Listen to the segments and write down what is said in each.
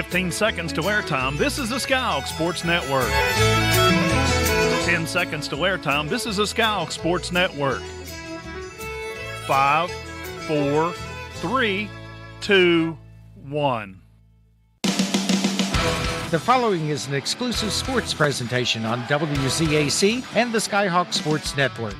15 seconds to airtime. This is the Skyhawks Sports Network. 10 seconds to airtime. This is the Skyhawks Sports Network. 5, 4, 3, 2, 1. The following is an exclusive sports presentation on WZAC and the Skyhawks Sports Network.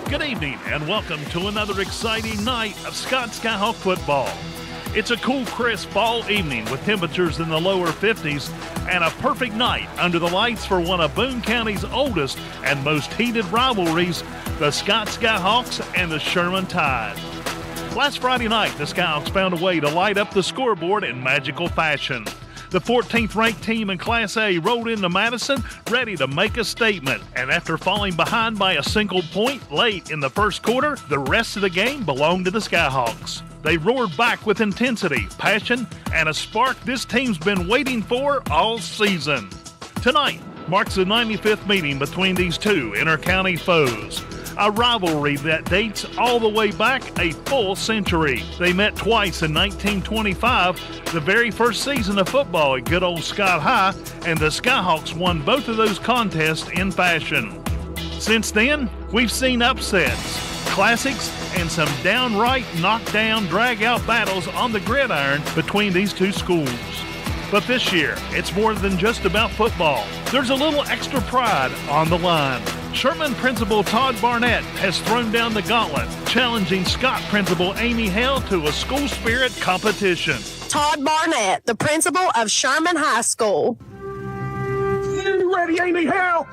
Good evening and welcome to another exciting night of Scott Skyhawk football. It's a cool, crisp fall evening with temperatures in the lower 50s and a perfect night under the lights for one of Boone County's oldest and most heated rivalries, the Scott Skyhawks and the Sherman Tide. Last Friday night, the Skyhawks found a way to light up the scoreboard in magical fashion. The 14th ranked team in Class A rolled into Madison ready to make a statement, and after falling behind by a single point late in the first quarter, the rest of the game belonged to the Skyhawks. They roared back with intensity, passion, and a spark this team's been waiting for all season. Tonight marks the 95th meeting between these two inter-county foes. A rivalry that dates all the way back a full century. They met twice in 1925, the very first season of football at good old Scott High, and the Skyhawks won both of those contests in fashion. Since then, we've seen upsets, classics, and some downright knockdown, drag-out battles on the gridiron between these two schools. But this year, it's more than just about football. There's a little extra pride on the line. Sherman Principal Todd Barnett has thrown down the gauntlet, challenging Scott Principal Amy Hale to a school spirit competition. Todd Barnett, the principal of Sherman High School. You ready, Amy Hale?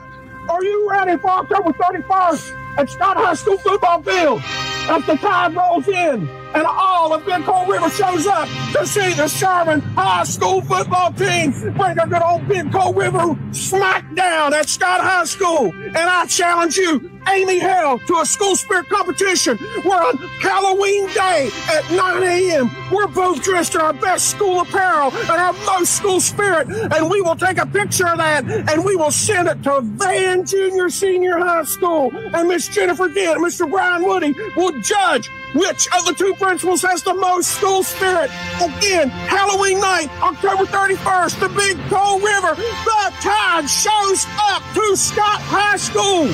Are you ready for October 31st at Scott High School football field? As the Tide rolls in and all of Big Cold River shows up to see the Sherman High School football team bring a good old Big Cold River smack down at Scott High School. And I challenge you, Amy Hale, to a school spirit competition. We're on Halloween Day at 9 a.m. We're both dressed in our best school apparel and our most school spirit. And we will take a picture of that and we will send it to Van Junior Senior High School. And Miss Jennifer Dent and Mr. Brian Woody will judge which of the two principals has the most school spirit. Again, Halloween night, October 31st, the Big Cold River, the Tide shows up to Scott High School.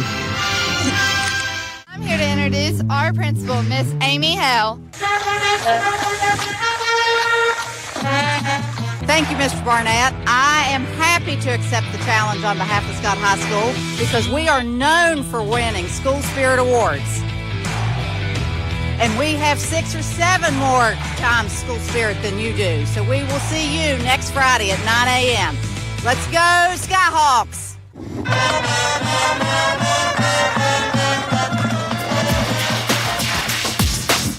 I'm here to introduce our principal, Miss Amy Hale. Thank you, Mr. Barnett. I am happy to accept the challenge on behalf of Scott High School because we are known for winning school spirit awards. And we have 6 or 7 more times school spirit than you do. So we will see you next Friday at 9 a.m. Let's go, Skyhawks!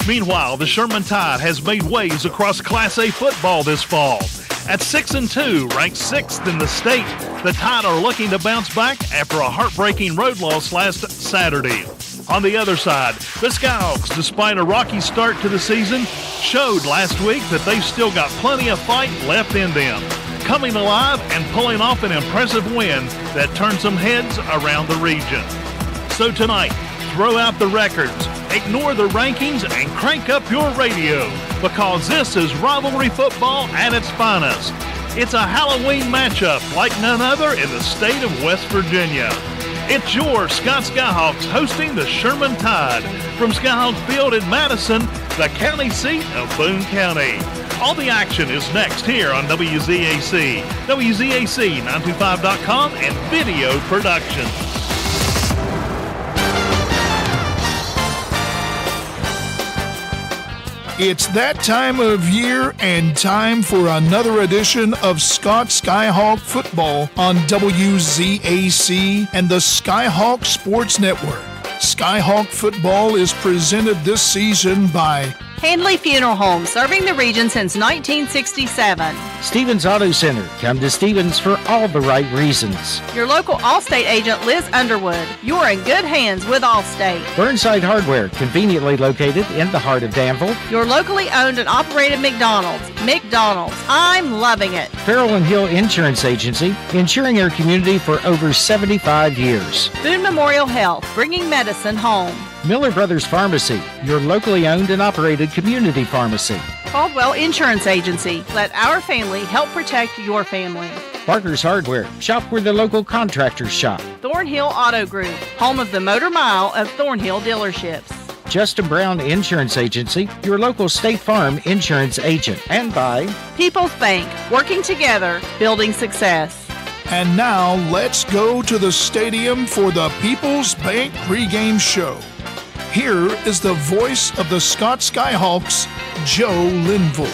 Meanwhile, the Sherman Tide has made waves across Class A football this fall. At 6-2, ranked 6th in the state, the Tide are looking to bounce back after a heartbreaking road loss last Saturday. On the other side, the Skyhawks, despite a rocky start to the season, showed last week that they've still got plenty of fight left in them, coming alive and pulling off an impressive win that turned some heads around the region. So tonight, throw out the records, ignore the rankings, and crank up your radio, because this is rivalry football at its finest. It's a Halloween matchup like none other in the state of West Virginia. It's your Scott Skyhawks hosting the Sherman Tide from Skyhawk Field in Madison, the county seat of Boone County. All the action is next here on WZAC, WZAC925.com, and Video Production. It's that time of year and time for another edition of Scott Skyhawk Football on WZAC and the Skyhawk Sports Network. Skyhawk Football is presented this season by Handley Funeral Home, serving the region since 1967. Stevens Auto Center. Come to Stevens for all the right reasons. Your local Allstate agent, Liz Underwood. You're in good hands with Allstate. Burnside Hardware, conveniently located in the heart of Danville. Your locally owned and operated McDonald's. McDonald's. I'm loving it. Farrell and Hill Insurance Agency, insuring our community for over 75 years. Boone Memorial Health, bringing medicine home. Miller Brothers Pharmacy, your locally owned and operated community pharmacy. Caldwell Insurance Agency. Let our family help protect your family. Barker's Hardware, shop where the local contractors shop. Thornhill Auto Group, home of the Motor Mile of Thornhill dealerships. Justin Brown Insurance Agency, your local State Farm insurance agent. And by People's Bank, working together, building success. And now let's go to the stadium for the People's Bank pregame show. Here is the voice of the Scott Skyhawks, Joe Linville.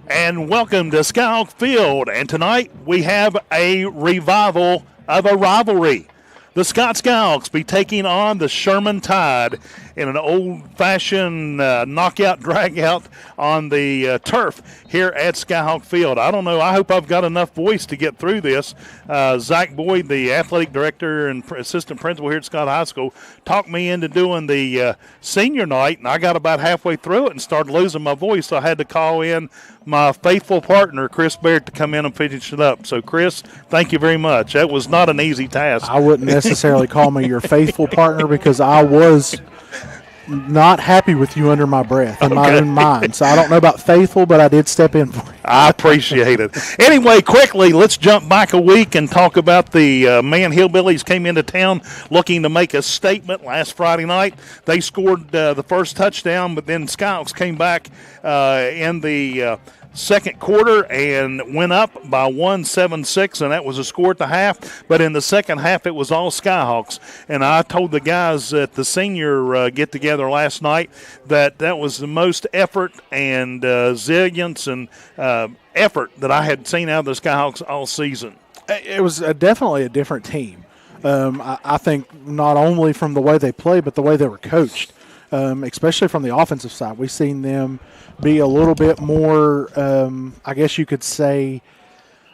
And welcome to Skyhawk Field. And tonight we have a revival of a rivalry. The Scott Skyhawks be taking on the Sherman Tide in an old-fashioned knockout, drag-out on the turf here at Skyhawk Field. I don't know. I hope I've got enough voice to get through this. Zach Boyd, the athletic director and assistant principal here at Scott High School, talked me into doing the senior night, and I got about halfway through it and started losing my voice, so I had to call in my faithful partner, Chris Baird, to come in and finish it up. So, Chris, thank you very much. That was not an easy task. I wouldn't necessarily call me your faithful partner because I was not happy with you under my breath in my own mind. So I don't know about faithful, but I did step in for you. I appreciate it. Anyway, quickly, let's jump back a week and talk about the Man Hillbillies came into town looking to make a statement last Friday night. They scored the first touchdown, but then Skyhawks came back in the second quarter and went up by 1-7-6, and that was a score at the half. But in the second half, it was all Skyhawks. And I told the guys at the senior get-together last night that was the most effort and zillions and effort that I had seen out of the Skyhawks all season. It was definitely a different team. I think not only from the way they played, but the way they were coached, especially from the offensive side. We've seen them be a little bit more, I guess you could say,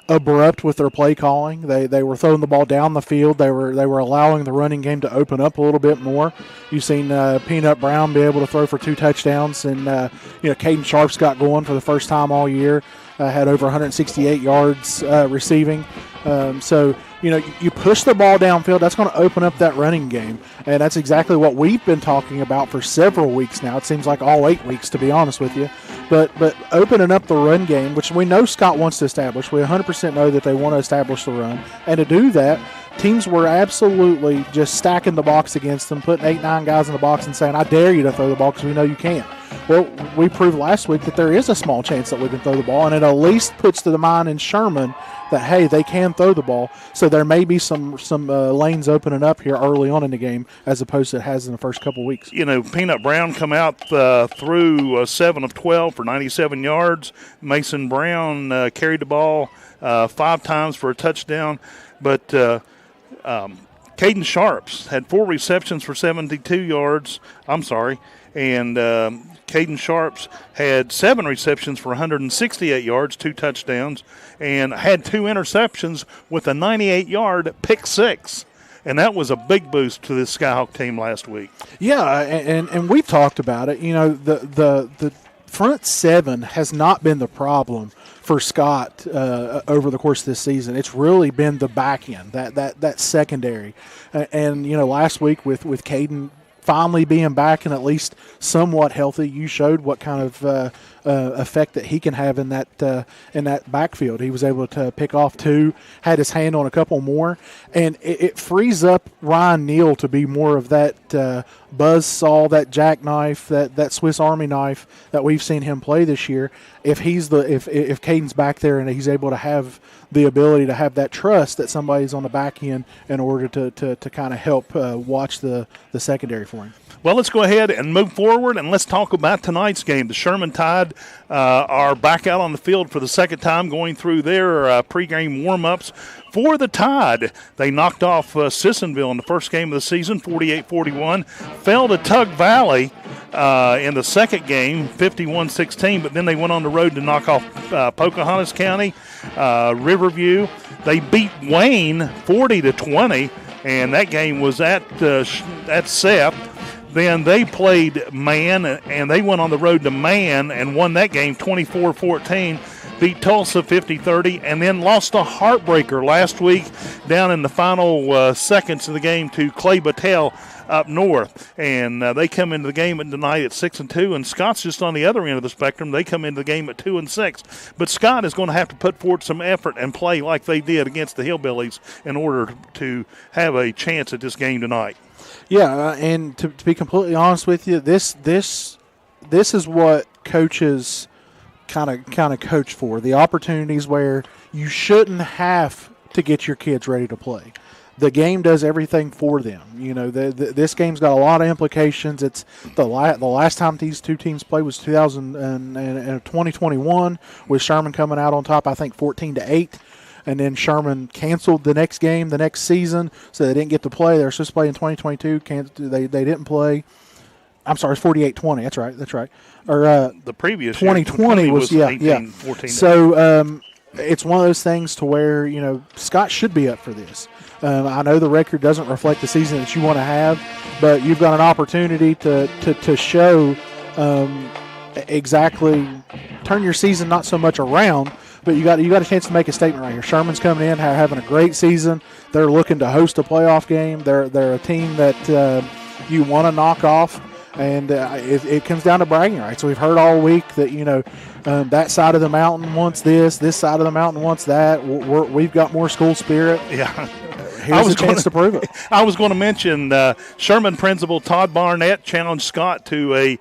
abrupt with their play calling. They were throwing the ball down the field. They were allowing the running game to open up a little bit more. You've seen Peanut Brown be able to throw for 2 touchdowns, and Caden Sharp's got going for the first time all year. Had over 168 yards receiving. So you push the ball downfield, that's going to open up that running game. And that's exactly what we've been talking about for several weeks now. It seems like all 8 weeks, to be honest with you. But opening up the run game, which we know Scott wants to establish. We 100% know that they want to establish the run. And to do that, teams were absolutely just stacking the box against them, putting 8-9 guys in the box and saying, I dare you to throw the ball because we know you can't. Well, we proved last week that there is a small chance that we can throw the ball, and it at least puts to the mind in Sherman that, hey, they can throw the ball. So there may be some lanes opening up here early on in the game as opposed to it has in the first couple weeks. Peanut Brown come out through 7 of 12 for 97 yards. Mason Brown carried the ball 5 times for a touchdown. But Caden Sharps had 4 receptions for 72 yards. And Caden Sharps had 7 receptions for 168 yards, 2 touchdowns, and had 2 interceptions with a 98-yard pick 6. And that was a big boost to this Skyhawk team last week. Yeah, and we've talked about it. The front 7 has not been the problem for Scott over the course of this season. It's really been the back end, that secondary. And last week with Caden finally being back and at least somewhat healthy, you showed what kind of effect that he can have in that backfield. He was able to pick off 2, had his hand on a couple more, and it frees up Ryan Neal to be more of that buzzsaw, that jackknife, that Swiss Army knife that we've seen him play this year. If Caden's back there and he's able to have the ability to have that trust that somebody's on the back end in order to kind of help watch the secondary for him. Well, let's go ahead and move forward, and let's talk about tonight's game. The Sherman Tide are back out on the field for the second time, going through their pregame warm-ups. For the Tide, they knocked off Sissonville in the first game of the season, 48-41. Fell to Tug Valley in the second game, 51-16, but then they went on the road to knock off Pocahontas County, Riverview. They beat Wayne 40-20, and that game was at Seth. Then they played Man, and they went on the road to Man and won that game 24-14, beat Tulsa 50-30, and then lost a heartbreaker last week down in the final seconds of the game to Clay Battelle up north. And they come into the game tonight at 6-2, and Scott's just on the other end of the spectrum. They come into the game at 2-6. But Scott is going to have to put forth some effort and play like they did against the Hillbillies in order to have a chance at this game tonight. Yeah, and to be completely honest with you, this is what coaches kind of coach for, the opportunities where you shouldn't have to get your kids ready to play. The game does everything for them. You know, this game's got a lot of implications. It's the last time these two teams played was 2021, with Sherman coming out on top, I think 14-8. And then Sherman canceled the next game, the next season, so they didn't get to play. They were supposed to play in 2022. They didn't play. I'm sorry, it's 48-20. That's right. Or the previous 2020 year, was 14. So it's one of those things to where, you know, Scott should be up for this. I know the record doesn't reflect the season that you want to have, but you've got an opportunity to show exactly, turn your season not so much around, but you got a chance to make a statement right here. Sherman's coming in, having a great season. They're looking to host a playoff game. They're a team that you want to knock off, and it comes down to bragging rights. So we've heard all week that, you know, that side of the mountain wants this side of the mountain wants that. We've got more school spirit. Yeah. Here's a chance to prove it. I was going to mention Sherman principal Todd Barnett challenged Scott to a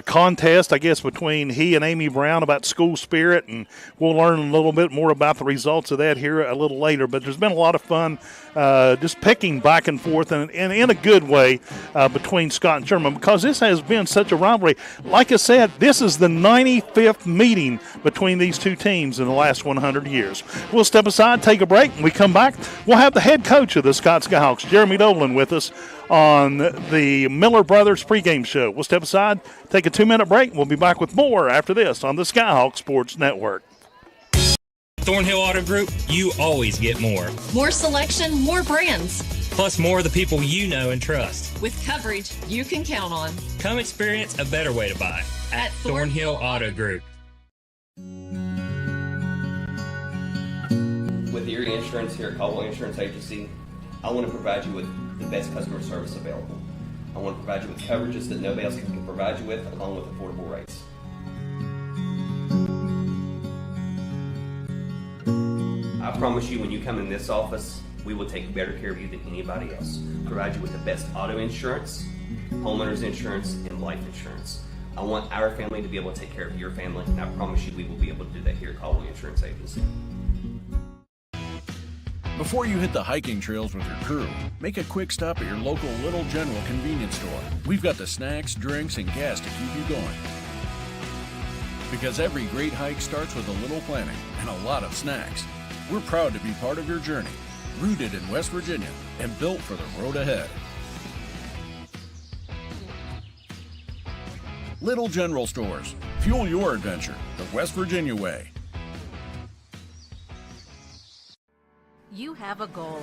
contest, I guess, between he and Amy Brown about school spirit, and we'll learn a little bit more about the results of that here a little later. But there's been a lot of fun just picking back and forth and in a good way between Scott and Sherman, because this has been such a rivalry. Like I said, this is the 95th meeting between these two teams in the last 100 years. We'll step aside, take a break, and we come back. We'll have the head coach of the Scott Skyhawks, Jeremy Dolan, with us on the Miller Brothers pregame show. We'll step aside, take a 2-minute break, and we'll be back with more after this on the Skyhawk Sports Network. Thornhill Auto Group, you always get more. More selection, more brands. Plus more of the people you know and trust. With coverage you can count on. Come experience a better way to buy at Thornhill Auto Group. With Erie Insurance here at Caldwell Insurance Agency, I want to provide you with the best customer service available. I want to provide you with coverages that nobody else can provide you with, along with affordable rates. I promise you, when you come in this office, we will take better care of you than anybody else. Provide you with the best auto insurance, homeowners insurance, and life insurance. I want our family to be able to take care of your family, and I promise you we will be able to do that here at Caldwell Insurance Agency. Before you hit the hiking trails with your crew, make a quick stop at your local Little General convenience store. We've got the snacks, drinks, and gas to keep you going. Because every great hike starts with a little planning and a lot of snacks. We're proud to be part of your journey, rooted in West Virginia and built for the road ahead. Little General Stores. Fuel your adventure the West Virginia way. You have a goal.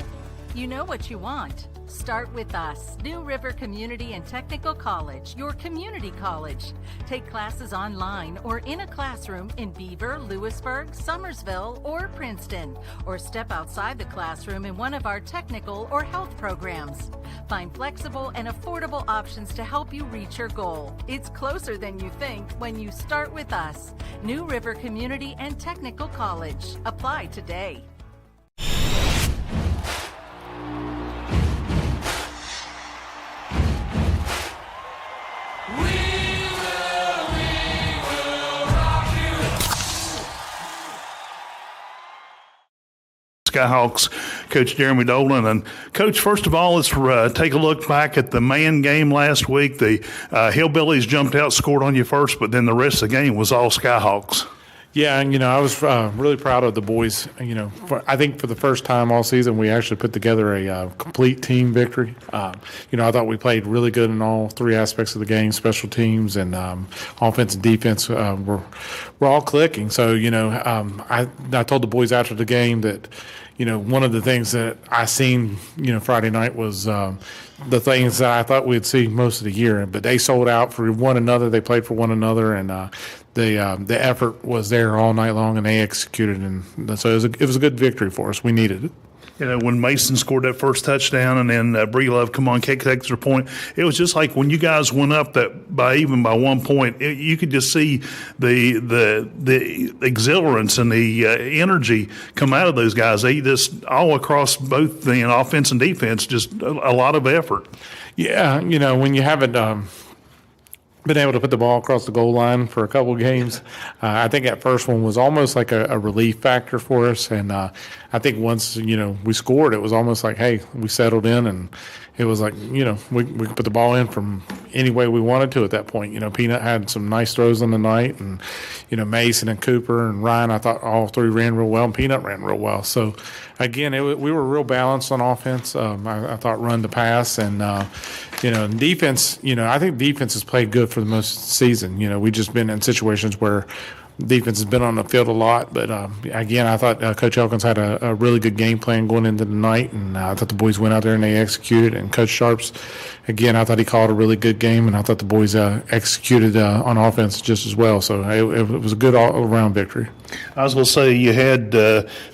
You know what you want. Start with us, New River Community and Technical College, your community college. Take classes online or in a classroom in Beaver, Lewisburg, Summersville, or Princeton, or step outside the classroom in one of our technical or health programs. Find flexible and affordable options to help you reach your goal. It's closer than you think when you start with us, New River Community and Technical College. Apply today. Skyhawks coach Jeremy Dolan. And coach, first of all, let's take a look back at the man game last week. The Hillbillies jumped out, scored on you first, but then the rest of the game was all Skyhawks. Yeah, and, I was really proud of the boys. I think for the first time all season, we actually put together a complete team victory. I thought we played really good in all three aspects of the game, special teams and offense and defense. We're all clicking. So, I told the boys after the game that, one of the things that I seen, Friday night was the things that I thought we'd see most of the year. But they sold out for one another. They played for one another, and the effort was there all night long, and they executed. And so it was a good victory for us. We needed it. When Mason scored that first touchdown and then Breelove come on, kick the extra point, it was just like when you guys went up that by 1 point, you could just see the exhilarance and the energy come out of those guys. They just all across both the offense and defense, just a lot of effort. Yeah, when you haven't been able to put the ball across the goal line for a couple of games. I think that first one was almost like a relief factor for us. And I think once, we scored, it was almost like, hey, we settled in, and it was like, we could put the ball in from any way we wanted to at that point. Peanut had some nice throws on the night, and, Mason and Cooper and Ryan, I thought all three ran real well, and Peanut ran real well. So, again, we were real balanced on offense. I thought run to pass, and, defense, I think defense has played good for the most of the season. We've just been in situations where defense has been on the field a lot, but again, I thought Coach Elkins had a really good game plan going into the night, and I thought the boys went out there and they executed. And Coach Sharps, again, I thought he called a really good game, and I thought the boys executed on offense just as well. So it was a good all-around victory. I was going to say you had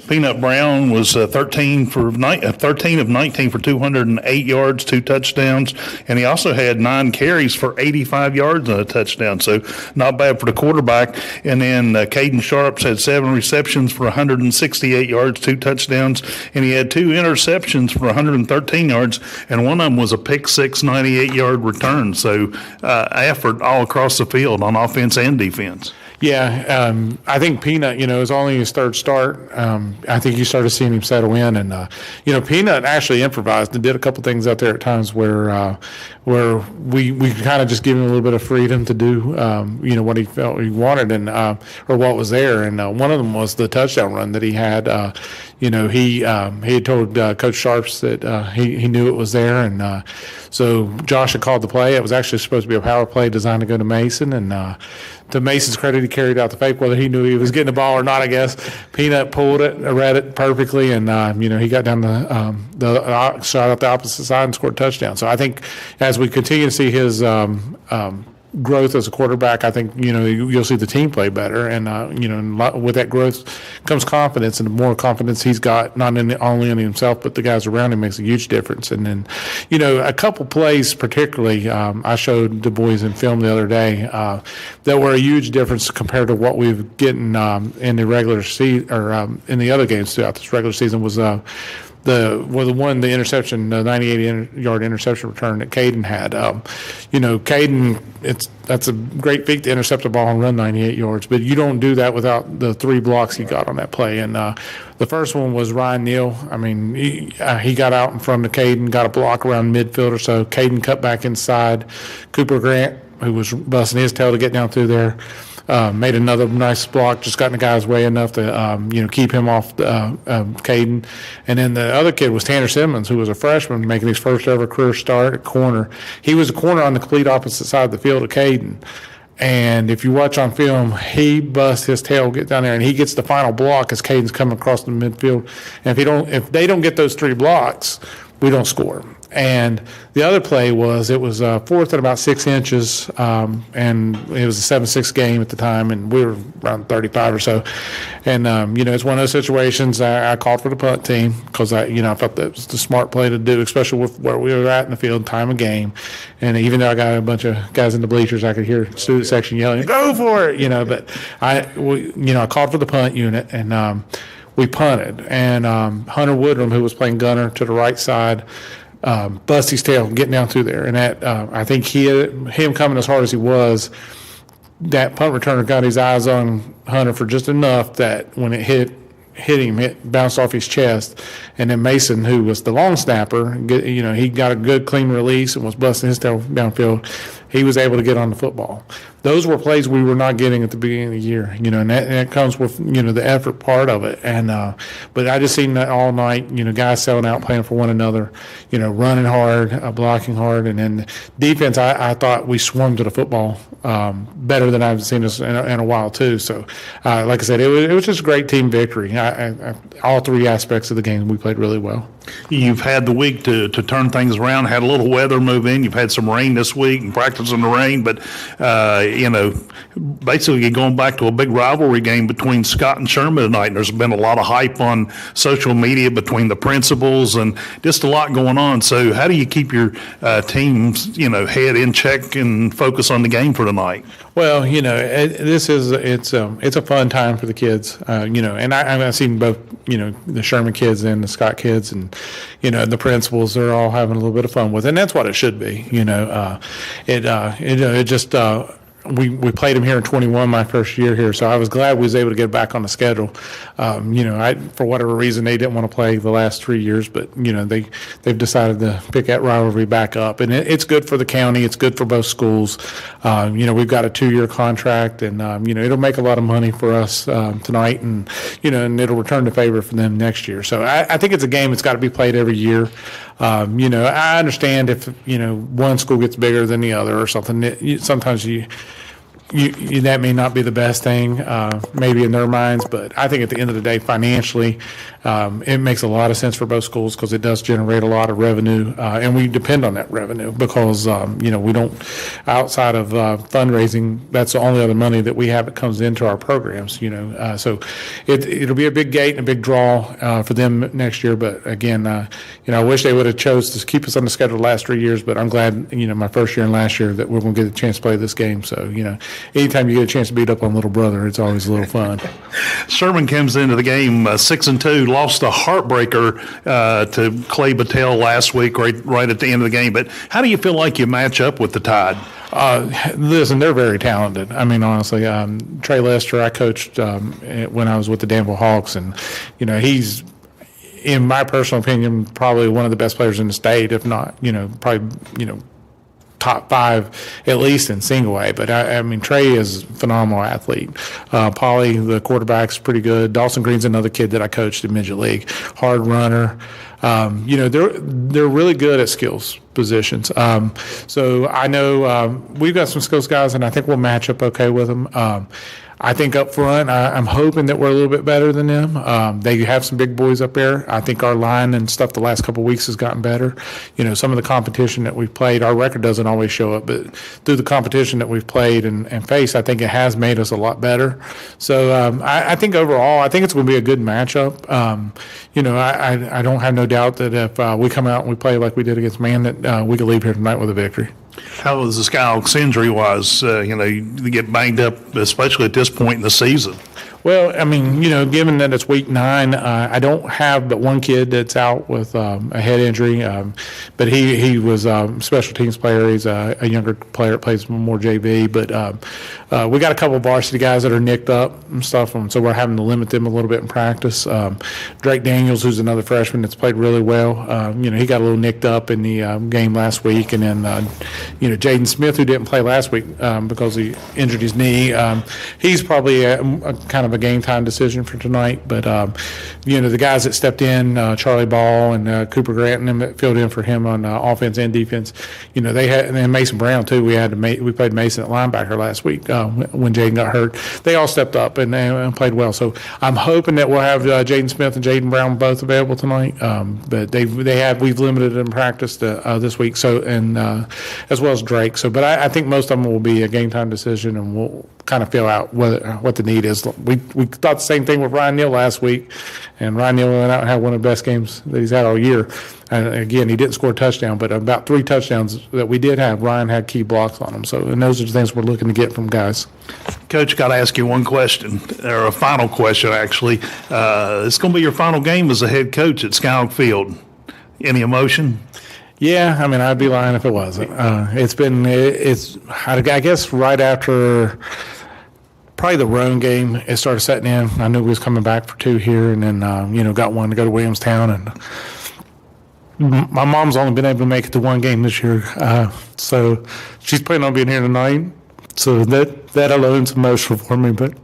Peanut Brown was 13 of 19 for 208 yards, 2 touchdowns, and he also had 9 carries for 85 yards and a touchdown. So not bad for the quarterback. And then Caden Sharps had 7 receptions for 168 yards, 2 touchdowns, and he had 2 interceptions for 113 yards, and one of them was a pick six 98-yard return. So effort all across the field on offense and defense. Yeah, I think Peanut, it was only his third start. I think you started seeing him settle in, and Peanut actually improvised and did a couple things out there at times where we kind of just gave him a little bit of freedom to do what he felt he wanted and or what was there. And one of them was the touchdown run that he had. He had told Coach Sharps that he knew it was there, and so Josh had called the play. It was actually supposed to be a power play designed to go to Mason, and to Mason's credit, he carried out the fake, whether he knew he was getting the ball or not, I guess. Peanut pulled it, read it perfectly, and he got down the shot out the opposite side and scored a touchdown. So I think as we continue to see his growth as a quarterback, I think you'll see the team play better, and with that growth comes confidence, and the more confidence he's got, not only in himself but the guys around him, makes a huge difference. And then a couple plays particularly I showed the boys in film the other day that were a huge difference compared to what we've getting in the regular season or in the other games throughout this regular season was the 98-yard interception return that Caden had. Caden, that's a great feat to intercept a ball and run 98 yards, but you don't do that without the 3 blocks he got on that play. And the first one was Ryan Neal. I mean, he got out in front of Caden, got a block around midfield or so. Caden cut back inside. Cooper Grant, who was busting his tail to get down through there, made another nice block, just got in the guy's way enough to keep him off Caden. And then the other kid was Tanner Simmons, who was a freshman making his first ever career start at corner. He was a corner on the complete opposite side of the field of Caden. And if you watch on film, he busts his tail, get down there, and he gets the final block as Caden's coming across the midfield. And if they don't get those 3 blocks, we don't score. And the other play was, it was fourth and about 6 inches, and it was a 7-6 game at the time, and we were around 35 or so. And, it's one of those situations I called for the punt team because I thought that was the smart play to do, especially with where we were at in the field, time of game. And even though I got a bunch of guys in the bleachers, I could hear student section yelling, "Go for it!" But I called for the punt unit, and we punted. And Hunter Woodrum, who was playing gunner to the right side, bust his tail getting down through there, and that I think him coming as hard as he was, that punt returner got his eyes on Hunter for just enough that when it hit him, it bounced off his chest, and then Mason, who was the long snapper, he got a good clean release and was busting his tail downfield, he was able to get on the football. Those were plays we were not getting at the beginning of the year, and that comes with, the effort part of it. And but I just seen that all night, guys selling out, playing for one another, running hard, blocking hard. And then defense, I thought we swarmed to the football better than I've seen us in a while too. So, like I said, it was just a great team victory. All three aspects of the game, we played really well. You've had the week to turn things around, had a little weather move in. You've had some rain this week and practice in the rain, but, basically going back to a big rivalry game between Scott and Sherman tonight. And there's been a lot of hype on social media between the principals and just a lot going on. So how do you keep your team's, head in check and focus on the game for tonight? Well, it's a fun time for the kids, and I've seen both, the Sherman kids and the Scott kids, and the principals are all having a little bit of fun with it, and that's what it should be. We played them here in 21, my first year here, so I was glad we was able to get back on the schedule. For whatever reason, they didn't want to play the last 3 years, but they've decided to pick that rivalry back up, and it's good for the county. It's good for both schools. We've got a 2-year contract, and it'll make a lot of money for us tonight, and it'll return the favor for them next year. So I think it's a game that's got to be played every year. I understand if one school gets bigger than the other or something. Sometimes that may not be the best thing, maybe in their minds, but I think at the end of the day, financially, it makes a lot of sense for both schools because it does generate a lot of revenue, and we depend on that revenue because we don't, outside of fundraising, that's the only other money that we have that comes into our programs. So it'll be a big gate and a big draw for them next year. But again, I wish they would have chose to keep us on the schedule the last 3 years. But I'm glad my first year and last year that we're going to get a chance to play this game. So anytime you get a chance to beat up on little brother, it's always a little fun. Sherman comes into the game 6-2, lost a heartbreaker to Clay Battelle last week, right at the end of the game. But how do you feel like you match up with the Tide? Listen, they're very talented. I mean, honestly, Trey Lester, I coached when I was with the Danville Hawks, and he's, in my personal opinion, probably one of the best players in the state, if not, probably, top 5 at least in single A. But I mean, Trey is a phenomenal athlete. Polly, the quarterback's pretty good. Dawson Green's another kid that I coached in midget league. Hard runner. They're really good at skills positions. So I know we've got some skills guys, and I think we'll match up okay with them. I think up front, I'm hoping that we're a little bit better than them. They have some big boys up there. I think our line and stuff the last couple of weeks has gotten better. Some of the competition that we've played, our record doesn't always show up, but through the competition that we've played and faced, I think it has made us a lot better. So I think overall, I think it's going to be a good matchup. I don't have no doubt that if we come out and we play like we did against Man, that we could leave here tonight with a victory. How was the Skyhawks injury-wise? You get banged up, especially at this point in the season. Well, I mean, given that it's week 9, I don't have but one kid that's out with a head injury, but he was a special teams player. He's a younger player that plays more JV, but we got a couple of varsity guys that are nicked up and stuff, and so we're having to limit them a little bit in practice. Drake Daniels, who's another freshman that's played really well, he got a little nicked up in the game last week, and then, Jaden Smith, who didn't play last week because he injured his knee, he's probably a kind of a game time decision for tonight. But the guys that stepped in, Charlie Ball and Cooper Grant and them that filled in for him on offense and defense, they had, and Mason Brown too. We played Mason at linebacker last week when Jaden got hurt. They all stepped up and played well. So I'm hoping that we'll have Jaden Smith and Jaden Brown both available tonight. But we've limited them in practice this week. So and as well as Drake. So, but I think most of them will be a game time decision, and we'll kind of feel out what the need is. We thought the same thing with Ryan Neal last week, and Ryan Neal went out and had one of the best games that he's had all year. And again, he didn't score a touchdown, but about 3 touchdowns that we did have, Ryan had key blocks on them. So, and those are the things we're looking to get from guys. Coach, got to ask you one question, or a final question, actually. It's going to be your final game as a head coach at Skyhawk Field. Any emotion? Yeah, I mean, I'd be lying if it wasn't. I guess right after probably the Roan game, it started setting in. I knew we was coming back for 2 here, and then, got one to go to Williamstown, and My mom's only been able to make it to one game this year, so she's planning on being here tonight. So that alone's emotional for me. But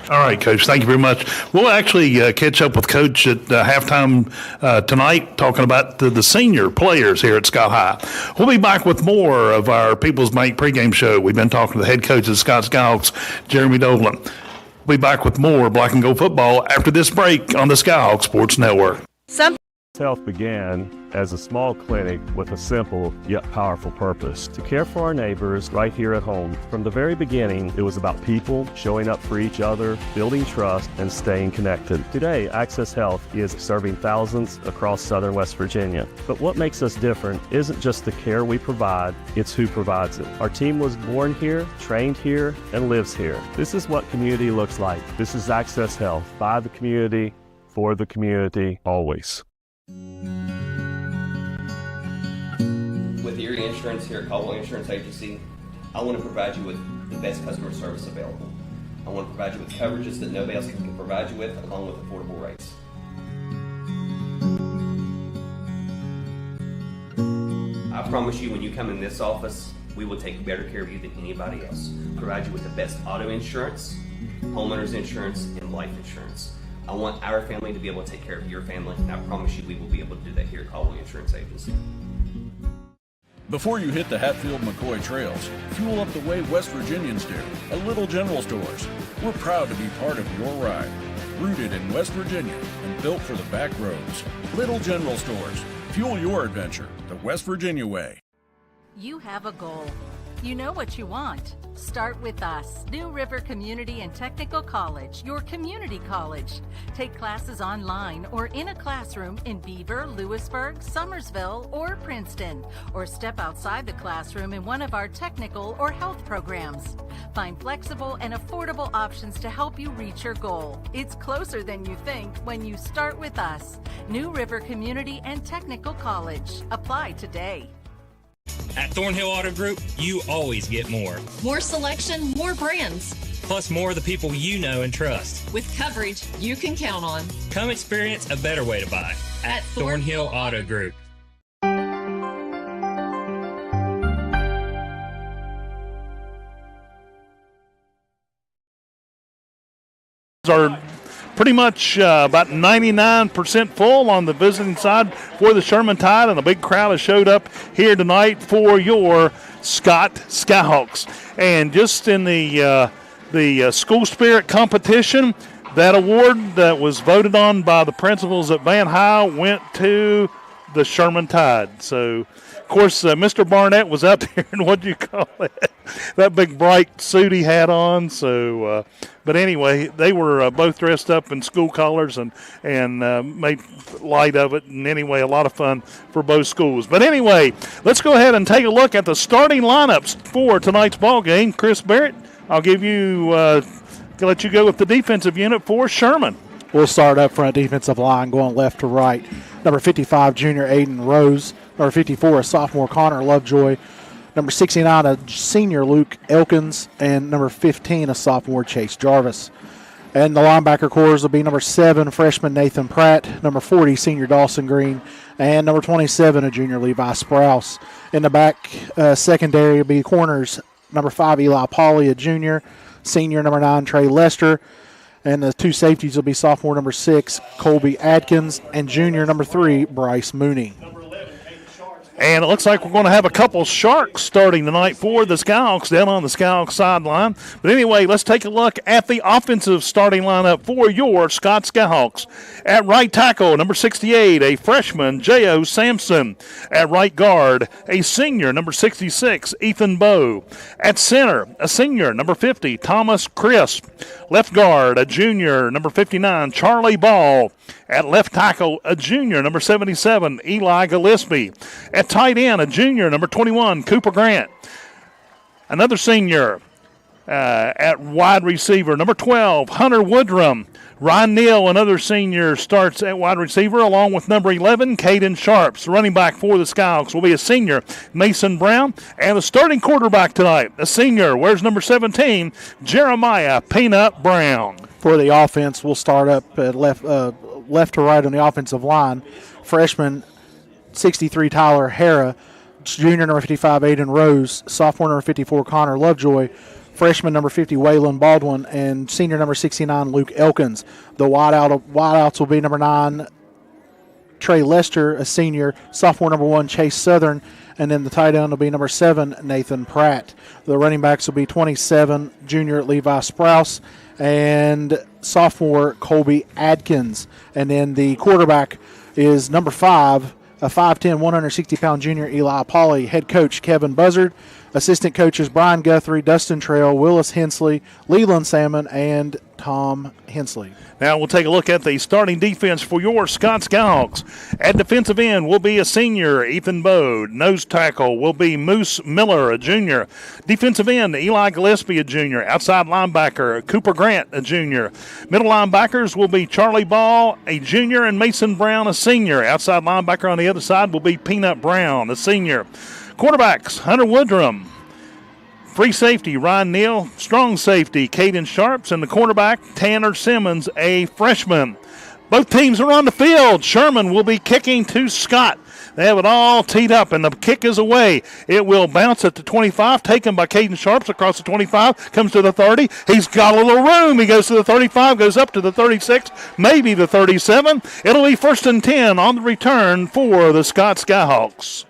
all right, Coach, thank you very much. We'll actually catch up with Coach at halftime tonight, talking about the senior players here at Sky High. We'll be back with more of our People's Bank pregame show. We've been talking to the head coach of the Scott Skyhawks, Jeremy Dolan. We'll be back with more Black and Gold football after this break on the Skyhawk Sports Network. Health began as a small clinic with a simple yet powerful purpose: to care for our neighbors right here at home. From the very beginning, it was about people showing up for each other, building trust, and staying connected. Today, Access Health is serving thousands across southern West Virginia. But what makes us different isn't just the care we provide, it's who provides it. Our team was born here, trained here, and lives here. This is what community looks like. This is Access Health, by the community, for the community, always. With your insurance here at Caldwell Insurance Agency, I want to provide you with the best customer service available. I want to provide you with coverages that nobody else can provide you with, along with affordable rates. I promise you, when you come in this office, we will take better care of you than anybody else. Provide you with the best auto insurance, homeowners insurance, and life insurance. I want our family to be able to take care of your family, and I promise you we will be able to do that here at Caldwell Insurance Agency. Before you hit the Hatfield-McCoy trails, fuel up the way West Virginians do at Little General Stores. We're proud to be part of your ride. Rooted in West Virginia and built for the back roads. Little General Stores. Fuel your adventure the West Virginia way. You have a goal. You know what you want. Start with us, New River Community and Technical College, your community college. Take classes online or in a classroom in Beaver, Lewisburg, Summersville, or Princeton, or step outside the classroom in one of our technical or health programs. Find flexible and affordable options to help you reach your goal. It's closer than you think when you start with us, New River Community and Technical College. Apply today. At Thornhill Auto Group, you always get more. More selection, more brands. Plus more of the people you know and trust. With coverage you can count on. Come experience a better way to buy at Thornhill Auto Group. Are pretty much about 99% full on the visiting side for the Sherman Tide, and a big crowd has showed up here tonight for your Scott Skyhawks. And just in the school spirit competition, that award that was voted on by the principals at Van High went to the Sherman Tide. So, of course, Mr. Barnett was up there in what do you call it? That big bright suit he had on. So, but anyway, they were both dressed up in school colors and made light of it. And anyway, a lot of fun for both schools. But anyway, let's go ahead and take a look at the starting lineups for tonight's ball game. Chris Barrett, I'll give you let you go with the defensive unit for Sherman. We'll start up front, defensive line going left to right. Number 55, junior Aiden Rose. Number 54, a sophomore Connor Lovejoy. Number 69, a senior Luke Elkins. And number 15, a sophomore Chase Jarvis. And the linebacker cores will be number 7, freshman Nathan Pratt. Number 40, senior Dawson Green. And number 27, a junior Levi Sprouse. In the back secondary will be corners, number 5, Eli Pauley, a junior. Senior number 9, Trey Lester. And the two safeties will be sophomore number 6, Colby Adkins, and junior number 3, Bryce Mooney. And it looks like we're going to have a couple Sharks starting tonight for the Skyhawks down on the Skyhawks sideline. But anyway, let's take a look at the offensive starting lineup for your Scott Skyhawks. At right tackle, number 68, a freshman, J.O. Sampson. At right guard, a senior, number 66, Ethan Bowe. At center, a senior, number 50, Thomas Crisp. Left guard, a junior, number 59, Charlie Ball. At left tackle, a junior, number 77, Eli Gillespie. At tight end, a junior, number 21, Cooper Grant. Another senior. At wide receiver, number 12, Hunter Woodrum. Ryan Neal, another senior, starts at wide receiver, along with number 11, Caden Sharps. Running back for the Skyhawks will be a senior, Mason Brown. And the starting quarterback tonight, a senior, wears number 17, Jeremiah Peanut Brown. For the offense, we'll start up at left to right on the offensive line. Freshman 63, Tyler Hara. Junior number 55, Aiden Rose. Sophomore number 54, Connor Lovejoy. Freshman number 50, Waylon Baldwin. And senior number 69, Luke Elkins. The wideouts will be number 9, Trey Lester, a senior. Sophomore number 1, Chase Southern. And then the tight end will be number 7, Nathan Pratt. The running backs will be 27, junior Levi Sprouse. And sophomore Colby Adkins. And then the quarterback is number 5, a 5'10", 160-pound junior Eli Pauley. Head coach Kevin Buzzard. Assistant coaches Brian Guthrie, Dustin Trail, Willis Hensley, Leland Salmon, and Tom Hensley. Now we'll take a look at the starting defense for your Scott Skyhawks. At defensive end will be a senior, Ethan Bode. Nose tackle will be Moose Miller, a junior. Defensive end, Eli Gillespie, a junior. Outside linebacker, Cooper Grant, a junior. Middle linebackers will be Charlie Ball, a junior, and Mason Brown, a senior. Outside linebacker on the other side will be Peanut Brown, a senior. Quarterbacks, Hunter Woodrum. Free safety, Ryan Neal. Strong safety, Caden Sharps. And the cornerback, Tanner Simmons, a freshman. Both teams are on the field. Sherman will be kicking to Scott. They have it all teed up, and the kick is away. It will bounce at the 25, taken by Caden Sharps across the 25, comes to the 30. He's got a little room. He goes to the 35, goes up to the 36, maybe the 37. It'll be 1st and 10 on the return for the Scott Skyhawks.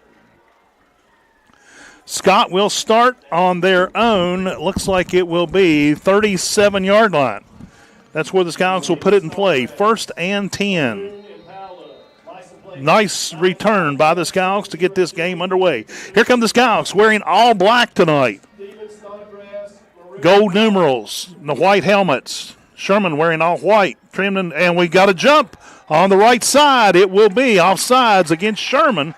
Scott will start on their own. Looks like it will be 37-yard line. That's where the Skyhawks will put it in play. 1st and 10. Nice return by the Skyhawks to get this game underway. Here come the Skyhawks wearing all black tonight. Gold numerals, the white helmets. Sherman wearing all white, trimmed, and we got a jump on the right side. It will be offsides against Sherman.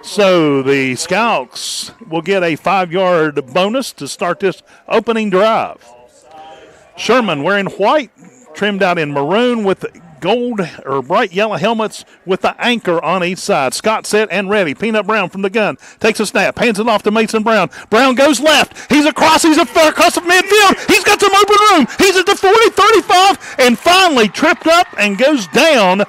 So the Skyhawks will get a 5-yard bonus to start this opening drive. Sherman wearing white, trimmed out in maroon with gold or bright yellow helmets with the anchor on each side. Scott set and ready. Peanut Brown from the gun. Takes a snap. Hands it off to Mason Brown. Brown goes left. He's across. He's across the midfield. He's got some open room. He's at the 40, 35, and finally tripped up and goes down,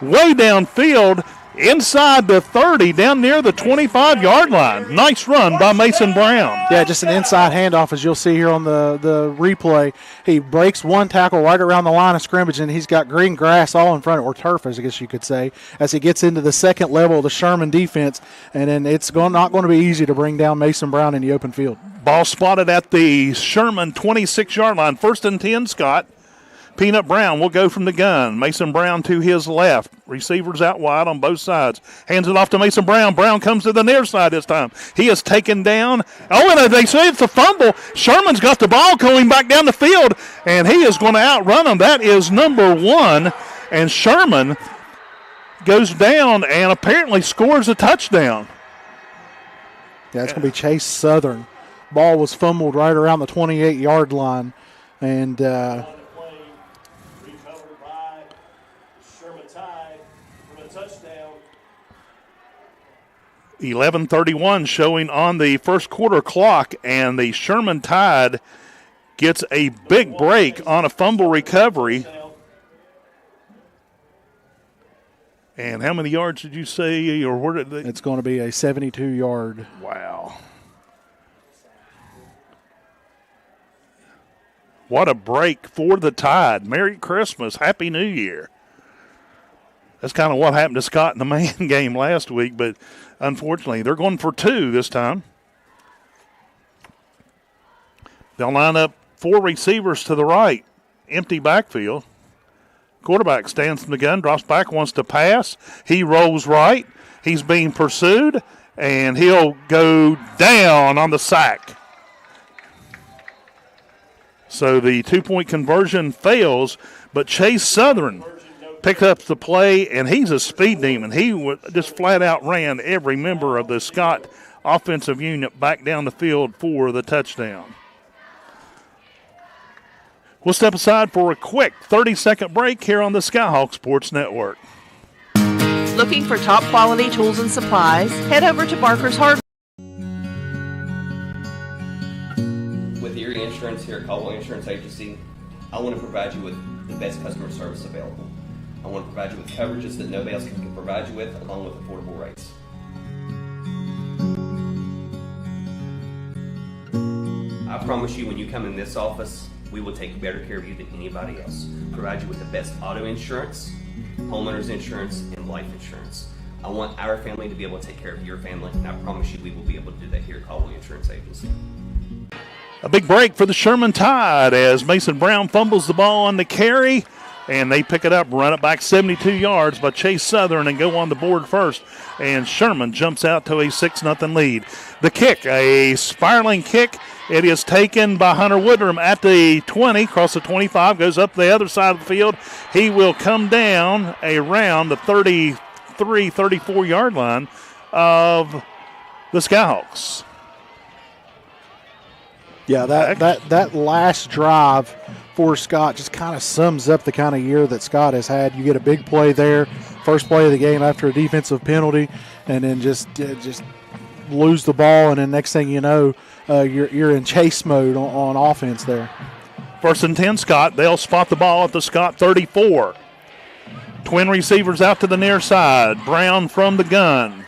way downfield, inside the 30, down near the 25-yard line. Nice run by Mason Brown. Yeah, just an inside handoff, as you'll see here on the replay. He breaks one tackle right around the line of scrimmage, and he's got green grass all in front, or turf, as I guess you could say, as he gets into the second level of the Sherman defense, and then it's not going to be easy to bring down Mason Brown in the open field. Ball spotted at the Sherman 26-yard line. 1st and 10, Scott. Peanut Brown will go from the gun. Mason Brown to his left. Receivers out wide on both sides. Hands it off to Mason Brown. Brown comes to the near side this time. He is taken down. Oh, and they say it's a fumble. Sherman's got the ball going back down the field, and he is going to outrun him. That is number 1, and Sherman goes down and apparently scores a touchdown. Yeah, it's going to be Chase Southern. Ball was fumbled right around the 28-yard line, and 11:31 showing on the first quarter clock, and the Sherman Tide gets a big break on a fumble recovery. And how many yards did you say, or where did they? It's going to be a 72-yard. Wow. What a break for the Tide. Merry Christmas. Happy New Year. That's kind of what happened to Scott in the man game last week, but unfortunately, they're going for 2 this time. They'll line up 4 receivers to the right. Empty backfield. Quarterback stands in the gun, drops back, wants to pass. He rolls right. He's being pursued, and he'll go down on the sack. So the 2-point conversion fails, but Chase Southern picked up the play, and he's a speed demon. He just flat out ran every member of the Scott offensive unit back down the field for the touchdown. We'll step aside for a quick 30-second break here on the Skyhawk Sports Network. Looking for top quality tools and supplies? Head over to Barker's Hardware. With Erie Insurance here at Caldwell Insurance Agency, I want to provide you with the best customer service available. I want to provide you with coverages that nobody else can provide you with, along with affordable rates. I promise you, when you come in this office, we will take better care of you than anybody else. Provide you with the best auto insurance, homeowners insurance, and life insurance. I want our family to be able to take care of your family, and I promise you we will be able to do that here at Caldwell Insurance Agency. A big break for the Sherman Tide as Mason Brown fumbles the ball on the carry, and they pick it up, run it back 72 yards by Chase Southern and go on the board first. And Sherman jumps out to a 6-0 lead. The kick, a spiraling kick. It is taken by Hunter Woodrum at the 20, across the 25, goes up the other side of the field. He will come down around the 33, 34-yard line of the Skyhawks. Yeah, that last drive for Scott just kind of sums up the kind of year that Scott has had. You get a big play there, first play of the game after a defensive penalty, and then just lose the ball, and then next thing you know, you're in chase mode on offense there. 1st and 10, Scott. They'll spot the ball at the Scott 34. Twin receivers out to the near side. Brown from the gun.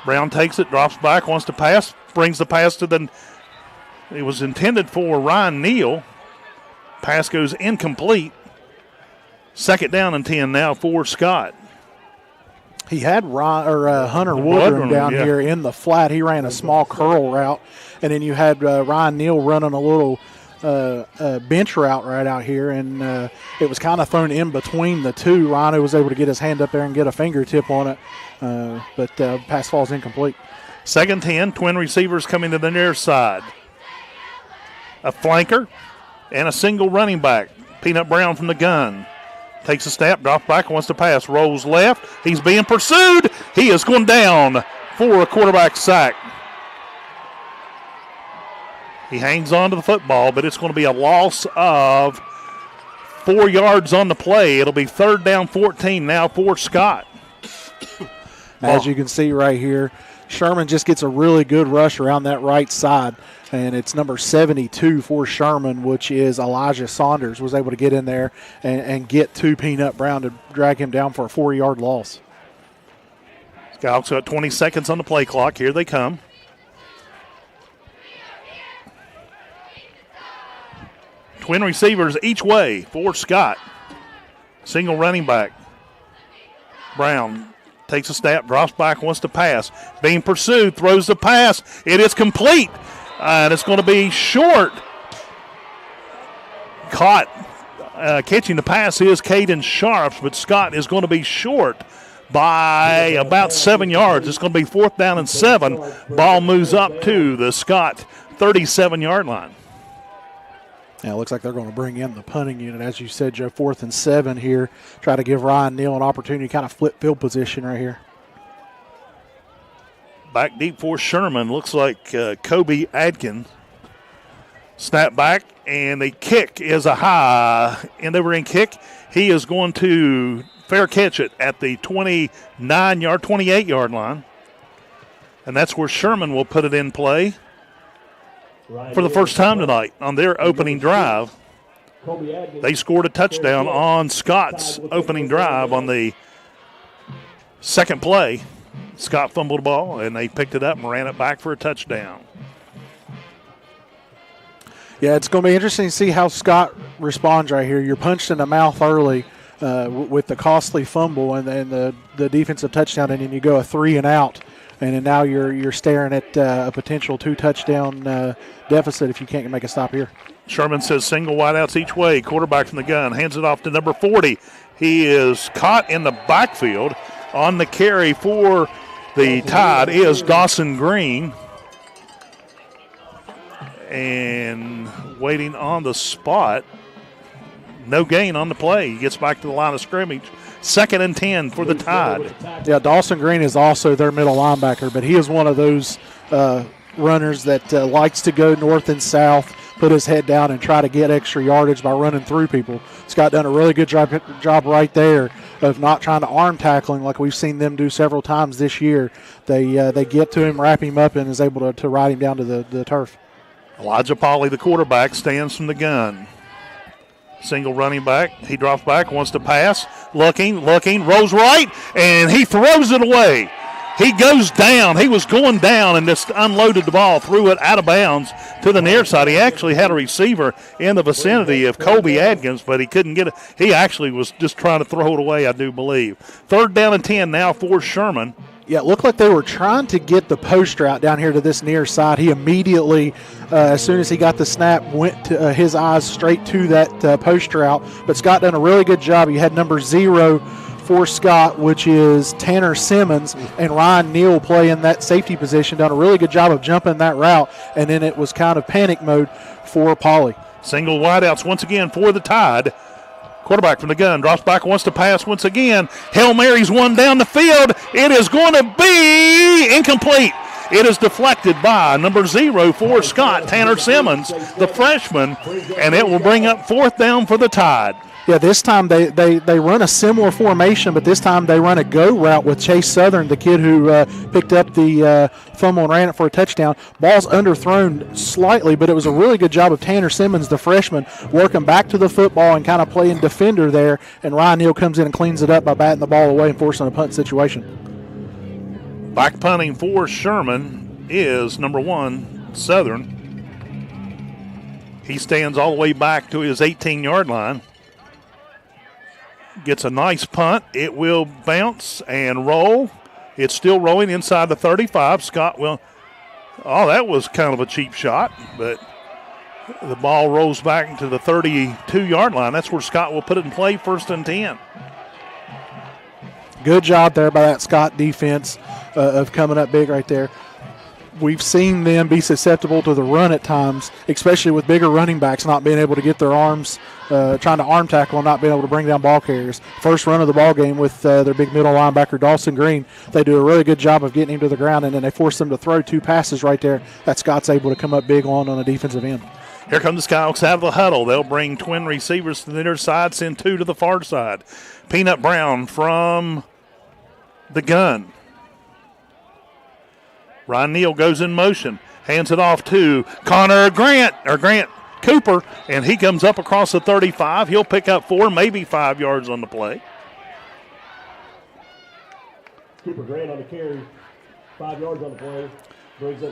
Brown takes it, drops back, wants to pass, brings the pass to the... It was intended for Ryan Neal. Pass goes incomplete. 2nd down and 10 now for Scott. He had Hunter Woodrum down here in the flat. He ran a small curl route, and then you had Ryan Neal running a little bench route right out here, and it was kind of thrown in between the two. Ryan was able to get his hand up there and get a fingertip on it, but pass falls incomplete. 2nd 10, twin receivers coming to the near side. A flanker and a single running back. Peanut Brown from the gun. Takes a step, drops back, wants to pass, rolls left. He's being pursued. He is going down for a quarterback sack. He hangs on to the football, but it's going to be a loss of 4 yards on the play. It'll be 3rd down 14 now for Scott. As you can see right here, Sherman just gets a really good rush around that right side, and it's number 72 for Sherman, which is Elijah Saunders, was able to get in there and get to Peanut Brown to drag him down for a 4-yard loss. Skyhawks got 20 seconds on the play clock. Here they come. Twin receivers each way for Scott. Single running back. Brown takes a step, drops back, wants to pass. Being pursued, throws the pass. It is complete, and it's going to be short. Caught. Catching the pass is Caden Sharps, but Scott is going to be short by about 7 yards. It's going to be 4th down and 7. Ball moves up to the Scott 37-yard line. Yeah, it looks like they're going to bring in the punting unit, as you said, Joe. 4th and 7 here. Try to give Ryan Neal an opportunity to kind of flip field position right here. Back deep for Sherman. Looks like Kobe Adkin. Snap back, and the kick is a high end-over-end kick. He is going to fair catch it at the 28-yard line. And that's where Sherman will put it in play for the first time tonight on their opening drive. They scored a touchdown on Scott's opening drive on the second play. Scott fumbled the ball, and they picked it up and ran it back for a touchdown. Yeah, it's going to be interesting to see how Scott responds right here. You're punched in the mouth early with the costly fumble and the defensive touchdown, and then you go a 3 and out. And then now you're staring at a potential 2-touchdown deficit if you can't make a stop here. Sherman says single wideouts each way. Quarterback from the gun hands it off to number 40. He is caught in the backfield. On the carry for the Tide is Dawson Green. And waiting on the spot. No gain on the play. He gets back to the line of scrimmage. 2nd and 10 for the Tide. Yeah, Dawson Green is also their middle linebacker, but he is one of those runners that likes to go north and south, put his head down, and try to get extra yardage by running through people. Scott done a really good job right there of not trying to arm tackling like we've seen them do several times this year. They get to him, wrap him up, and is able to ride him down to the turf. Elijah Pauley, the quarterback, stands from the gun. Single running back. He drops back, wants to pass. Looking, rolls right, and he throws it away. He goes down. He was going down and just unloaded the ball, threw it out of bounds to the near side. He actually had a receiver in the vicinity of Colby Adkins, but he couldn't get it. He actually was just trying to throw it away, I do believe. 3rd down and 10 now for Sherman. Yeah, it looked like they were trying to get the post route down here to this near side. He immediately, as soon as he got the snap, went to, his eyes straight to that post route. But Scott done a really good job. He had number 0 for Scott, which is Tanner Simmons, and Ryan Neal playing that safety position. Done a really good job of jumping that route, and then it was kind of panic mode for Pauly. Single wideouts once again for the Tide. Quarterback from the gun drops back, wants to pass once again. Hail Mary's one down the field. It is going to be incomplete. It is deflected by number 0 for Scott, Tanner Simmons, the freshman, and it will bring up 4th down for the Tide. Yeah, this time they run a similar formation, but this time they run a go route with Chase Southern, the kid who picked up the fumble and ran it for a touchdown. Ball's underthrown slightly, but it was a really good job of Tanner Simmons, the freshman, working back to the football and kind of playing defender there, and Ryan Neal comes in and cleans it up by batting the ball away and forcing a punt situation. Back punting for Sherman is number 1, Southern. He stands all the way back to his 18-yard line. Gets a nice punt. It will bounce and roll. It's still rolling inside the 35. Scott will. Oh, that was kind of a cheap shot, but the ball rolls back into the 32-yard line. That's where Scott will put it in play, 1st and 10. Good job there by that Scott defense of coming up big right there. We've seen them be susceptible to the run at times, especially with bigger running backs not being able to get their arms, trying to arm tackle and not being able to bring down ball carriers. First run of the ball game with their big middle linebacker, Dawson Green, they do a really good job of getting him to the ground, and then they force them to throw 2 passes right there that Scott's able to come up big on a defensive end. Here come the Skyhawks out of the huddle. They'll bring twin receivers to the near side, send 2 to the far side. Peanut Brown from the gun. Ryan Neal goes in motion, hands it off to Grant Cooper, and he comes up across the 35. He'll pick up 4, maybe 5 yards on the play. Cooper Grant on the carry, 5 yards on the play.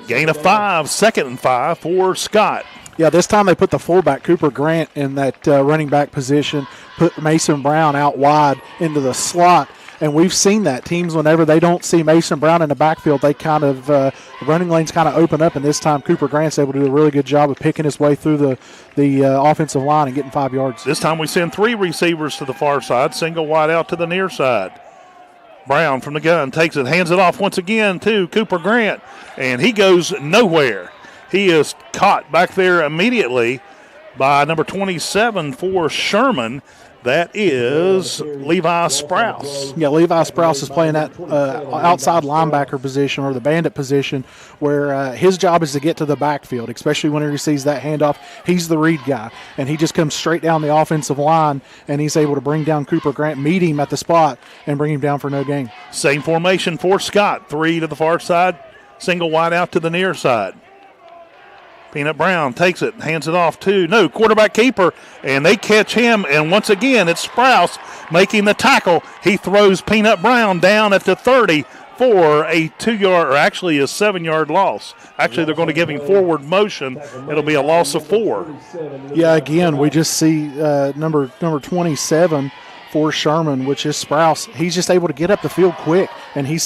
Gain of 5, 2nd and 5 for Scott. Yeah, this time they put the fullback, Cooper Grant, in that running back position, put Mason Brown out wide into the slot. And we've seen that. Teams, whenever they don't see Mason Brown in the backfield, they kind of, running lanes kind of open up, and this time Cooper Grant's able to do a really good job of picking his way through the offensive line and getting 5 yards. This time we send 3 receivers to the far side, single wide out to the near side. Brown from the gun takes it, hands it off once again to Cooper Grant, and he goes nowhere. He is caught back there immediately by number 27 for Sherman. That is Levi Sprouse. Yeah, Levi Sprouse is playing that outside linebacker position or the bandit position where his job is to get to the backfield, especially when he receives that handoff. He's the read guy, and he just comes straight down the offensive line, and he's able to bring down Cooper Grant, meet him at the spot, and bring him down for no gain. Same formation for Scott. 3 to the far side, single wide out to the near side. Peanut Brown takes it, hands it off to, quarterback keeper, and they catch him, and once again it's Sprouse making the tackle. He throws Peanut Brown down at the 30 for a 2-yard, or actually a 7-yard loss. Actually, they're going to give him forward motion. It'll be a loss of 4. Yeah, again, we just see number 27 for Sherman, which is Sprouse. He's just able to get up the field quick, and he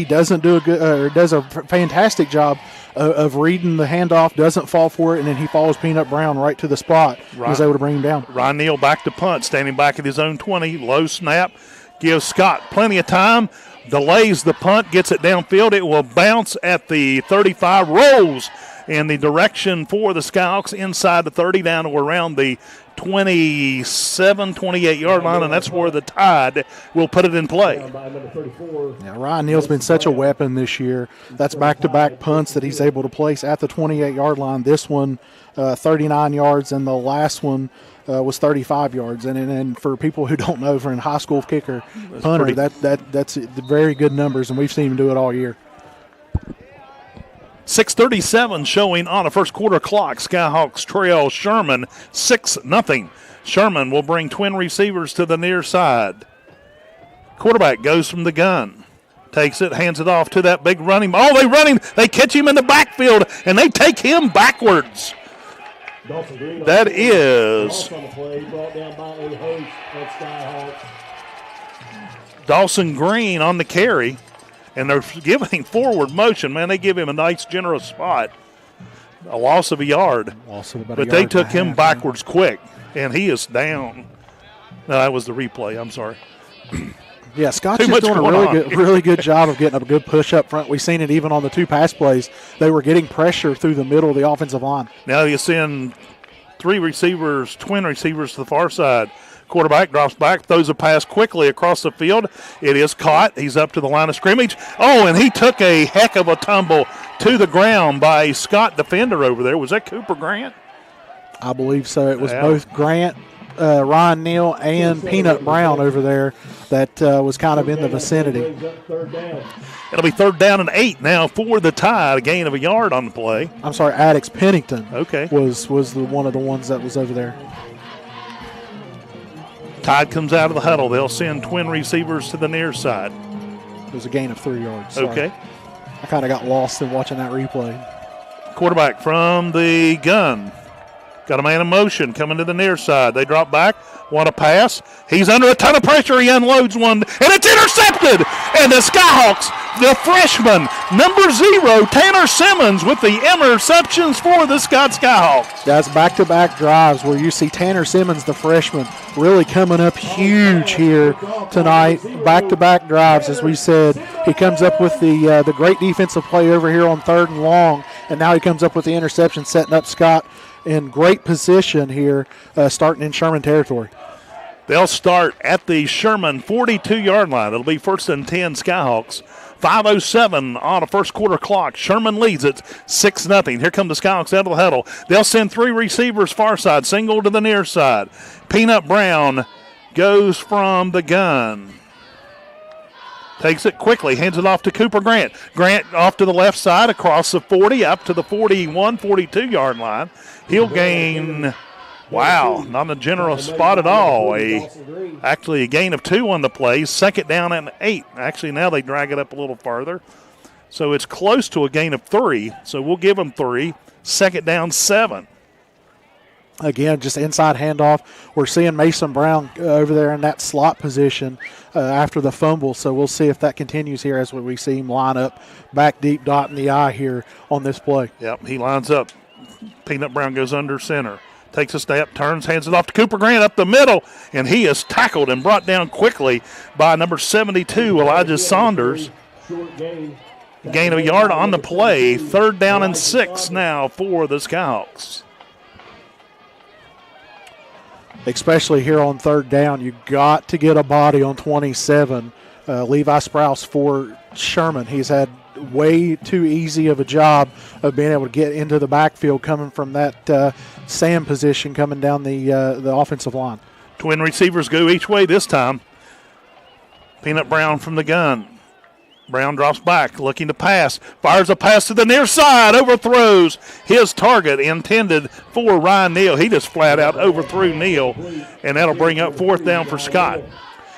doesn't do does a fantastic job of reading the handoff, doesn't fall for it, and then he follows Peanut Brown right to the spot. He's able to bring him down. Ryan Neal back to punt, standing back at his own 20. Low snap, gives Scott plenty of time, delays the punt, gets it downfield. It will bounce at the 35, rolls in the direction for the Skyhawks inside the 30 down to around the 27, 28-yard line, and that's where the Tide will put it in play. Yeah, Ryan Neal's been such a weapon this year. That's back-to-back punts that he's able to place at the 28-yard line. This one, 39 yards, and the last one was 35 yards. And for people who don't know, for a high school kicker, punter, that's very good numbers, and we've seen him do it all year. 6:37 showing on a first quarter clock. Skyhawks trail Sherman 6-0. Sherman will bring twin receivers to the near side. Quarterback goes from the gun. Takes it, hands it off to that big running. Oh, they running. They catch him in the backfield, and they take him backwards. That is Dawson Green on the carry, and they're giving forward motion. Man, they give him a nice, generous spot. A loss of a yard. But they took him backwards quick, and he is down. No, that was the replay. I'm sorry. Yeah, Scott's just doing a really good job of getting a good push up front. We've seen it even on the two pass plays. They were getting pressure through the middle of the offensive line. Now you send twin receivers to the far side. Quarterback drops back, throws a pass quickly across the field. It is caught. He's up to the line of scrimmage. Oh, and he took a heck of a tumble to the ground by a Scott defender over there. Was that Cooper Grant? I believe so. It was both Grant, Ryan Neal, and Peanut Brown over there that was kind of in the vicinity. It'll be 3rd down and 8 now for the Tide, a gain of a yard on the play. I'm sorry, Addix Pennington was one of the ones that was over there. Tide comes out of the huddle. They'll send twin receivers to the near side. It was a gain of 3 yards. Sorry. Okay. I kind of got lost in watching that replay. Quarterback from the gun. Got a man in motion coming to the near side. They drop back. Want a pass. He's under a ton of pressure. He unloads one, and it's intercepted. And the Skyhawks, the freshman, number 0, Tanner Simmons with the interceptions for the Scott Skyhawks. That's back-to-back drives where you see Tanner Simmons, the freshman, really coming up huge here tonight. Back-to-back drives, as we said. He comes up with the great defensive play over here on 3rd and long, and now he comes up with the interception, setting up Scott in great position here, starting in Sherman territory. They'll start at the Sherman 42-yard line. It'll be 1st and 10 Skyhawks. 5:07 on a first quarter clock. Sherman leads it 6-0. Here come the Skyhawks out of the huddle. They'll send 3 receivers far side, single to the near side. Peanut Brown goes from the gun. Takes it quickly, hands it off to Cooper Grant. Grant off to the left side, across the 40, up to the 41, 42-yard line. He'll gain, not a generous spot at all. Actually a gain of 2 on the play, 2nd down and 8. Actually, now they drag it up a little farther. So it's close to a gain of 3, so we'll give them 3. 2nd down, 7. Again, just inside handoff. We're seeing Mason Brown over there in that slot position after the fumble, so we'll see if that continues here as we see him line up back deep, dot in the eye here on this play. Yep, he lines up. Peanut Brown goes under center. Takes a step, turns, hands it off to Cooper Grant up the middle, and he is tackled and brought down quickly by number 72, Elijah Saunders. Gain of a yard on the play. 3rd down and 6 now for the Skyhawks. Especially here on 3rd down, you got to get a body on 27. Levi Sprouse for Sherman. He's had way too easy of a job of being able to get into the backfield coming from that Sam position coming down the offensive line. Twin receivers go each way this time. Peanut Brown from the gun. Brown drops back, looking to pass. Fires a pass to the near side, overthrows his target intended for Ryan Neal. He just flat out overthrew Neal, and that'll bring up 4th down for Scott.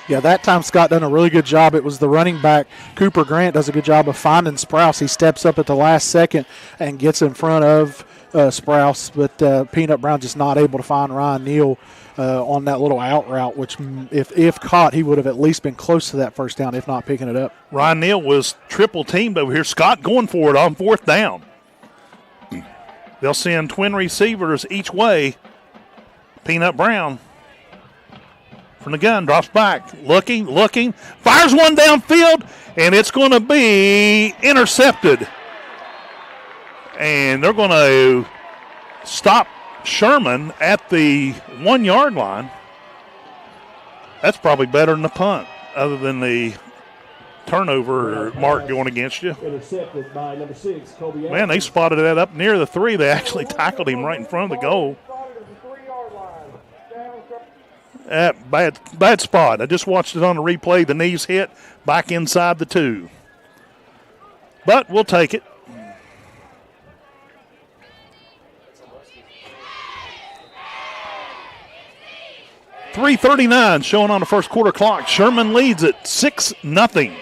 Yeah, that time Scott done a really good job. It was the running back, Cooper Grant, does a good job of finding Sprouse. He steps up at the last second and gets in front of Sprouse, but Peanut Brown just not able to find Ryan Neal on that little out route, which if caught, he would have at least been close to that 1st down, if not picking it up. Ryan Neal was triple teamed over here. Scott going for it on 4th down. They'll send twin receivers each way. Peanut Brown from the gun, drops back, looking, fires one downfield, and it's going to be intercepted. And they're going to stop Sherman at the 1-yard line. That's probably better than the punt, other than the turnover mark going against you. Intercepted by number 6, Kobe. Man, they spotted that up near the 3. They actually tackled him right in front of the goal. Bad spot. I just watched it on the replay. The knees hit back inside the 2. But we'll take it. 3:39 showing on the first quarter clock. Sherman leads at 6-0.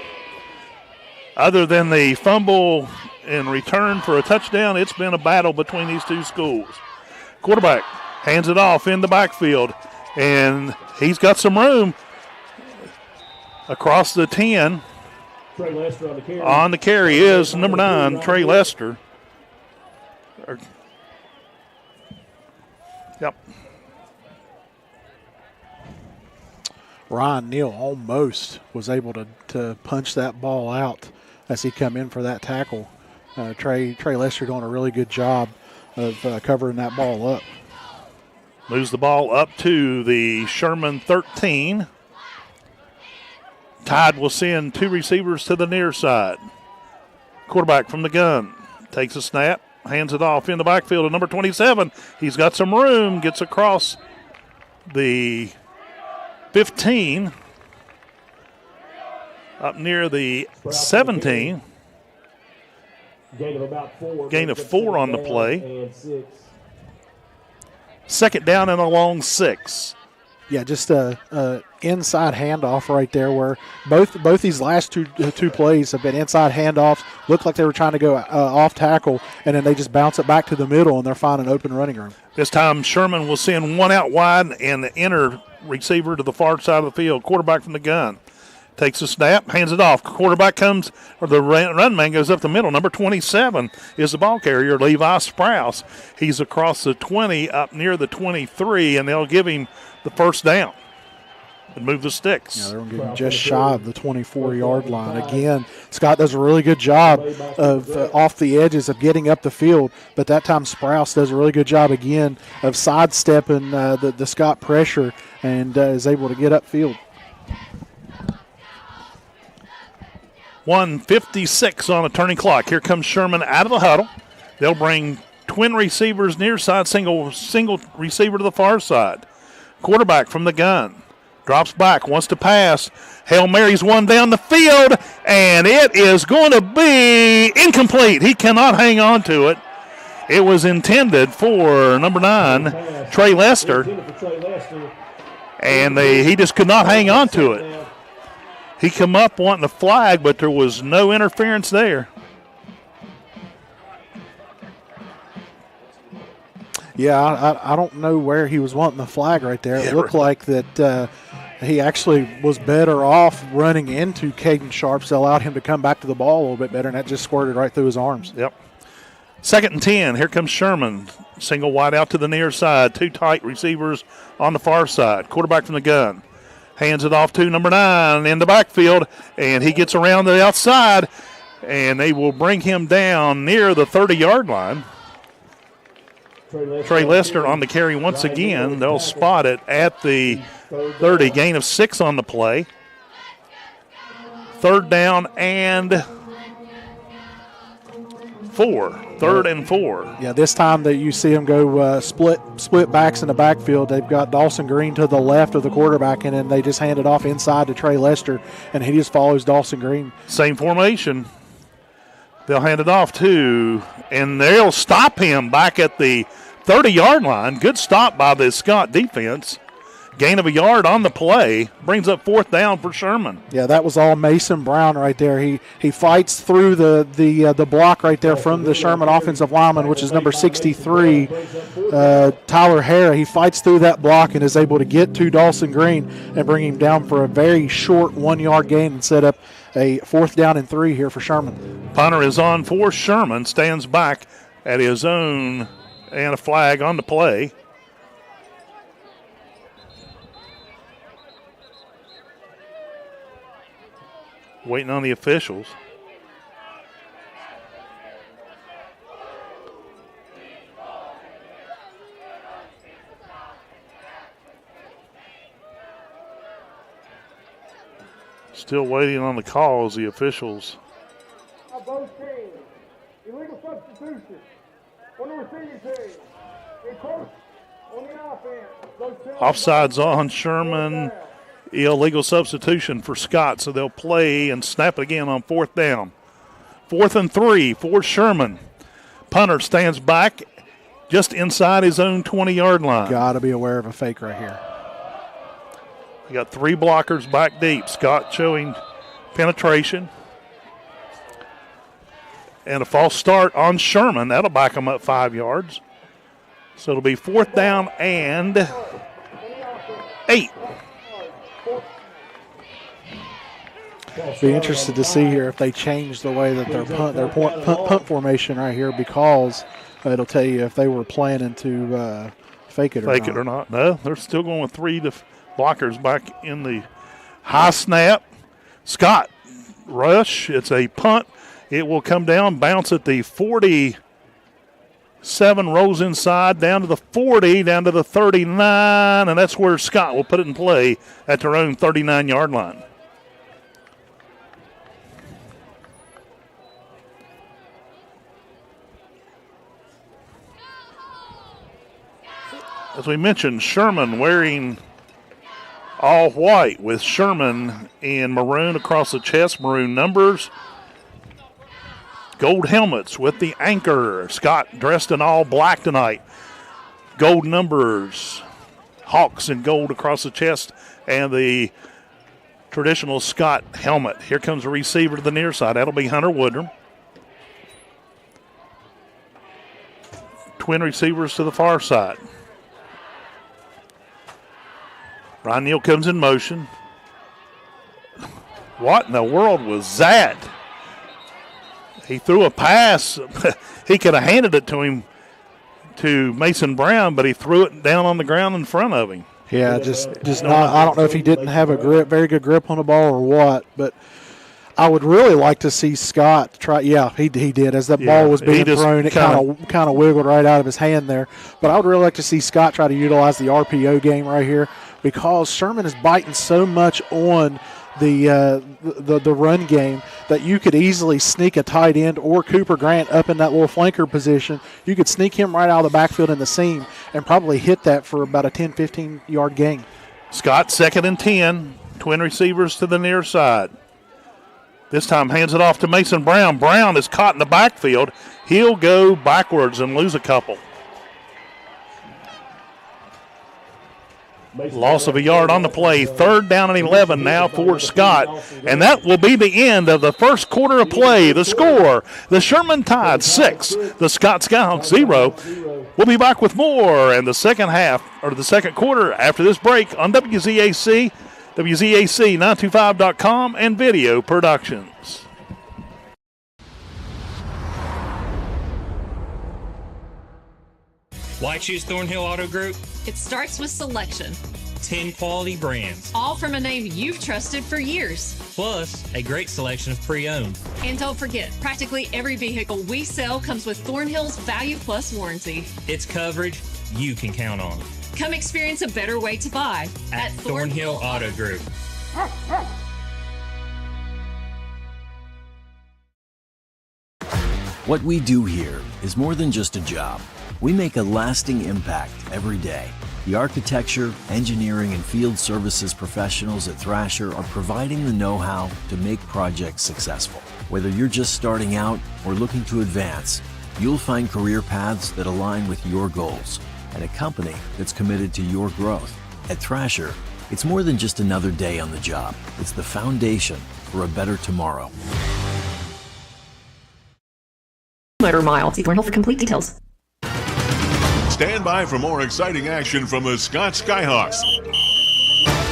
Other than the fumble in return for a touchdown, it's been a battle between these two schools. Quarterback hands it off in the backfield, and he's got some room across the 10. Trey Lester on the carry. On the carry is number 9, Trey Lester. Yep. Ryan Neal almost was able to punch that ball out as he come in for that tackle. Trey Lester doing a really good job of covering that ball up. Moves the ball up to the Sherman 13. Tide will send 2 receivers to the near side. Quarterback from the gun takes a snap, hands it off in the backfield to number 27. He's got some room, gets across the 15, up near the 17. Gain of about 4. Gain of 4 on the play. And 6. Second down and a long 6. Yeah, just a inside handoff right there where both these last two plays have been inside handoffs. Looked like they were trying to go off tackle, and then they just bounce it back to the middle, and they're finding open running room. This time Sherman will send one out wide and the inner receiver to the far side of the field. Quarterback from the gun takes a snap, hands it off. Quarterback comes, or the run man goes up the middle. Number 27 is the ball carrier, Levi Sprouse. He's across the 20 up near the 23, and they'll give him the first down and move the sticks. Yeah, they're going to get him just shy of the 24-yard line. Again, Scott does a really good job of off the edges of getting up the field, but that time Sprouse does a really good job again of sidestepping the Scott pressure and is able to get upfield. 1:56 on a turning clock. Here comes Sherman out of the huddle. They'll bring twin receivers near side, single receiver to the far side. Quarterback from the gun drops back, wants to pass. Hail Mary's one down the field, and it is going to be incomplete. He cannot hang on to it. It was intended for number 9, Trey Lester, and he just could not hang on to it. He come up wanting a flag, but there was no interference there. Yeah, I don't know where he was wanting the flag right there. It looked like that he actually was better off running into Caden Sharps. That allowed him to come back to the ball a little bit better, and that just squirted right through his arms. Yep. 2nd and 10. Here comes Sherman. Single wide out to the near side. 2 tight receivers on the far side. Quarterback from the gun. Hands it off to number 9 in the backfield, and he gets around the outside, and they will bring him down near the 30-yard line. Trey Lester on the carry once again. They'll spot it at the 30. Gain of 6 on the play. 3rd down and 4. 3rd and 4. Yeah, this time that you see them go split backs in the backfield, they've got Dawson Green to the left of the quarterback, and then they just hand it off inside to Trey Lester, and he just follows Dawson Green. Same formation. They'll hand it off to, and they'll stop him back at the 30-yard line. Good stop by the Scott defense. Gain of a yard on the play. Brings up 4th down for Sherman. Yeah, that was all Mason Brown right there. He fights through the block right there from the Sherman offensive lineman, which is number 63, Tyler Hara. He fights through that block and is able to get to Dawson Green and bring him down for a very short 1-yard gain and set up a 4th down and 3 here for Sherman. Punter is on for Sherman. Stands back at his own, and a flag on the play. Waiting on the officials. Still waiting on the calls, the officials. Both teams. Illegal substitution on the receiving team. On the offense. Offsides on Sherman. Illegal substitution for Scott, so they'll play and snap it again on 4th down. 4th and 3 for Sherman. Punter stands back just inside his own 20-yard line. Got to be aware of a fake right here. You got 3 blockers back deep. Scott showing penetration. And a false start on Sherman. That'll back them up 5 yards. So it'll be 4th down and 8. Be interested to see here if they change the way that their punt formation right here, because it'll tell you if they were planning to fake it or not. No, they're still going with 3 blockers back in the high snap. Scott rush. It's a punt. It will come down, bounce at the 47, rolls inside, down to the 40, down to the 39, and that's where Scott will put it in play at their own 39-yard line. As we mentioned, Sherman wearing all white with Sherman in maroon across the chest, maroon numbers. Gold helmets with the anchor. Scott dressed in all black tonight. Gold numbers. Hawks in gold across the chest and the traditional Scott helmet. Here comes a receiver to the near side. That'll be Hunter Woodrum. Twin receivers to the far side. Ryan Neal comes in motion. What in the world was that? He threw a pass. He could have handed it to him, to Mason Brown, but he threw it down on the ground in front of him. Yeah, just not. I don't know if he didn't have a very good grip on the ball or what, but I would really like to see Scott try. Yeah, he did. As that ball was being thrown, it kind of wiggled right out of his hand there. But I would really like to see Scott try to utilize the RPO game right here, because Sherman is biting so much on the run game that you could easily sneak a tight end or Cooper Grant up in that little flanker position. You could sneak him right out of the backfield in the seam and probably hit that for about a 10, 15-yard gain. Scott, 2nd and 10. Twin receivers to the near side. This time hands it off to Mason Brown. Brown is caught in the backfield. He'll go backwards and lose a couple. Loss of a yard on the play. 3rd down and 11 now for Scott. And that will be the end of the first quarter of play. The score, the Sherman Tide 6, the Scott Skyhawks 0. We'll be back with more in the second half, or the second quarter, after this break on WZAC, WZAC925.com, and Video Productions. Why choose Thornhill Auto Group? It starts with selection. 10 quality brands. All from a name you've trusted for years. Plus, a great selection of pre-owned. And don't forget, practically every vehicle we sell comes with Thornhill's Value Plus warranty. It's coverage you can count on. Come experience a better way to buy at Thornhill Auto Group. What we do here is more than just a job. We make a lasting impact every day. The architecture, engineering, and field services professionals at Thrasher are providing the know-how to make projects successful. Whether you're just starting out or looking to advance, you'll find career paths that align with your goals and a company that's committed to your growth. At Thrasher, it's more than just another day on the job. It's the foundation for a better tomorrow. Motor Mile. See Thornhill for complete details. Stand by for more exciting action from the Scott Skyhawks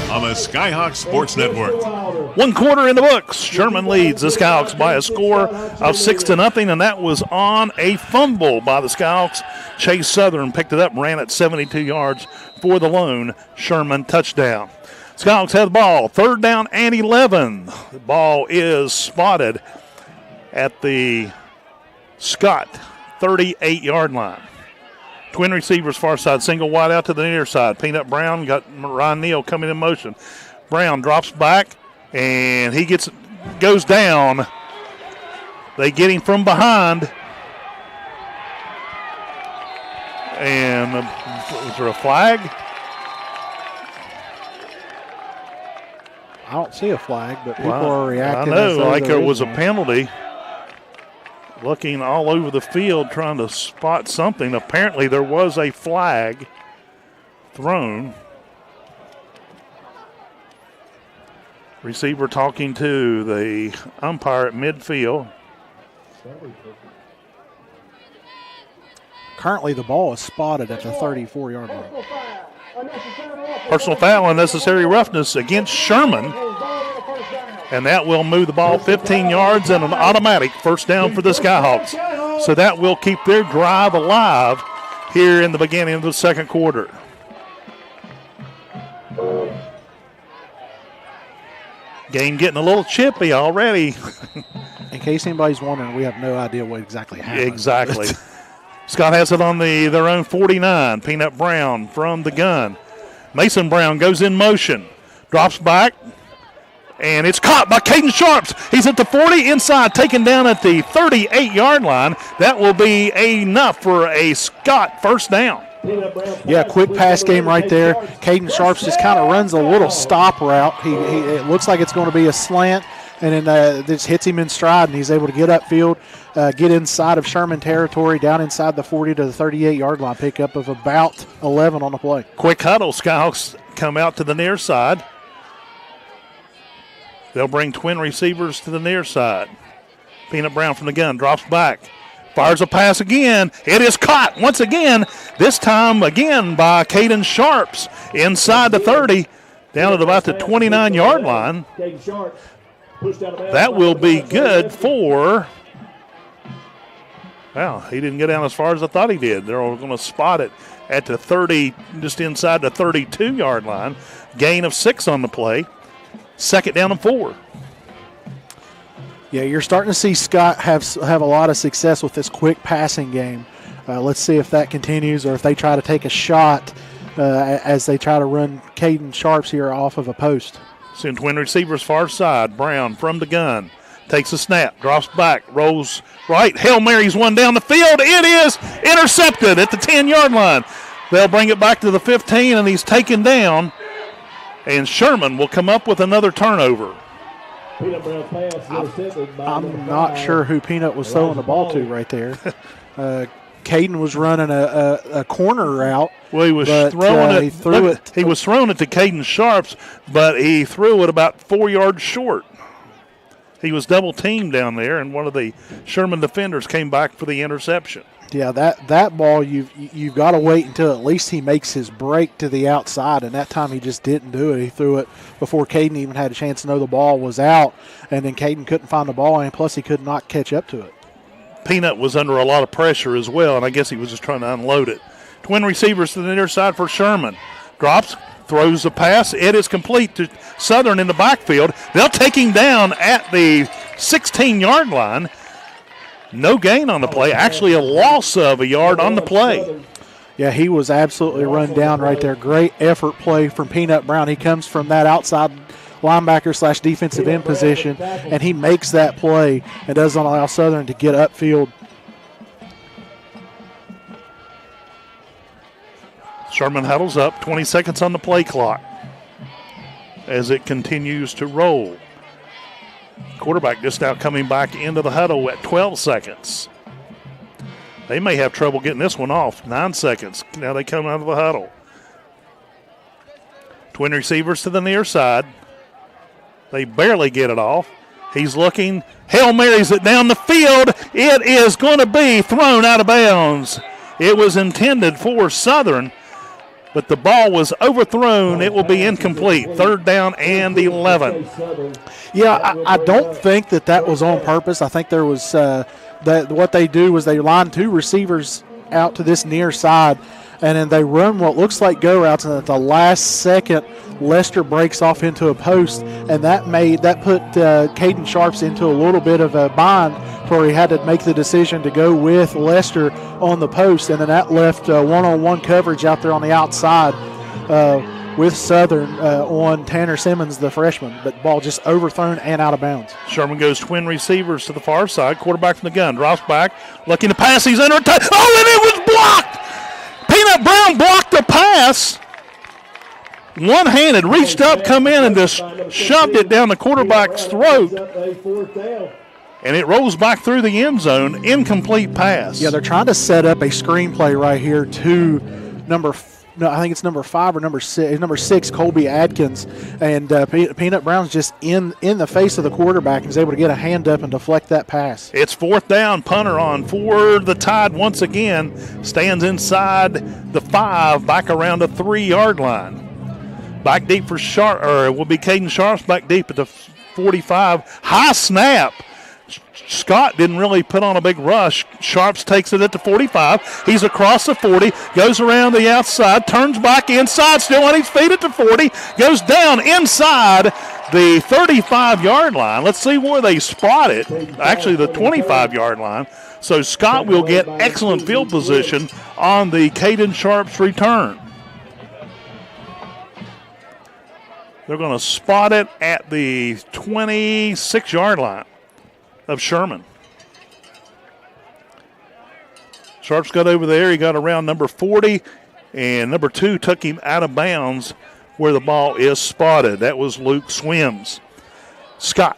on the Skyhawks Sports Network. 1 quarter in the books. Sherman leads the Skyhawks by a score of 6-0, and that was on a fumble by the Skyhawks. Chase Southern picked it up and ran it 72 yards for the lone Sherman touchdown. Skyhawks have the ball. 3rd down and 11. The ball is spotted at the Scott 38-yard line. Twin receivers far side, single wide out to the near side. Peanut Brown got Ryan Neal coming in motion. Brown drops back, and he goes down. They get him from behind. And was there a flag? I don't see a flag, but people are reacting. I know, like there was a penalty. Looking all over the field trying to spot something. Apparently there was a flag thrown. Receiver talking to the umpire at midfield. Currently, the ball is spotted at the 34-yard line. Personal foul, unnecessary roughness against Sherman. And that will move the ball 15 yards and an automatic first down for the Skyhawks. So that will keep their drive alive here in the beginning of the second quarter. Game getting a little chippy already. In case anybody's wondering, we have no idea what exactly happened. Exactly. Scott has it on their own 49. Peanut Brown from the gun. Mason Brown goes in motion. Drops back. And it's caught by Caden Sharps. He's at the 40 inside, taken down at the 38-yard line. That will be enough for a Scott first down. Yeah, quick pass game right there. Caden Sharps just kind of runs a little stop route. It looks like it's going to be a slant, and then this hits him in stride, and he's able to get upfield, get inside of Sherman territory, down inside the 40 to the 38-yard line, pickup of about 11 on the play. Quick huddle. Skyhawks come out to the near side. They'll bring twin receivers to the near side. Peanut Brown from the gun drops back. Fires a pass again. It is caught once again, this time again by Caden Sharps inside the 30, down at about the 29-yard line. That will be good for, well, he didn't get down as far as I thought he did. They're going to spot it at the 30, just inside the 32-yard line. Gain of 6 on the play. Second down and 4. Yeah, you're starting to see Scott have a lot of success with this quick passing game. Let's see if that continues or if they try to take a shot as they try to run Caden Sharps here off of a post. Send twin receivers far side. Brown from the gun. Takes a snap, drops back, rolls right. Hail Mary's one down the field. It is intercepted at the 10-yard line. They'll bring it back to the 15, and he's taken down. And Sherman will come up with another turnover. I'm not sure who Peanut was throwing the ball to right there. Caden was running a corner route. Well, he was throwing it. He was throwing it to Caden Sharps, but he threw it about 4 yards short. He was double teamed down there, and one of the Sherman defenders came back for the interception. Yeah, that ball you've got to wait until at least he makes his break to the outside, and that time he just didn't do it. He threw it before Caden even had a chance to know the ball was out, and then Caden couldn't find the ball, and plus he could not catch up to it. Peanut was under a lot of pressure as well, and I guess he was just trying to unload it. Twin receivers to the near side for Sherman. Drops, throws a pass. It is complete to Southern in the backfield. They'll take him down at the 16-yard line. No gain on the play. Actually, a loss of a yard on the play. Yeah, he was absolutely run down right there. Great effort play from Peanut Brown. He comes from that outside linebacker / defensive end position, and he makes that play and doesn't allow Southern to get upfield. Sherman huddles up. 20 seconds on the play clock as it continues to roll. Quarterback just now coming back into the huddle at 12 seconds. They may have trouble getting this one off. 9 seconds. Now they come out of the huddle. Twin receivers to the near side. They barely get it off. He's looking. Hail Marys it down the field. It is going to be thrown out of bounds. It was intended for Southern, but the ball was overthrown. It will be incomplete. Third down and 11. Yeah, I don't think that was on purpose. I think there was that what they do was they line 2 receivers out to this near side, and then they run what looks like go routes, and at the last second, Lester breaks off into a post, and that put Caden Sharps into a little bit of a bind where he had to make the decision to go with Lester on the post, and then that left one-on-one coverage out there on the outside with Southern on Tanner Simmons, the freshman, but ball just overthrown and out of bounds. Sherman goes twin receivers to the far side. Quarterback from the gun drops back, looking to pass. He's under attack. Oh, and it was blocked! Peanut Brown blocked the pass. One-handed, reached up, come in, and just shoved it down the quarterback's throat. And it rolls back through the end zone. Incomplete pass. Yeah, they're trying to set up a screenplay right here to number no, I think it's number 5 or number 6. Number 6, Colby Adkins, and Peanut Brown's just in the face of the quarterback and is able to get a hand up and deflect that pass. It's 4th down, punter on for the Tide once again. Stands inside the 5, back around the 3-yard line. Back deep for Sharp, or it will be Caden Sharps back deep at the 45. High snap. Scott didn't really put on a big rush. Sharps takes it at the 45. He's across the 40, goes around the outside, turns back inside, still on his feet at the 40, goes down inside the 35-yard line. Let's see where they spot it. Actually, the 25-yard line. So Scott will get excellent field position on the Caden Sharps return. They're going to spot it at the 26-yard line of Sherman. Sharps got over there. He got around number 40, and number 2 took him out of bounds where the ball is spotted. That was Luke Swims. Scott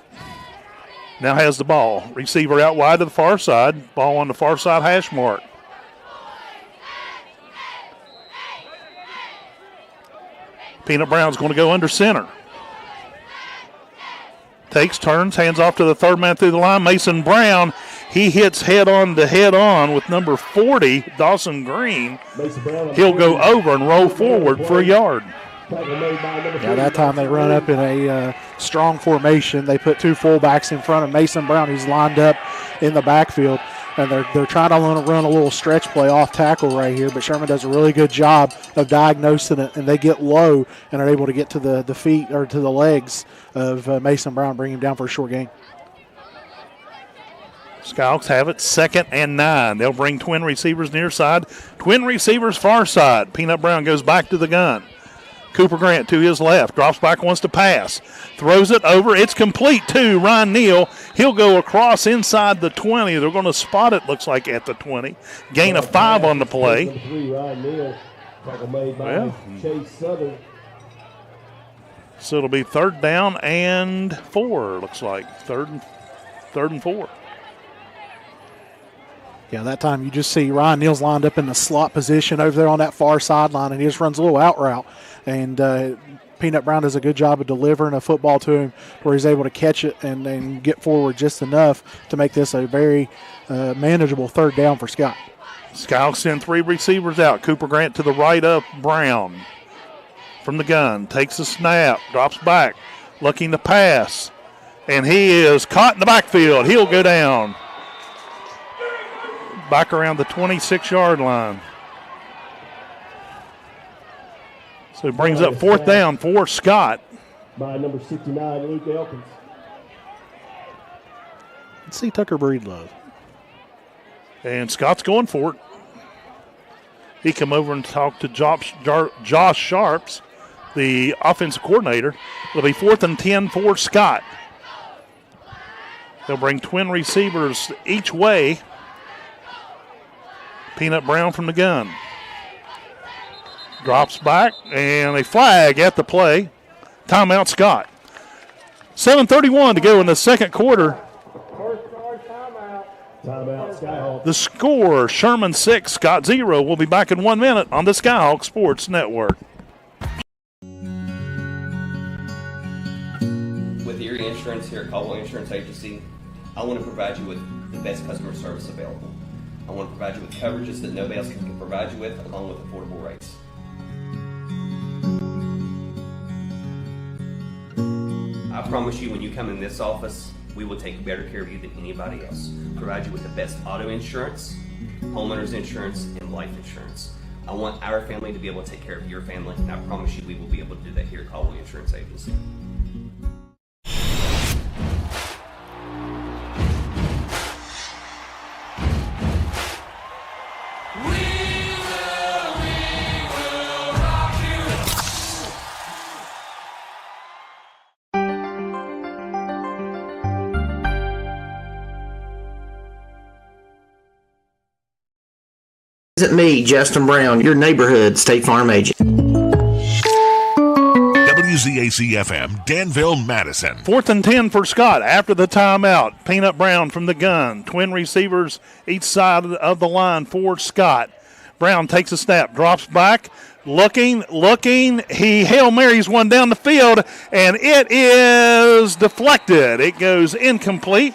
now has the ball. Receiver out wide to the far side. Ball on the far side hash mark. Peanut Brown's going to go under center. Takes, turns, hands off to the 3rd man through the line. Mason Brown, he hits head-on to head-on with number 40, Dawson Green. He'll go over and roll forward for a yard. Yeah, that time they run up in a strong formation. They put 2 fullbacks in front of Mason Brown, who's lined up in the backfield. And they're trying to run a little stretch play off tackle right here, but Sherman does a really good job of diagnosing it, and they get low and are able to get to the feet or to the legs of Mason Brown, bring him down for a short gain. Skyhawks have it 2nd and 9. They'll bring twin receivers near side, twin receivers far side. Peanut Brown goes back to the gun. Cooper Grant to his left, drops back, wants to pass, throws it over. It's complete to Ryan Neal. He'll go across inside the 20. They're going to spot it, looks like, at the 20. Gain of 5 on the play. Well, so it'll be 3rd down and 4, looks like. Third and 4. Yeah, that time you just see Ryan Neal's lined up in the slot position over there on that far sideline, and he just runs a little out route. And Peanut Brown does a good job of delivering a football to him where he's able to catch it and get forward just enough to make this a very manageable 3rd down for Scott. Skyhawks send 3 receivers out. Cooper Grant to the right of Brown. From the gun, takes a snap, drops back, looking to pass. And he is caught in the backfield. He'll go down. Back around the 26-yard line. So it brings up 4th down for Scott. By number 69, Luke Elkins. Let's see Tucker Breedlove. And Scott's going for it. He come over and talked to Josh Sharps, the offensive coordinator. It'll be 4th and 10 for Scott. They'll bring twin receivers each way. Peanut Brown from the gun. Drops back, and a flag at the play. Timeout, Scott. 7:31 to go in the 2nd quarter. Timeout, Skyhawks. The score, Sherman 6, Scott 0. We'll be back in 1 minute on the Skyhawk Sports Network. With Erie Insurance here at Caldwell Insurance Agency, I want to provide you with the best customer service available. I want to provide you with coverages that nobody else can provide you with, along with affordable rates. I promise you, when you come in this office, we will take better care of you than anybody else. Provide you with the best auto insurance, homeowners insurance, and life insurance. I want our family to be able to take care of your family, and I promise you we will be able to do that here at Caldwell Insurance Agency. Visit me, Justin Brown, your neighborhood State Farm agent. WZAC-FM, Danville, Madison. 4th and 10 for Scott after the timeout. Peanut Brown from the gun. Twin receivers each side of the line for Scott. Brown takes a snap, drops back, looking. He Hail Marys one down the field, and it is deflected. It goes incomplete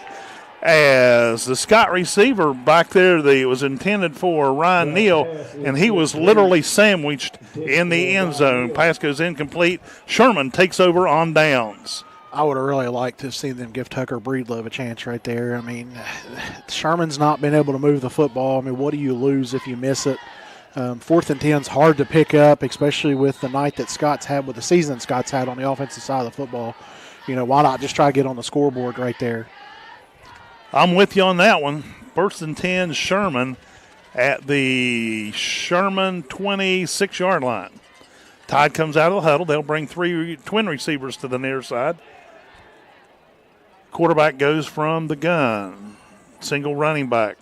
as the Scott receiver back there that was intended for Ryan Neal, and he was literally sandwiched in the end zone. Pass goes incomplete. Sherman takes over on downs. I would have really liked to have seen them give Tucker Breedlove a chance right there. I mean, Sherman's not been able to move the football. I mean, what do you lose if you miss it? 4th and 10's hard to pick up, especially with the night that Scott's had, with the season Scott's had on the offensive side of the football. You know, why not just try to get on the scoreboard right there? I'm with you on that one. 1st and 10, Sherman at the Sherman 26-yard line. Tide comes out of the huddle. They'll bring 3 twin receivers to the near side. Quarterback goes from the gun. Single running back.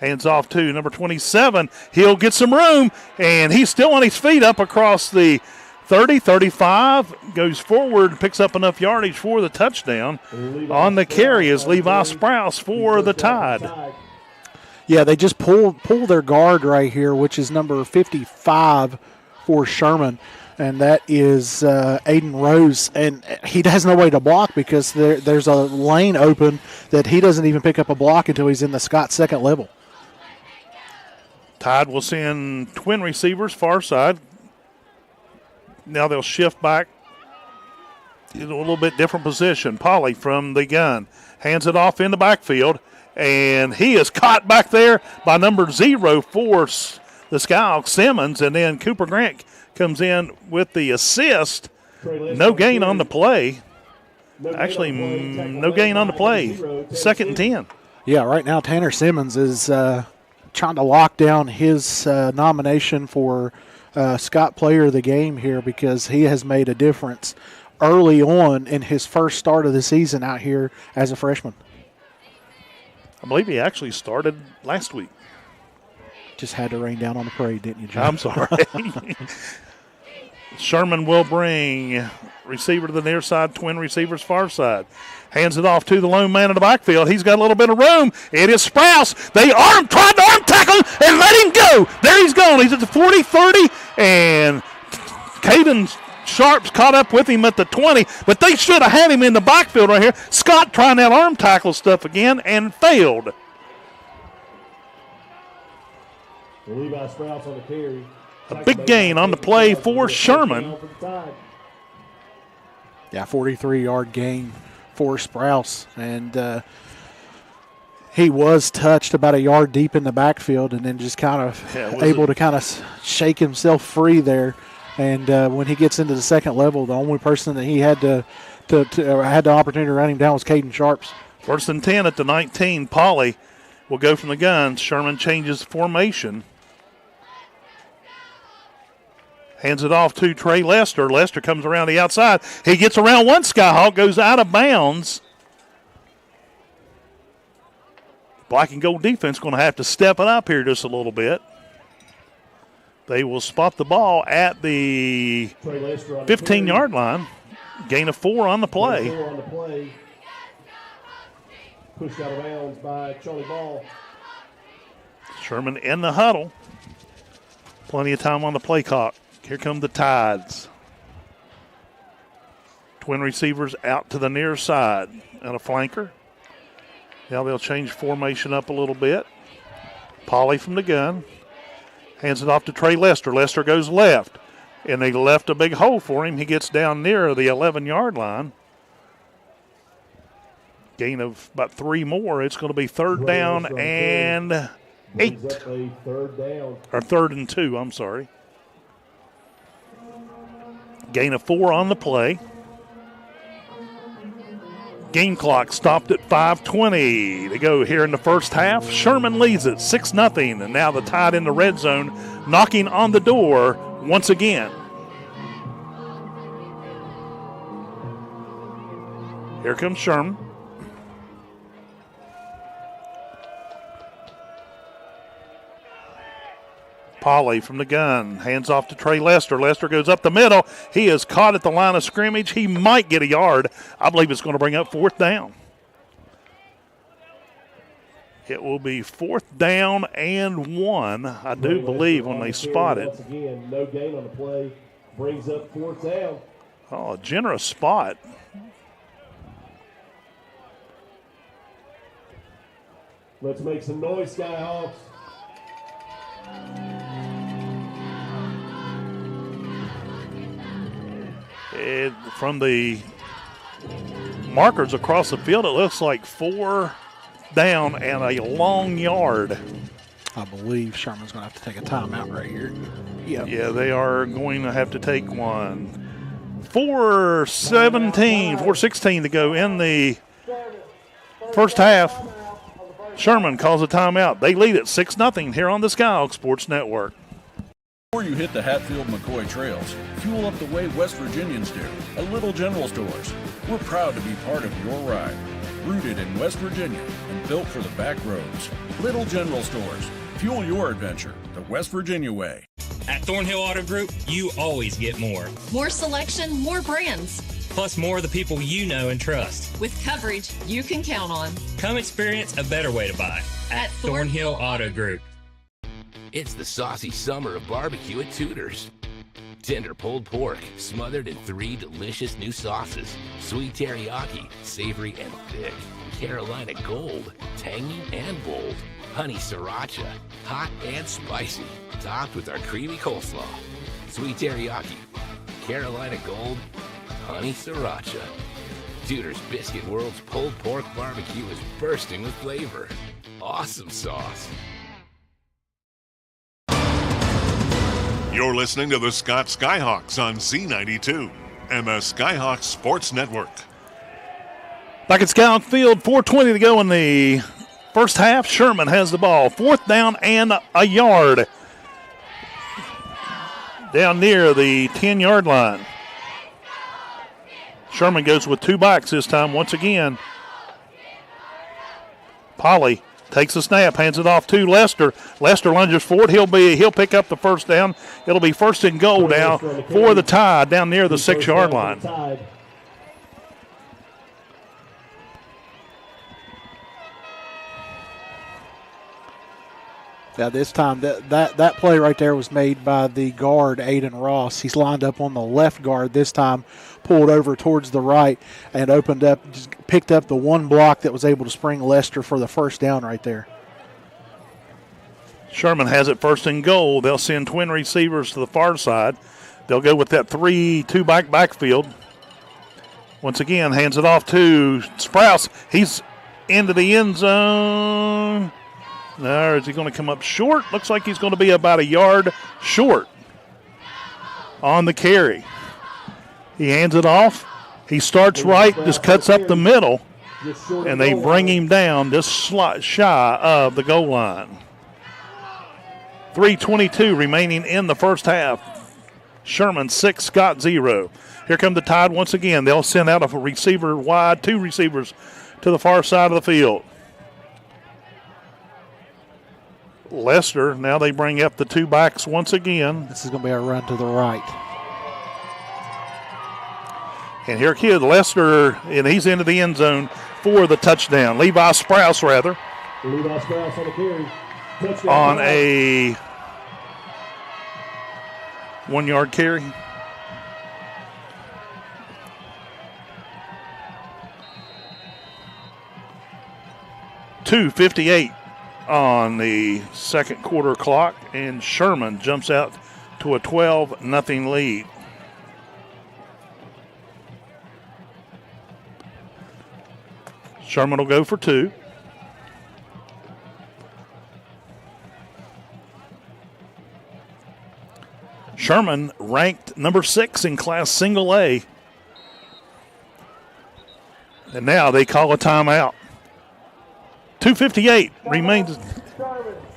Hands off to number 27. He'll get some room, and he's still on his feet up across the 30, 35. Goes forward, picks up enough yardage for the touchdown. On the carry is Levi Sprouse for the Tide. Yeah, they just pull their guard right here, which is number 55 for Sherman, and that is Aiden Rose, and he has no way to block because there's a lane open that he doesn't even pick up a block until he's in the Scott second level. Tide will send twin receivers far side. Now they'll shift back in a little bit different position. Polly from the gun hands it off in the backfield, and he is caught back there by number 0 for the Skyhawks, Simmons, and then Cooper Grant comes in with the assist. No gain on the play. Actually, no gain on the play. 2nd and 10. Yeah, right now Tanner Simmons is trying to lock down his nomination for Scott Player of the Game here because he has made a difference early on in his first start of the season out here as a freshman. I believe he actually started last week. Just had to rain down on the parade, didn't you, Joe? I'm sorry. Sherman will bring receiver to the near side, twin receivers far side. Hands it off to the lone man in the backfield. He's got a little bit of room. It is Sprouse. They tried to arm tackle and let him go. There he's gone. He's at the 40, 30, and Caden Sharp's caught up with him at the 20, but they should have had him in the backfield right here. Scott trying that arm tackle stuff again and failed. Levi Sprouse on the carry. A big gain on the play for Sherman. Yeah, 43-yard gain for Sprouse. And he was touched about a yard deep in the backfield and then just kind of able to kind of shake himself free there. And when he gets into the second level, the only person that he had had the opportunity to run him down was Caden Sharps. 1st and 10 at the 19. Pauly will go from the gun. Sherman changes formation. Hands it off to Trey Lester. Lester comes around the outside. He gets around one Skyhawk, goes out of bounds. Black and gold defense going to have to step it up here just a little bit. They will spot the ball at the 15-yard line. Gain of 4 on the play. Pushed out of bounds by Charlie Ball. Sherman in the huddle. Plenty of time on the play clock. Here come the Tides. Twin receivers out to the near side. And a flanker. Now they'll change formation up a little bit. Pauly from the gun. Hands it off to Trey Lester. Lester goes left. And they left a big hole for him. He gets down near the 11-yard line. Gain of about 3 more. It's going to be 3rd down and 8. Or 3rd and 2, I'm sorry. Gain of 4 on the play. Game clock stopped at 5:20 to go here in the first half. Sherman leads it 6-0, and now the Tide in the red zone, knocking on the door once again. Here comes Sherman. Pauly from the gun. Hands off to Trey Lester. Lester goes up the middle. He is caught at the line of scrimmage. He might get a yard. I believe it's going to bring up 4th down. It will be 4th down and 1, I do believe, when they spot it. Once again, no gain on the play. Brings up 4th down. Oh, a generous spot. Let's make some noise, Skyhawks. From the markers across the field, it looks like 4 down and a long yard. I believe Sherman's going to have to take a timeout right here. Yep. Yeah, they are going to have to take one. 4:16 to go in the first half. Sherman calls a timeout. They lead at 6-0 here on the Skyhawks Sports Network. Before you hit the Hatfield-McCoy trails, fuel up the way West Virginians do at Little General Stores. We're proud to be part of your ride. Rooted in West Virginia and built for the back roads. Little General Stores. Fuel your adventure the West Virginia way. At Thornhill Auto Group, you always get more. More selection, more brands. Plus more of the people you know and trust. With coverage you can count on. Come experience a better way to buy at Thornhill Auto Group. It's the saucy summer of barbecue at Tudor's. Tender pulled pork, smothered in 3 delicious new sauces. Sweet teriyaki, savory and thick. Carolina Gold, tangy and bold. Honey sriracha, hot and spicy. Topped with our creamy coleslaw. Sweet teriyaki, Carolina Gold, honey sriracha. Tudor's Biscuit World's pulled pork barbecue is bursting with flavor. Awesome sauce. You're listening to the Scott Skyhawks on C92 and the Skyhawks Sports Network. Back at Skyhawk Field, 4:20 to go in the first half. Sherman has the ball. 4th down and a yard. Down near the 10-yard line. Sherman goes with 2 backs this time once again. Polly takes the snap, hands it off to Lester. Lester lunges forward. He'll pick up the first down. It'll be 1st and goal now for the Tide down near the 6-yard line. Yeah, this time that play right there was made by the guard, Aiden Ross. He's lined up on the left guard this time, pulled over towards the right, and just picked up the one block that was able to spring Lester for the first down right there. Sherman has it 1st and goal. They'll send twin receivers to the far side. They'll go with that 3-2 backfield. Once again, hands it off to Sprouse. He's into the end zone. Now, is he going to come up short? Looks like he's going to be about a yard short on the carry. He hands it off. He starts right, just cuts up the middle, and they bring him down just shy of the goal line. 3:22 remaining in the first half. Sherman 6, Scott 0. Here come the Tide once again. They'll send out a receiver wide, 2 receivers to the far side of the field. Lester, now they bring up the 2 backs once again. This is going to be a run to the right. And here kid Lester, and he's into the end zone for the touchdown. Levi Sprouse, rather. Levi Sprouse on the carry. Touchdown on a 1-yard carry. .258 on the second quarter clock, and Sherman jumps out to a 12-0 lead. Sherman will go for 2. Sherman ranked number 6 in Class Single A. And now they call a timeout. 2:58 remains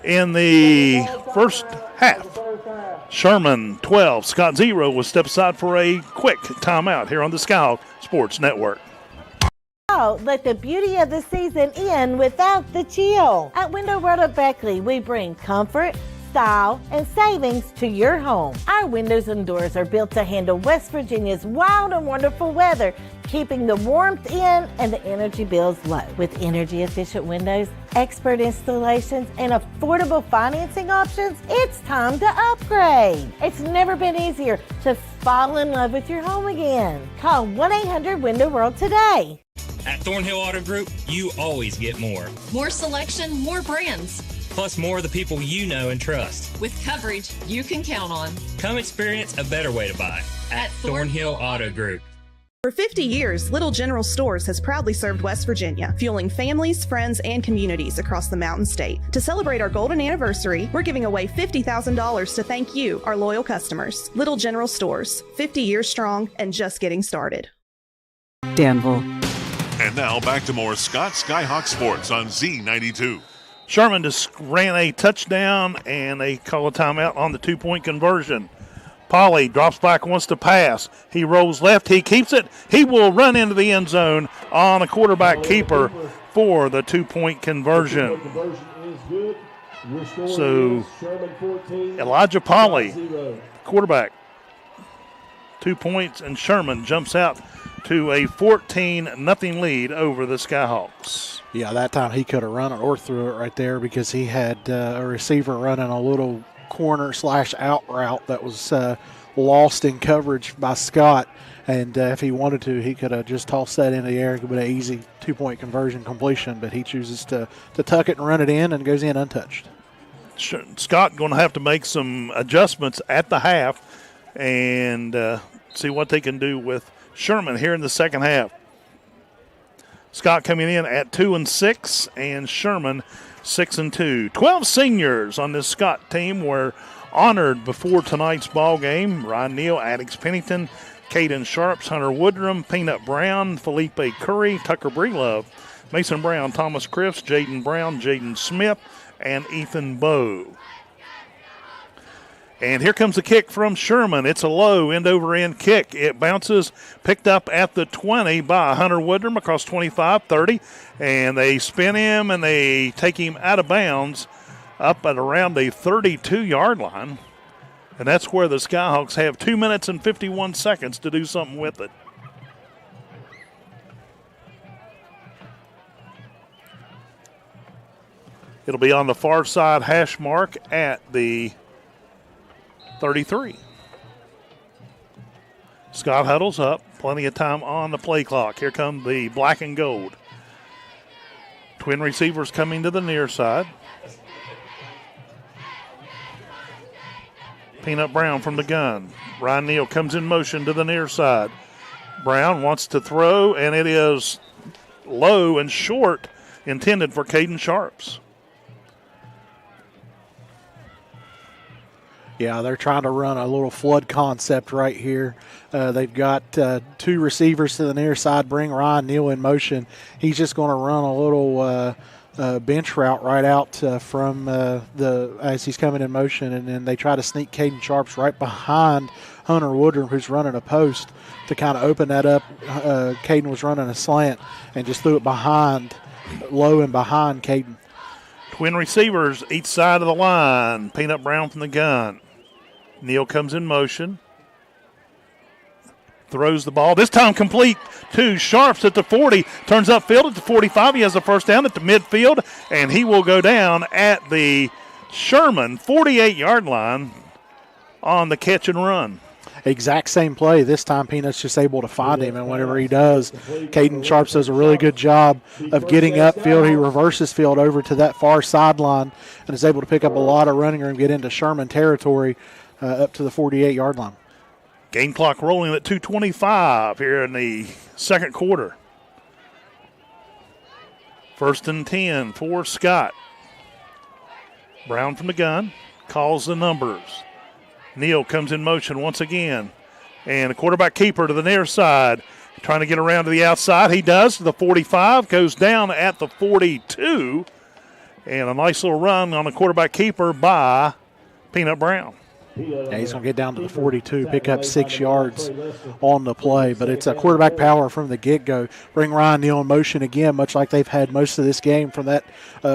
in the first half. Sherman 12, Scott 0 will step aside for a quick timeout here on the Skyhawk Sports Network. Let the beauty of the season in without the chill. At Window World of Beckley, we bring comfort, style, and savings to your home. Our windows and doors are built to handle West Virginia's wild and wonderful weather, keeping the warmth in and the energy bills low. With energy-efficient windows, expert installations, and affordable financing options, it's time to upgrade. It's never been easier to fall in love with your home again. Call 1-800-WINDOW-WORLD today. At Thornhill Auto Group, you always get more. More selection, more brands. Plus more of the people you know and trust. With coverage you can count on. Come experience a better way to buy at Thornhill Auto Group. For 50 years, Little General Stores has proudly served West Virginia, fueling families, friends, and communities across the Mountain State. To celebrate our golden anniversary, we're giving away $50,000 to thank you, our loyal customers. Little General Stores, 50 years strong and just getting started. Danville. And now back to more Scott Skyhawk Sports on Z92. Sherman just ran a touchdown, and they call a timeout on the two-point conversion. Pauly drops back, wants to pass. He rolls left. He keeps it. He will run into the end zone on a quarterback keeper for the two-point conversion. So Elijah Pauly, quarterback, 2 points, and Sherman jumps out to a 14-0 lead over the Skyhawks. Yeah, that time he could have run it or threw it right there because he had a receiver running a little corner/out route that was lost in coverage by Scott. And if he wanted to, he could have just tossed that in the air. It would be an easy two-point conversion completion, but he chooses to tuck it and run it in and goes in untouched. Scott going to have to make some adjustments at the half and see what they can do with Sherman here in the second half. Scott coming in at 2-6 and Sherman 6-2. 12 seniors on this Scott team were honored before tonight's ball game. Ryan Neal, Addix Pennington, Caden Sharps, Hunter Woodrum, Peanut Brown, Felipe Curry, Tucker Breelove, Mason Brown, Thomas Crifts, Jaden Brown, Jaden Smith, and Ethan Bowe. And here comes the kick from Sherman. It's a low end-over-end kick. It bounces, picked up at the 20 by Hunter Woodrum across 25, 30. And they spin him and they take him out of bounds up at around the 32-yard line. And that's where the Skyhawks have 2 minutes and 51 seconds to do something with it. It'll be on the far side hash mark at the 33. Scott huddles up. Plenty of time on the play clock. Here come the black and gold. Twin receivers coming to the near side. Peanut Brown from the gun. Ryan Neal comes in motion to the near side. Brown wants to throw, and it is low and short, intended for Caden Sharps. Yeah, they're trying to run a little flood concept right here. They've got two receivers to the near side, bring Ryan Neal in motion. He's just going to run a little bench route right out from as he's coming in motion, and then they try to sneak Caden Sharps right behind Hunter Woodrum, who's running a post, to kind of open that up. Caden was running a slant and just threw it behind, low and behind Caden. Twin receivers each side of the line. Peanut Brown from the gun. Neal comes in motion. Throws the ball. This time complete to Sharps at the 40. Turns upfield at the 45. He has a first down at the midfield, and he will go down at the Sherman 48-yard line on the catch and run. Exact same play. This time Peanut's just able to find him, and whenever he does, Caden Sharps does a really good job of getting upfield. He reverses field over to that far sideline and is able to pick up a lot of running room, get into Sherman territory up to the 48-yard line. Game clock rolling at 2:25 here in the second quarter. 1st and 10 for Scott. Brown from the gun calls the numbers. Neal comes in motion once again. And a quarterback keeper to the near side. Trying to get around to the outside. He does to the 45. Goes down at the 42. And a nice little run on the quarterback keeper by Peanut Brown. Yeah, he's going to get down to the 42, pick up 6 yards on the play. But it's a quarterback power from the get-go. Bring Ryan Neal in motion again, much like they've had most of this game from that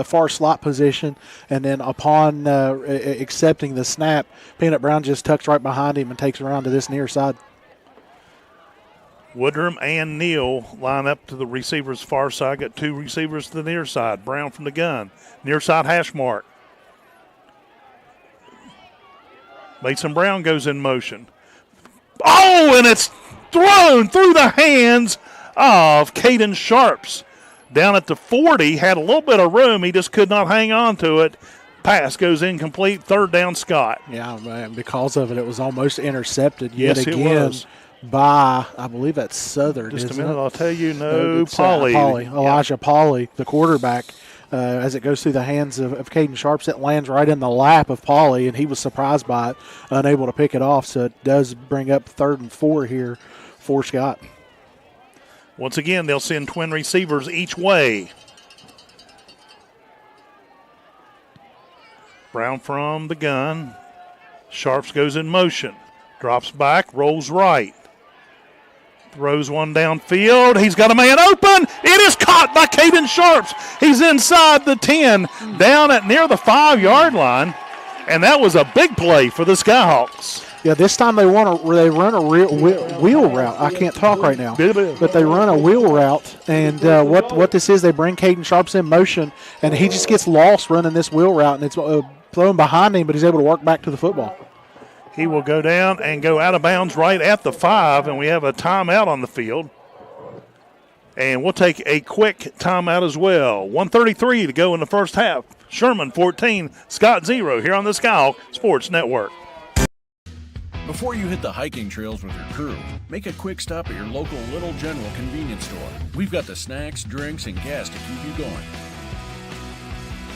far slot position. And then upon accepting the snap, Peanut Brown just tucks right behind him and takes around to this near side. Woodrum and Neal line up to the receiver's far side. Got two receivers to the near side. Brown from the gun. Near side hash mark. Mason Brown goes in motion. Oh, and it's thrown through the hands of Caden Sharps. Down at the 40, had a little bit of room. He just could not hang on to it. Pass goes incomplete. Third down, Scott. Yeah, man, because of it, it was almost intercepted yet yes, again. It was. By, I believe that's Southern. Just a minute, it? I'll tell you. No, Pauly. Elijah Pauly, the quarterback. As it goes through the hands of Caden Sharps, it lands right in the lap of Pauly, and he was surprised by it, unable to pick it off. So it does bring up 3rd and 4 here for Scott. Once again, they'll send twin receivers each way. Brown from the gun. Sharps goes in motion. Drops back, rolls right. Throws one downfield. He's got a man open. It is caught by Caden Sharps. He's inside the 10, down at near the 5-yard line. And that was a big play for the Skyhawks. Yeah, this time they run a wheel route. I can't talk right now, but they run a wheel route. And what this is, they bring Caden Sharps in motion, and he just gets lost running this wheel route, and it's thrown behind him, but he's able to work back to the football. He will go down and go out of bounds right at the 5, and we have a timeout on the field. And we'll take a quick timeout as well. 1:33 to go in the first half. Sherman 14, Scott 0 here on the Skyhawk Sports Network. Before you hit the hiking trails with your crew, make a quick stop at your local Little General convenience store. We've got the snacks, drinks, and gas to keep you going.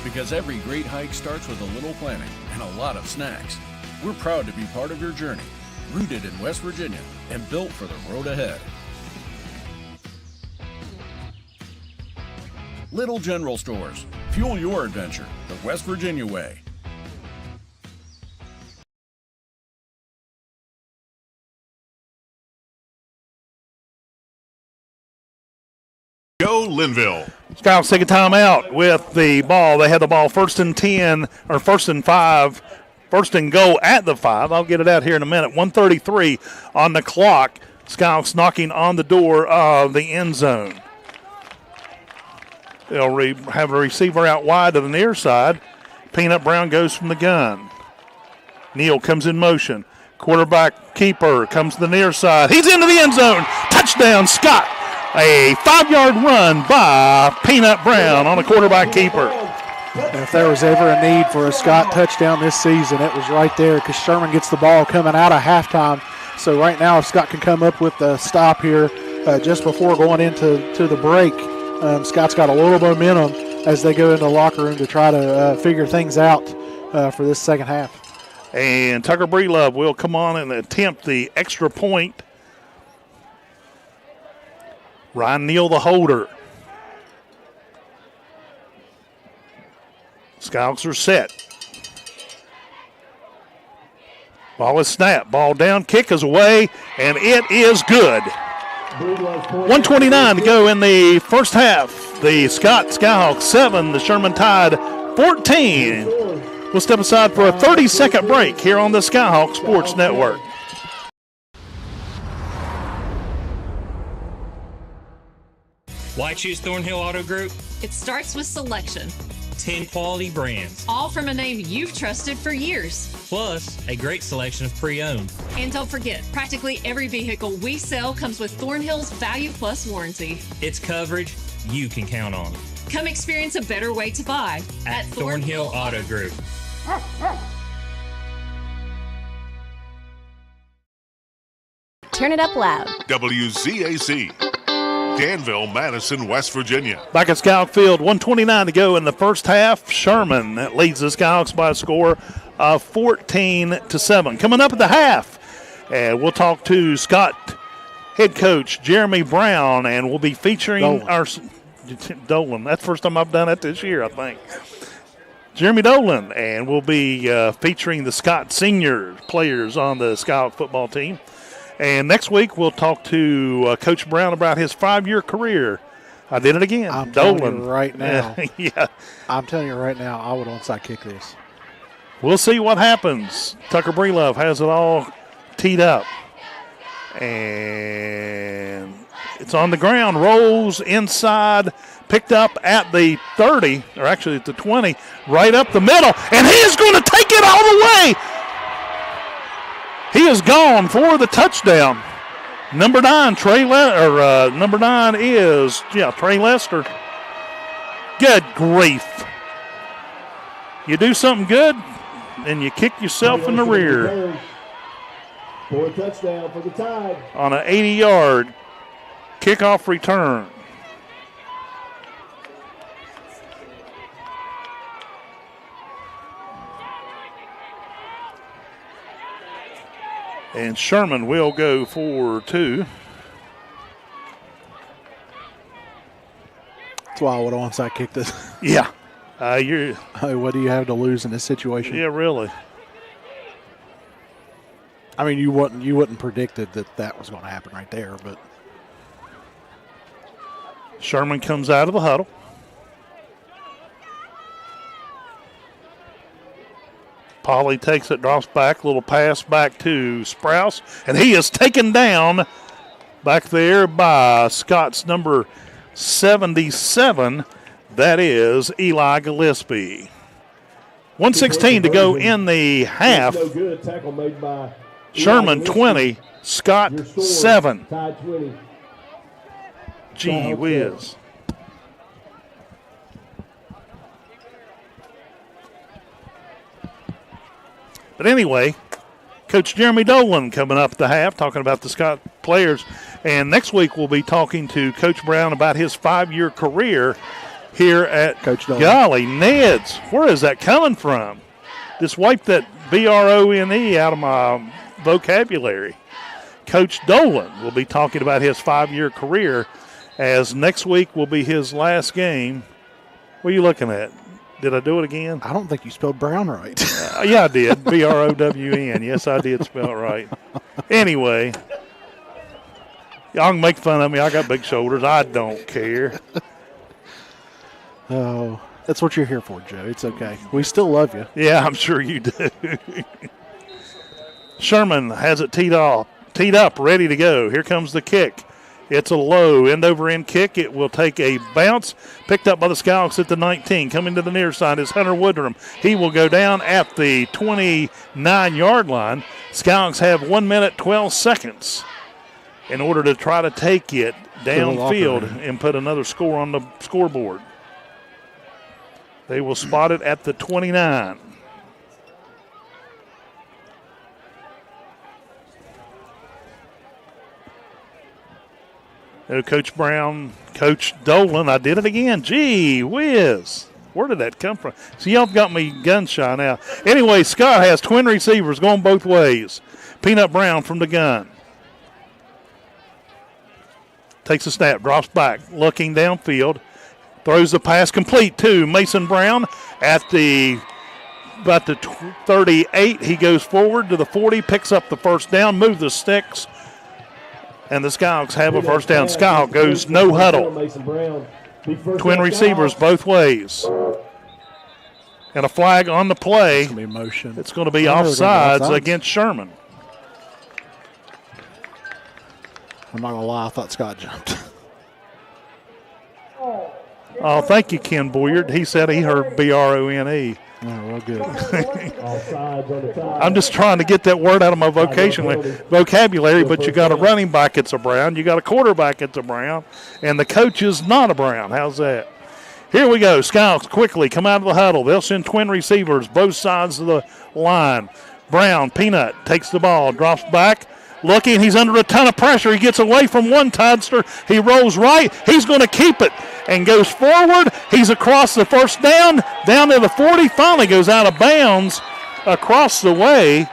Because every great hike starts with a little planning and a lot of snacks. We're proud to be part of your journey, rooted in West Virginia and built for the road ahead. Little General Stores. Fuel your adventure the West Virginia way. Go Linville. Skyhawks take a timeout with the ball. They had the ball 1st and 10, or 1st and 5. 1st and goal at the 5. I'll get it out here in a minute. 1:33 on the clock. Skyhawks knocking on the door of the end zone. They'll have a receiver out wide to the near side. Peanut Brown goes from the gun. Neal comes in motion. Quarterback keeper comes to the near side. He's into the end zone. Touchdown, Scott. A 5-yard run by Peanut Brown on a quarterback keeper. And if there was ever a need for a Scott touchdown this season, it was right there because Sherman gets the ball coming out of halftime. So right now, if Scott can come up with the stop here just before going into the break, Scott's got a little momentum as they go into the locker room to try to figure things out for this second half. And Tucker Breelove will come on and attempt the extra point. Ryan Neal, the holder. Skyhawks are set. Ball is snapped. Ball down. Kick is away, and it is good. 1:29 to go in the first half. The Skyhawks 7, the Sherman Tide 14. We'll step aside for a 30-second break here on the Skyhawk Sports Network. Why choose Thornhill Auto Group? It starts with selection. 10 quality brands. All from a name you've trusted for years. Plus, a great selection of pre-owned. And don't forget, practically every vehicle we sell comes with Thornhill's Value Plus warranty. It's coverage you can count on. Come experience a better way to buy at Thornhill Auto Group. Turn it up loud. WZAC. Danville, Madison, West Virginia. Back at Skyhawk Field, 1:29 to go in the first half. Sherman leads the Skyhawks by a score of 14-7. Coming up at the half, and we'll talk to Scott head coach Jeremy Brown, and we'll be featuring Dolan. That's the first time I've done it this year, I think. Jeremy Dolan, and we'll be featuring the Scott senior players on the Skyhawk football team. And next week, we'll talk to Coach Brown about his 5-year career. I did it again. I'm Dolan. telling you right now. Yeah. I'm telling you right now, I would onside kick this. We'll see what happens. Tucker Breelove has it all teed up. And it's on the ground, rolls inside, picked up at the 30, or actually at the 20, right up the middle, and he is going to take it all the way. He is gone for the touchdown. Number 9, Trey Lester. Good grief. You do something good, and you kick yourself in the rear. For a touchdown for the Tide. On an 80-yard kickoff return. And Sherman will go for 2. That's why I would onside kick this. Yeah. What do you have to lose in this situation? Yeah, really. I mean, you wouldn't predicted that was going to happen right there, but Sherman comes out of the huddle. Polly takes it, drops back, little pass back to Sprouse, and he is taken down back there by Scott's number 77. That is Eli Gillespie. 1:16 to go in the half. No good. Tackle made by Sherman 20, Scott 7. Tide 20. Gee whiz. But anyway, Coach Jeremy Dolan coming up at the half, talking about the Scott players. And next week we'll be talking to Coach Brown about his 5-year career here at Coach Dolan. Golly, Ned's. Where is that coming from? Just wipe that B-R-O-N-E out of my vocabulary. Coach Dolan will be talking about his 5-year career, as next week will be his last game. What are you looking at? Did I do it again? I don't think you spelled Brown right. Yeah, I did. B-R-O-W-N. Yes, I did spell it right. Anyway, y'all can make fun of me. I got big shoulders. I don't care. Oh, that's what you're here for, Joe. It's okay. We still love you. Yeah, I'm sure you do. Sherman has it teed up, ready to go. Here comes the kick. It's a low end-over-end kick. It will take a bounce. Picked up by the Skyhawks at the 19. Coming to the near side is Hunter Woodrum. He will go down at the 29-yard line. Skyhawks have 1 minute, 12 seconds in order to try to take it downfield and put another score on the scoreboard. They will spot it at the 29. Coach Brown, Coach Dolan, I did it again. Gee whiz. Where did that come from? See, y'all got me gun shy now. Anyway, Scott has twin receivers going both ways. Peanut Brown from the gun. Takes a snap, drops back, looking downfield. Throws the pass complete to Mason Brown at about the 38. He goes forward to the 40, picks up the first down, moves the sticks. And the Skyhawks have a first down. Skyhawk goes no huddle. Twin receivers both ways. And a flag on the play. It's going to be motion. It's going to be offsides against Sherman. I'm not going to lie, I thought Scott jumped. Oh, thank you, Ken Boyard. He said he heard B-R-O-N-E. Oh, well, good. I'm just trying to get that word out of my vocabulary, but you got a running back, it's a Brown. You got a quarterback, it's a Brown. And the coach is not a Brown. How's that? Here we go. Skyhawks quickly come out of the huddle. They'll send twin receivers both sides of the line. Brown, Peanut, takes the ball, drops back. Looking, he's under a ton of pressure. He gets away from one Tidester. He rolls right. He's going to keep it and goes forward. He's across the first down to the 40. Finally goes out of bounds across the way.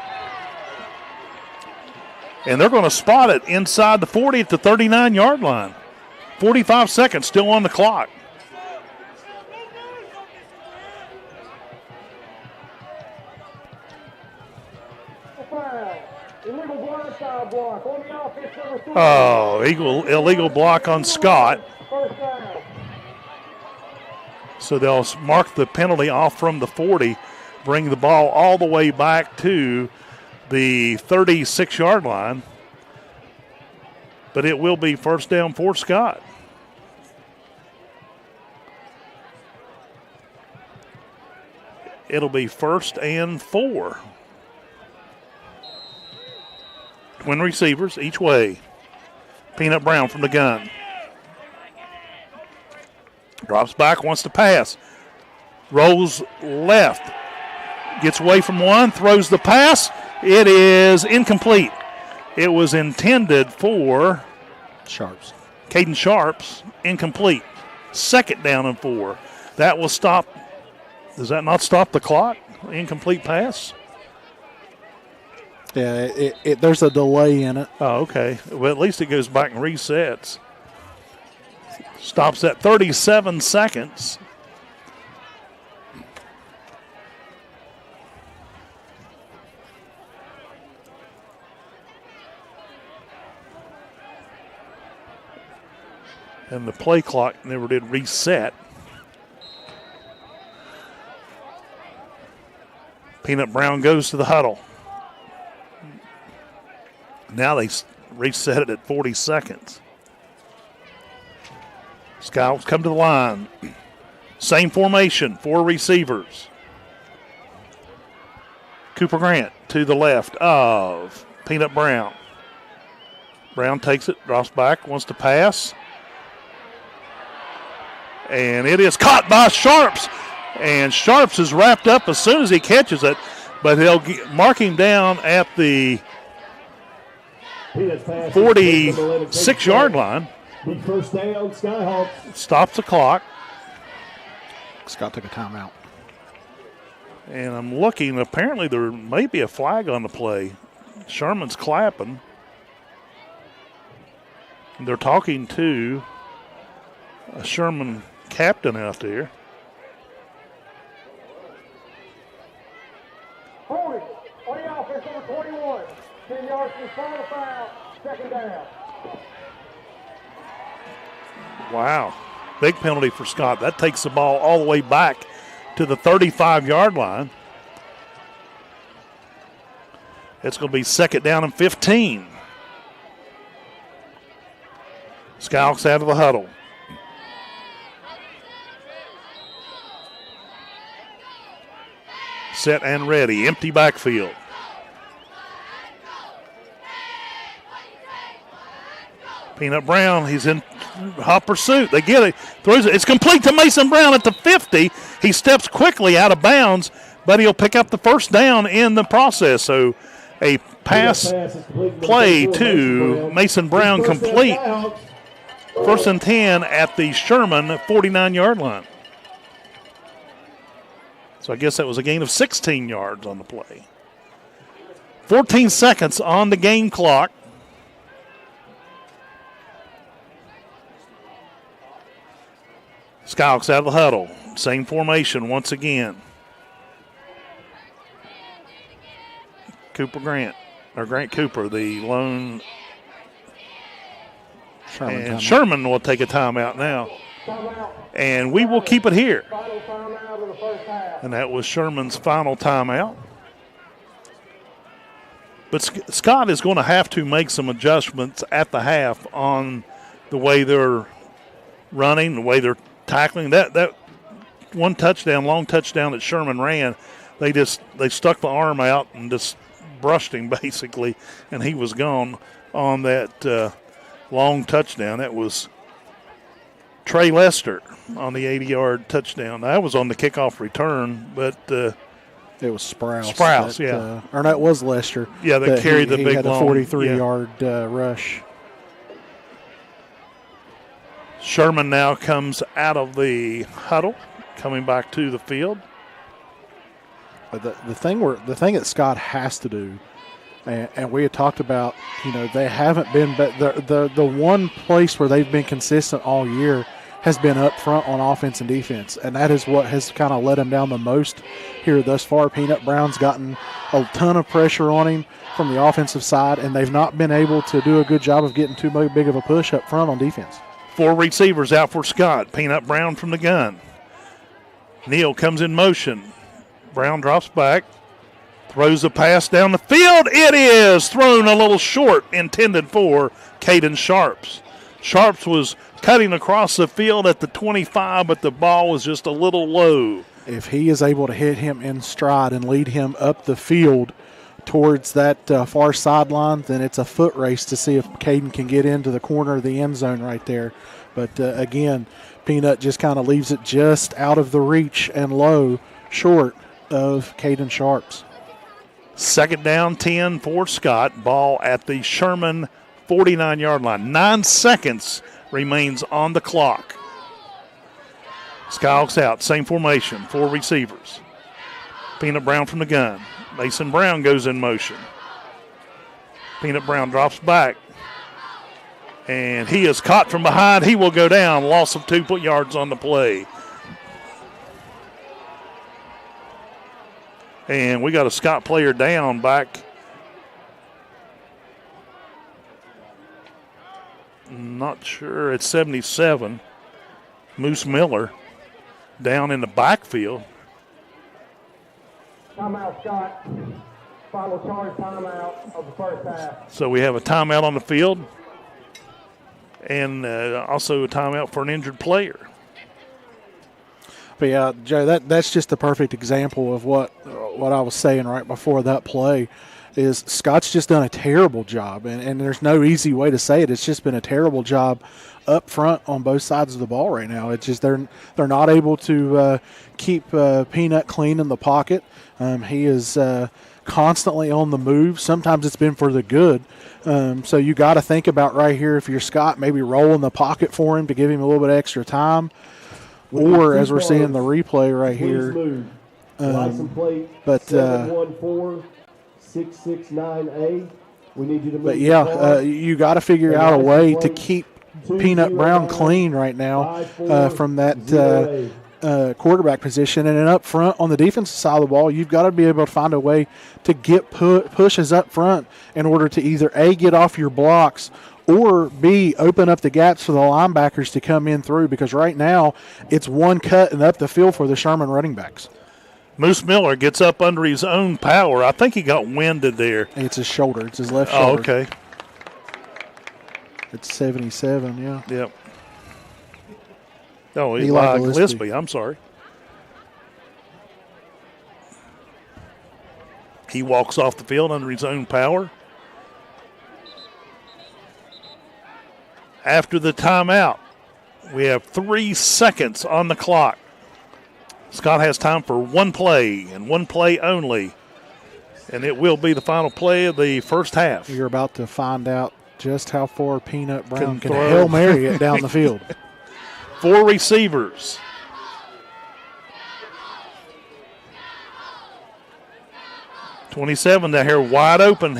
And they're going to spot it inside the 40 at the 39-yard line. 45 seconds still on the clock. Oh, illegal block on Scott. So they'll mark the penalty off from the 40, bring the ball all the way back to the 36-yard line. but it will be first down for Scott. It'll be 1st and 4. Twin receivers each way. Peanut Brown from the gun. Drops back, wants to pass. Rolls left. Gets away from one, throws the pass. It is incomplete. It was intended for Sharps. Caden Sharps, incomplete. 2nd down and 4. That will stop. Does that not stop the clock? Incomplete pass? Yeah, there's a delay in it. Oh, okay. Well, at least it goes back and resets. Stops at 37 seconds. And the play clock never did reset. Peanut Brown goes to the huddle. Now they reset it at 40 seconds. Skyhawks come to the line. Same formation, 4 receivers. Cooper Grant to the left of Peanut Brown. Brown takes it, drops back, wants to pass. And it is caught by Sharps. And Sharps is wrapped up as soon as he catches it, but they'll mark him down at the 46-yard line. First down, Skyhawks. Stops the clock. Scott took a timeout. And I'm looking. Apparently there may be a flag on the play. Sherman's clapping. They're talking to a Sherman captain out there. 40 on the offense, number 21. 10 yards from the final foul. 2nd down. Wow. Big penalty for Scott. That takes the ball all the way back to the 35-yard line. It's going to be 2nd down and 15. Skyhawks out of the huddle. Set and ready. Empty backfield. Peanut Brown, he's in hot pursuit. They get it. Throws it. It's complete to Mason Brown at the 50. He steps quickly out of bounds, but he'll pick up the first down in the process. So a pass play to Mason Brown complete. 1st and 10 at the Sherman 49-yard line. So I guess that was a gain of 16 yards on the play. 14 seconds on the game clock. Skyhawks out of the huddle. Same formation once again. Grant Cooper, the lone. Sherman will take a timeout now. And we will keep it here. And that was Sherman's final timeout. But Scott is going to have to make some adjustments at the half on the way they're running, the way they're tackling. That one touchdown, long touchdown that Sherman ran, they stuck the arm out and just brushed him basically, and he was gone on that long touchdown. That was Trey Lester on the 80-yard touchdown. That was on the kickoff return, but it was Sprouse. Or that was Lester. Yeah, that carried the big had long. A 43-yard rush. Sherman now comes out of the huddle, coming back to the field. The thing that Scott has to do, and we had talked about, they haven't been, but the one place where they've been consistent all year has been up front on offense and defense, and that is what has kind of let him down the most here thus far. Peanut Brown's gotten a ton of pressure on him from the offensive side, and they've not been able to do a good job of getting too big of a push up front on defense. 4 receivers out for Scott. Peanut Brown from the gun. Neal comes in motion. Brown drops back, Throws a pass down the field. It is thrown a little short, intended for Caden Sharps. Sharps was cutting across the field at the 25, but the ball was just a little low. If he is able to hit him in stride and lead him up the field towards that far sideline, then it's a foot race to see if Caden can get into the corner of the end zone right there. But again, Peanut just kind of leaves it just out of the reach and low, short of Caden Sharps. Second down, 10 for Scott. Ball at the Sherman 49-yard line. 9 seconds remains on the clock. Skyhawks out, same formation, 4 receivers. Peanut Brown from the gun. Mason Brown goes in motion. Peanut Brown drops back. And he is caught from behind. He will go down. Loss of 2 yards on the play. And we got a Scott player down back. Not sure. It's 77. Moose Miller down in the backfield. Timeout, Scott. Final charge timeout of the first half. So we have a timeout on the field and also a timeout for an injured player. But yeah, Joe, that's just the perfect example of what I was saying right before that play is Scott's just done a terrible job, and there's no easy way to say it. It's just been a terrible job up front on both sides of the ball right now. It's just they're not able to keep Peanut clean in the pocket. He is constantly on the move. Sometimes it's been for the good. So you got to think about right here, if you're Scott, maybe rolling the pocket for him to give him a little bit extra time. Or, as we're seeing the replay right here. License plate 714-669A. We need you to move. But, yeah, you got to figure out a way to keep Peanut Brown clean right now from that quarterback position. And then up front on the defensive side of the ball, you've got to be able to find a way to get pushes up front in order to either, A, get off your blocks, or B, open up the gaps for the linebackers to come in through, because right now it's one cut and up the field for the Sherman running backs. Moose Miller gets up under his own power. I think he got winded there. It's his shoulder. It's his left shoulder. Oh, okay. It's 77, yeah. Yep. Oh, Eli Gillespie. I'm sorry. He walks off the field under his own power. After the timeout, we have 3 seconds on the clock. Scott has time for one play and one play only, and it will be the final play of the first half. You're about to find out just how far Peanut Brown can Hail Mary it down the field. 4 receivers. $27 down here, wide open.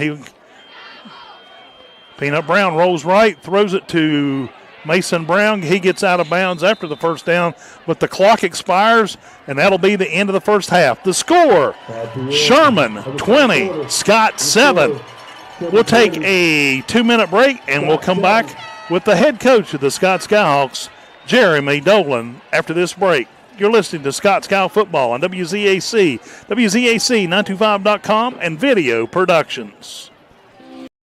Peanut Brown rolls right, throws it to Mason Brown. He gets out of bounds after the first down, but the clock expires, and that'll be the end of the first half. The score, Sherman 20, Scott 7. We'll take a 2-minute break, and we'll come back with the head coach of the Scott Skyhawks, Jeremy Dolan, after this break. You're listening to Scott Sky Football on WZAC, WZAC925.com, and Video Productions.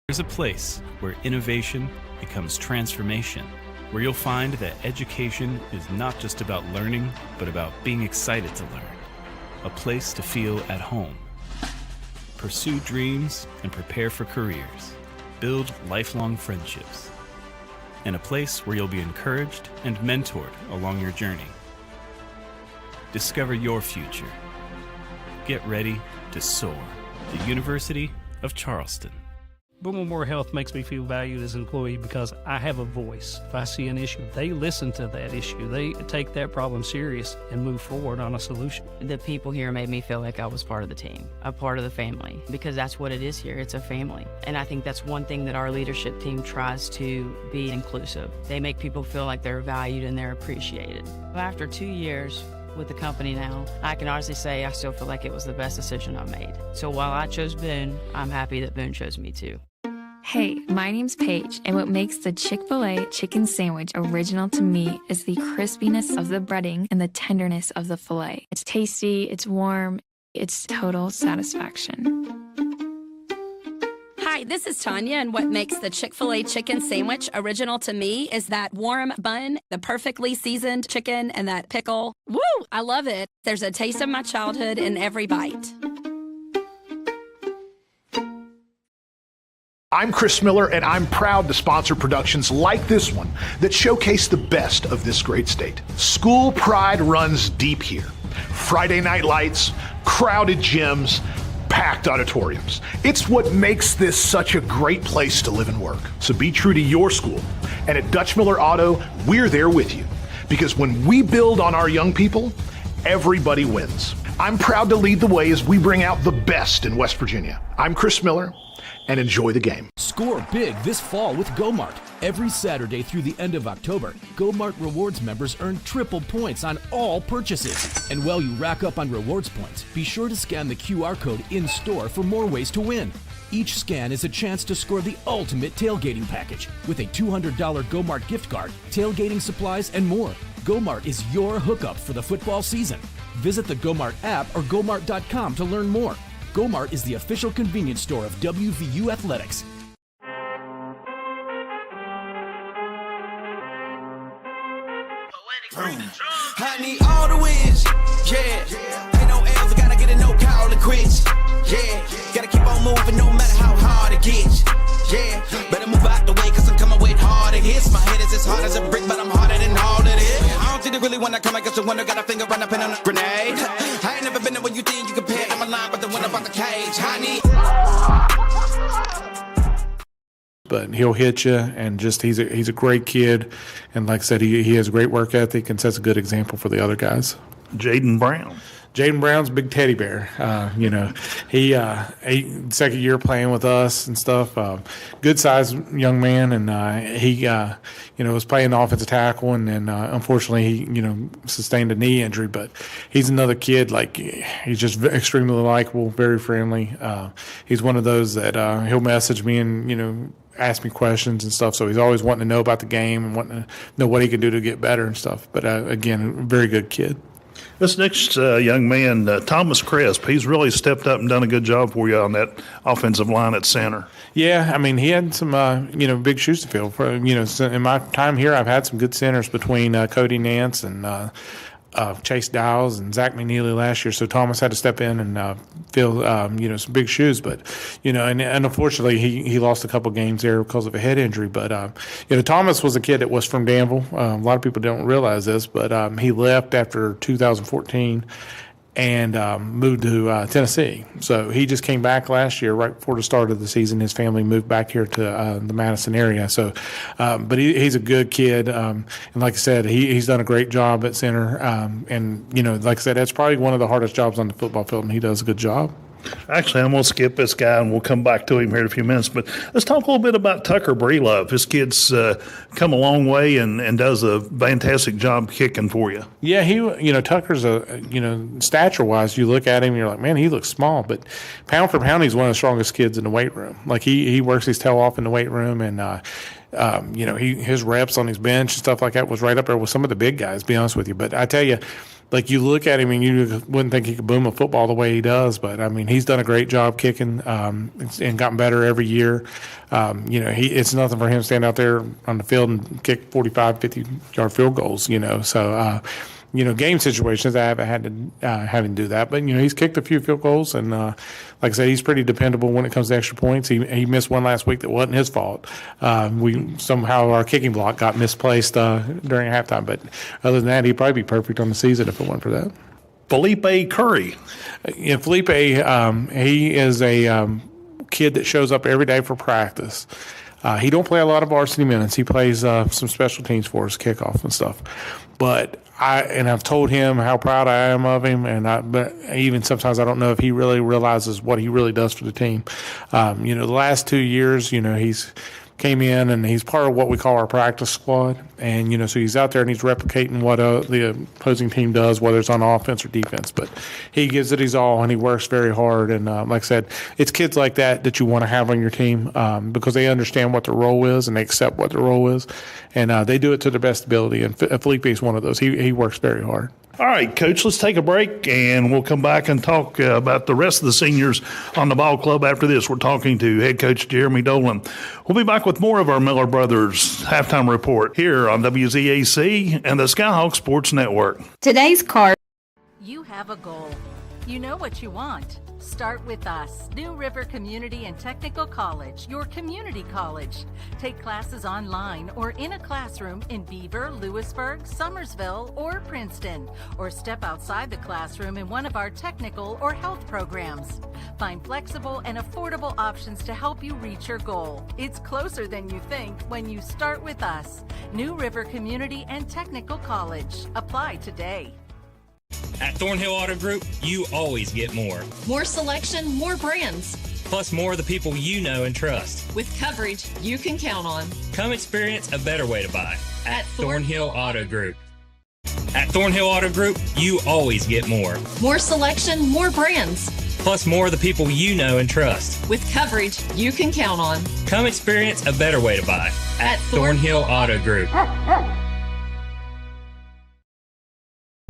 There's a place where innovation becomes transformation, where you'll find that education is not just about learning, but about being excited to learn. A place to feel at home. Pursue dreams and prepare for careers. Build lifelong friendships. And a place where you'll be encouraged and mentored along your journey. Discover your future. Get ready to soar. The University of Charleston. Boomamore Health makes me feel valued as an employee because I have a voice. If I see an issue, they listen to that issue. They take that problem serious and move forward on a solution. The people here made me feel like I was part of the team, a part of the family, because that's what it is here. It's a family. And I think that's one thing that our leadership team tries to be inclusive. They make people feel like they're valued and they're appreciated. After 2 years with the company now, I can honestly say I still feel like it was the best decision I made. So while I chose Boone, I'm happy that Boone chose me too. Hey, my name's Paige, and what makes the Chick-fil-A chicken sandwich original to me is the crispiness of the breading and the tenderness of the filet. It's tasty, it's warm, It's total satisfaction. Hi, this is Tanya, and what makes the Chick-fil-A chicken sandwich original to me is that warm bun, the perfectly seasoned chicken, and that pickle. Woo! I love it. There's a taste of my childhood in every bite. I'm Chris Miller, and I'm proud to sponsor productions like this one that showcase the best of this great state. School pride runs deep here. Friday night lights, crowded gyms, packed auditoriums. It's what makes this such a great place to live and work. So be true to your school. And at Dutch Miller Auto, we're there with you. Because when we build on our young people, everybody wins. I'm proud to lead the way as we bring out the best in West Virginia. I'm Chris Miller, and enjoy the game. Score big this fall with GoMart. Every Saturday through the end of October, GoMart Rewards members earn triple points on all purchases. And while you rack up on rewards points, be sure to scan the QR code in-store for more ways to win. Each scan is a chance to score the ultimate tailgating package with a $200 GoMart gift card, tailgating supplies, and more. GoMart is your hookup for the football season. Visit the GoMart app or gomart.com to learn more. GoMart is the official convenience store of WVU Athletics. I need all the wins, yeah. Ain't no L's, I gotta get a no call and quits, yeah. Gotta keep on moving no matter how hard it gets, yeah. Better move out the way, cause I'm coming with harder hits. My head is as hard as a brick, but I'm harder than all of this. I don't think they really wanna come against the winner, got a finger run up in on a grenade. I ain't never been there when you think you compare. I'm a line, but the winner about the cage, honey. But he'll hit you, and just he's a great kid, and like I said, he has a great work ethic and sets a good example for the other guys. Jaden Brown. Jaden Brown's a big teddy bear. He second year playing with us and stuff. Good sized young man, and he was playing offensive tackle, and unfortunately he sustained a knee injury. But he's another kid, like he's just extremely likable, very friendly. He's one of those that he'll message me and ask me questions and stuff. So he's always wanting to know about the game and wanting to know what he can do to get better and stuff. But again, a very good kid. This next young man, Thomas Crisp, he's really stepped up and done a good job for you on that offensive line at center. Yeah, I mean, he had some, big shoes to fill. In my time here, I've had some good centers between Cody Nance and Chase Dowles and Zach McNeely last year. So Thomas had to step in and fill, some big shoes. But, and unfortunately he lost a couple games there because of a head injury. But, Thomas was a kid that was from Danville. A lot of people don't realize this, but he left after 2014 and moved to Tennessee. So he just came back last year, right before the start of the season. His family moved back here to the Madison area. So, but he's a good kid, and like I said, he's done a great job at center. And like I said, that's probably one of the hardest jobs on the football field, and he does a good job. Actually, I'm going to skip this guy, and we'll come back to him here in a few minutes. But let's talk a little bit about Tucker Breelove. This kid's come a long way and does a fantastic job kicking for you. Yeah, Tucker's stature-wise, you look at him, and you're like, man, he looks small. But pound for pound, he's one of the strongest kids in the weight room. Like, he works his tail off in the weight room, and his reps on his bench and stuff like that was right up there with some of the big guys, to be honest with you. But I tell you, like, you look at him and you wouldn't think he could boom a football the way he does. But, I mean, he's done a great job kicking and gotten better every year. It's nothing for him to stand out there on the field and kick 45, 50-yard field goals, So, game situations, I haven't had to have him do that. But, he's kicked a few field goals. And, like I said, he's pretty dependable when it comes to extra points. He missed one last week that wasn't his fault. Somehow our kicking block got misplaced during halftime. But other than that, he'd probably be perfect on the season if it weren't for that. Felipe Curry. Felipe, he is a kid that shows up every day for practice. He don't play a lot of varsity minutes. He plays some special teams for us, kickoff and stuff. But I've told him how proud I am of him, but even sometimes I don't know if he really realizes what he really does for the team. The last 2 years, he's came in and he's part of what we call our practice squad. And, so he's out there and he's replicating what the opposing team does, whether it's on offense or defense. But he gives it his all and he works very hard. And like I said, it's kids like that you want to have on your team because they understand what their role is and they accept what their role is. And they do it to their best ability. And Felipe is one of those. He works very hard. All right, Coach, let's take a break, and we'll come back and talk about the rest of the seniors on the ball club after this. We're talking to head coach Jeremy Dolan. We'll be back with more of our Miller Brothers halftime report here on WZAC and the Skyhawks Sports Network. Today's card. You have a goal. You know what you want. Start with us, New River Community and Technical College, your community college. Take classes online or in a classroom in Beaver, Lewisburg, Summersville, or Princeton, or step outside the classroom in one of our technical or health programs. Find flexible and affordable options to help you reach your goal. It's closer than you think when you start with us, New River Community and Technical College. Apply today. At Thornhill Auto Group, you always get more. More selection, more brands. Plus more of the people you know and trust. With coverage you can count on. Come experience a better way to buy at Thornhill Auto Group. At Thornhill Auto Group, you always get more. More selection, more brands. Plus more of the people you know and trust. With coverage you can count on. Come experience a better way to buy at Thornhill Auto Group.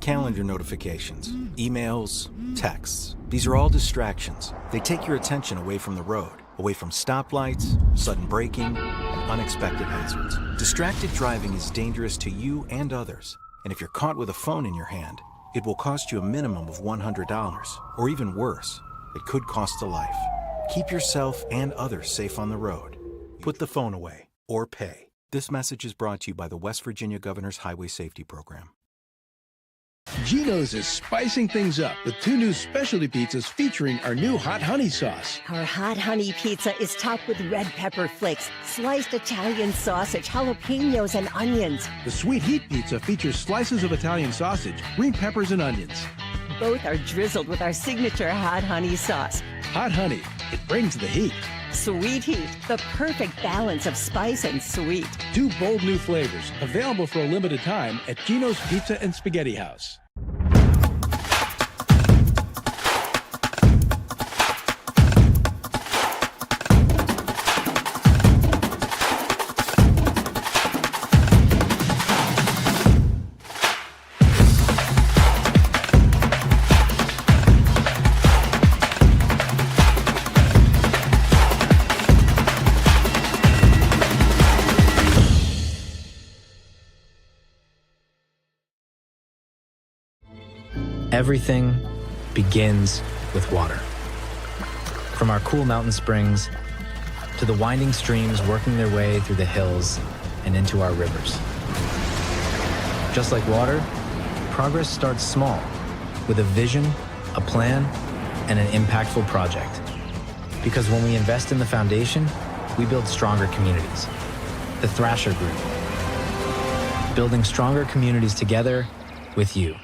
Calendar notifications, emails, texts. These are all distractions. They take your attention away from the road, away from stoplights, sudden braking, and unexpected hazards. Distracted driving is dangerous to you and others. And if you're caught with a phone in your hand, it will cost you a minimum of $100, or even worse, it could cost a life. Keep yourself and others safe on the road. Put the phone away, or pay. This message is brought to you by the West Virginia Governor's Highway Safety Program. Geno's is spicing things up with 2 new specialty pizzas featuring our new hot honey sauce. Our hot honey pizza is topped with red pepper flakes, sliced Italian sausage, jalapenos, and onions. The sweet heat pizza features slices of Italian sausage, green peppers, and onions. Both are drizzled with our signature hot honey sauce. Hot honey, it brings the heat. Sweet heat, the perfect balance of spice and sweet. 2 bold new flavors, available for a limited time at Geno's Pizza and Spaghetti House. Everything begins with water. From our cool mountain springs to the winding streams working their way through the hills and into our rivers. Just like water, progress starts small, with a vision, a plan, and an impactful project. Because when we invest in the foundation, we build stronger communities. The Thrasher Group. Building stronger communities together with you.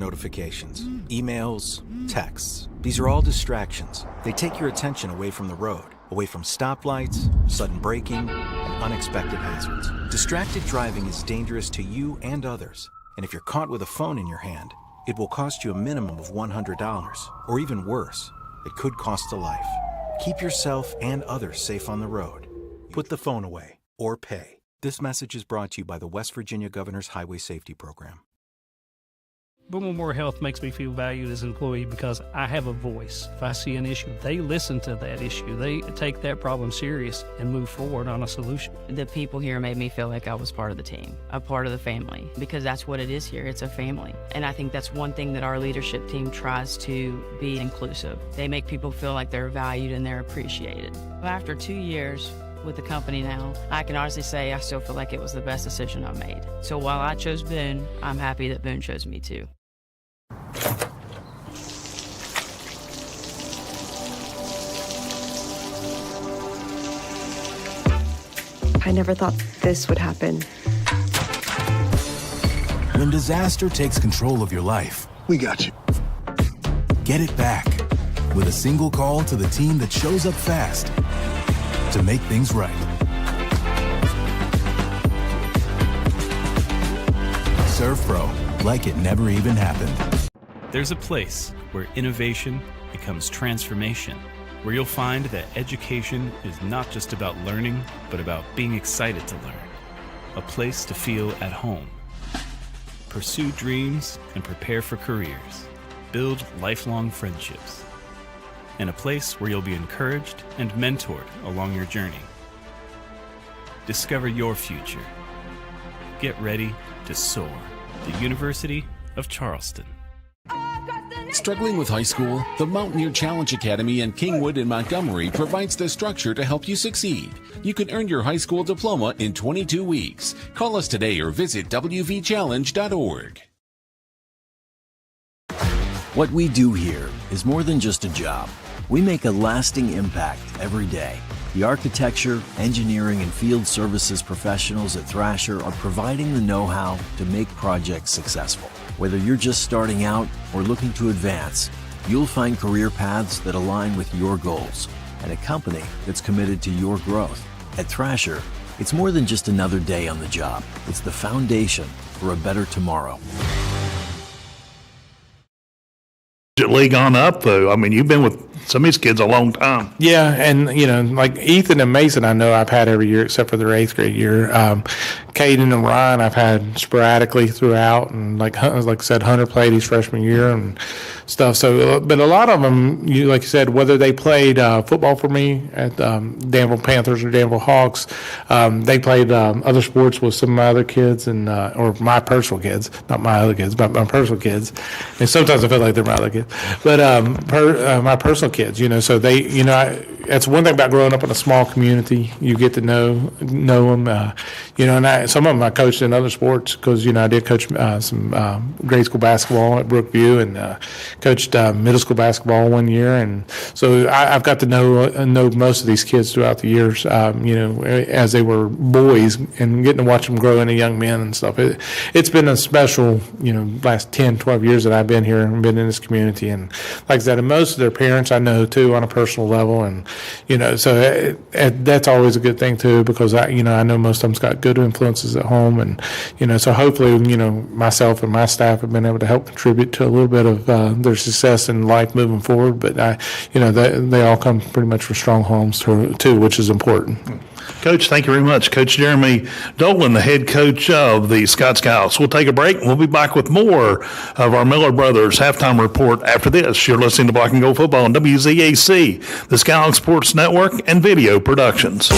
Notifications, emails, texts. These are all distractions. They take your attention away from the road, away from stoplights, sudden braking, and unexpected hazards. Distracted driving is dangerous to you and others. And if you're caught with a phone in your hand, it will cost you a minimum of $100, or even worse, it could cost a life. Keep yourself and others safe on the road. Put the phone away or pay. This message is brought to you by the West Virginia Governor's Highway Safety Program. Boom Memorial Health makes me feel valued as an employee because I have a voice. If I see an issue, they listen to that issue. They take that problem serious and move forward on a solution. The people here made me feel like I was part of the team, a part of the family, because that's what it is here. It's a family. And I think that's one thing that our leadership team tries to be inclusive. They make people feel like they're valued and they're appreciated. After 2 years with the company now, I can honestly say I still feel like it was the best decision I made. So while I chose Boone, I'm happy that Boone chose me too. I never thought this would happen. When disaster takes control of your life, we got you. Get it back with a single call to the team that shows up fast to make things right. ServPro, like it never even happened. There's a place where innovation becomes transformation, where you'll find that education is not just about learning, but about being excited to learn. A place to feel at home. Pursue dreams and prepare for careers. Build lifelong friendships. And a place where you'll be encouraged and mentored along your journey. Discover your future. Get ready to soar. The University of Charleston. Struggling with high school? The Mountaineer Challenge Academy in Kingwood and Montgomery provides the structure to help you succeed. You can earn your high school diploma in 22 weeks. Call us today or visit wvchallenge.org. What we do here is more than just a job. We make a lasting impact every day. The architecture, engineering, and field services professionals at Thrasher are providing the know-how to make projects successful. Whether you're just starting out or looking to advance, you'll find career paths that align with your goals and a company that's committed to your growth. At Thrasher, it's more than just another day on the job. It's the foundation for a better tomorrow. League on up, though. I mean, you've been with some of these kids a long time. Yeah, and you know, like Ethan and Mason, I know I've had every year except for their 8th grade year. Caden and Ryan, I've had sporadically throughout, and like I said, Hunter played his freshman year and stuff. So, but a lot of them, like you said, whether they played football for me at Danville Panthers or Danville Hawks, they played other sports with some of my other kids and or my personal kids, not my other kids, but my personal kids. And sometimes I feel like they're my other kids, but my personal kids, you know. So they, you know, that's one thing about growing up in a small community. You get to know them, you know. And some of them I coached in other sports because, you know, I did coach some grade school basketball at Brookview and coached middle school basketball one year, and so I've got to know most of these kids throughout the years, you know, as they were boys and getting to watch them grow into young men and stuff. It's been a special, you know, last 10, 12 years that I've been here and been in this community, and like I said, and most of their parents I know too on a personal level, and you know, so that's always a good thing too, because I know most of them's got good influences at home, and you know, so hopefully, you know, myself and my staff have been able to help contribute to a little bit of their success in life moving forward. But they all come pretty much from strong homes too, which is important. Coach, thank you very much. Coach Jeremy Dolan, the head coach of the Scott Skyhawks. We'll take a break and we'll be back with more of our Miller Brothers halftime report after this. You're listening to Black and Gold Football on WZAC, the Skyhawks Sports Network and Video Productions.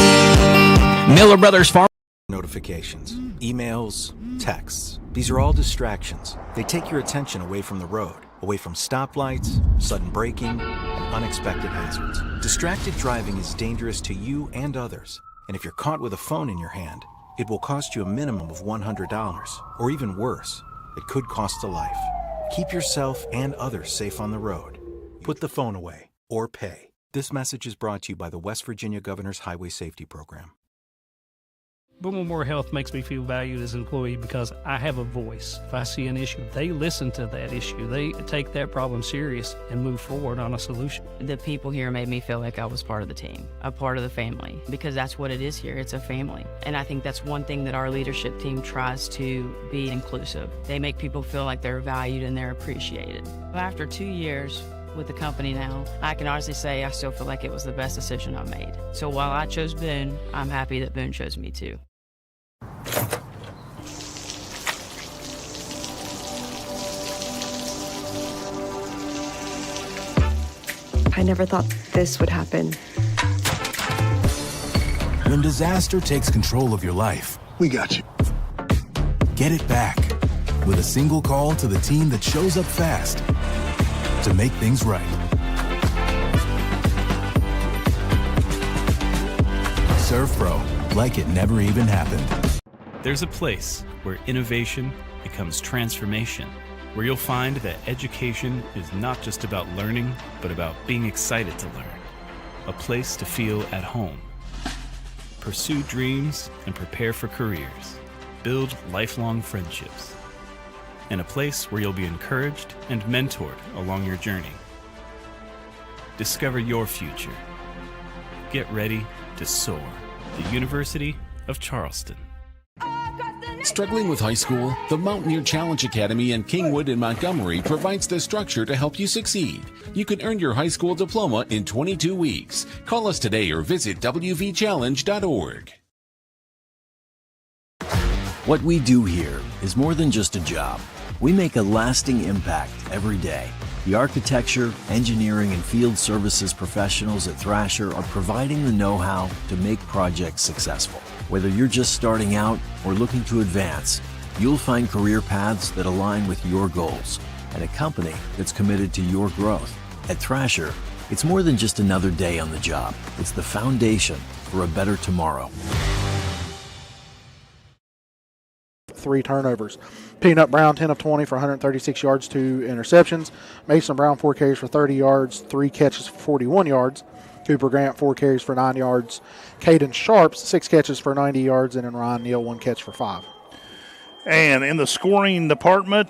Miller Brothers Farm. Notifications, emails, texts. These are all distractions. They take your attention away from the road, away from stoplights, sudden braking, and unexpected hazards. Distracted driving is dangerous to you and others. And if you're caught with a phone in your hand, it will cost you a minimum of $100, or even worse, it could cost a life. Keep yourself and others safe on the road. Put the phone away or pay. This message is brought to you by the West Virginia Governor's Highway Safety Program. Boomel Moore Health makes me feel valued as an employee because I have a voice. If I see an issue, they listen to that issue. They take that problem serious and move forward on a solution. The people here made me feel like I was part of the team, a part of the family, because that's what it is here. It's a family. And I think that's one thing that our leadership team tries to be inclusive. They make people feel like they're valued and they're appreciated. After 2 years with the company now, I can honestly say I still feel like it was the best decision I made. So while I chose Boone, I'm happy that Boone chose me too. I never thought this would happen. When disaster takes control of your life, we got you. Get it back with a single call to the team that shows up fast to make things right. Serve Pro, like it never even happened. There's a place where innovation becomes transformation, where you'll find that education is not just about learning, but about being excited to learn. A place to feel at home. Pursue dreams and prepare for careers. Build lifelong friendships. And a place where you'll be encouraged and mentored along your journey. Discover your future. Get ready to soar. The University of Charleston. Struggling with high school? The Mountaineer Challenge Academy in Kingwood and Montgomery provides the structure to help you succeed. You can earn your high school diploma in 22 weeks. Call us today or visit wvchallenge.org. What we do here is more than just a job. We make a lasting impact every day. The architecture, engineering, and field services professionals at Thrasher are providing the know-how to make projects successful. Whether you're just starting out or looking to advance, you'll find career paths that align with your goals and a company that's committed to your growth. At Thrasher, it's more than just another day on the job. It's the foundation for a better tomorrow. 3 turnovers. Peanut Brown, 10 of 20 for 136 yards, 2 interceptions. Mason Brown, 4 carries for 30 yards, 3 catches for 41 yards. Cooper Grant, 4 carries for 9 yards. Caden Sharps, 6 catches for 90 yards. And then Ryan Neal, 1 catch for 5. And in the scoring department,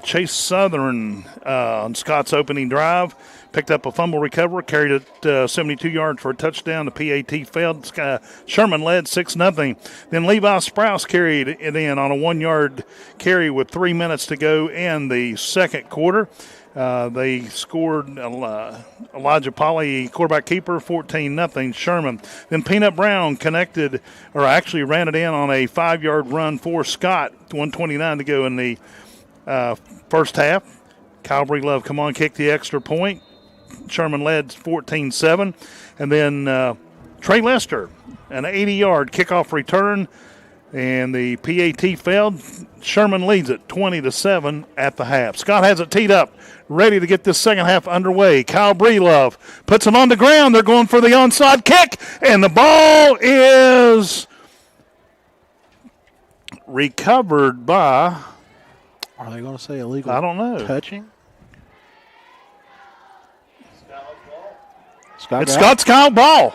Chase Southern on Scott's opening drive picked up a fumble recovery, carried it 72 yards for a touchdown. The PAT failed. Sherman led 6-0. Then Levi Sprouse carried it in on a 1-yard carry with 3 minutes to go in the second quarter. They scored Elijah Polly, quarterback keeper, 14-0 Sherman. Then Peanut Brown connected, or actually ran it in on a 5-yard run for Scott, 1:29 to go in the first half. Kyle Breelove come on, kicked the extra point. Sherman led 14-7. And then Trey Lester, an 80-yard kickoff return, and the PAT failed. Sherman leads it 20-7 at the half. Scott has it teed up, ready to get this second half underway. Kyle Breelove puts it on the ground. They're going for the onside kick, and the ball is recovered by... Are they going to say illegal? I don't know. Touching? It's Scott's Kyle ball.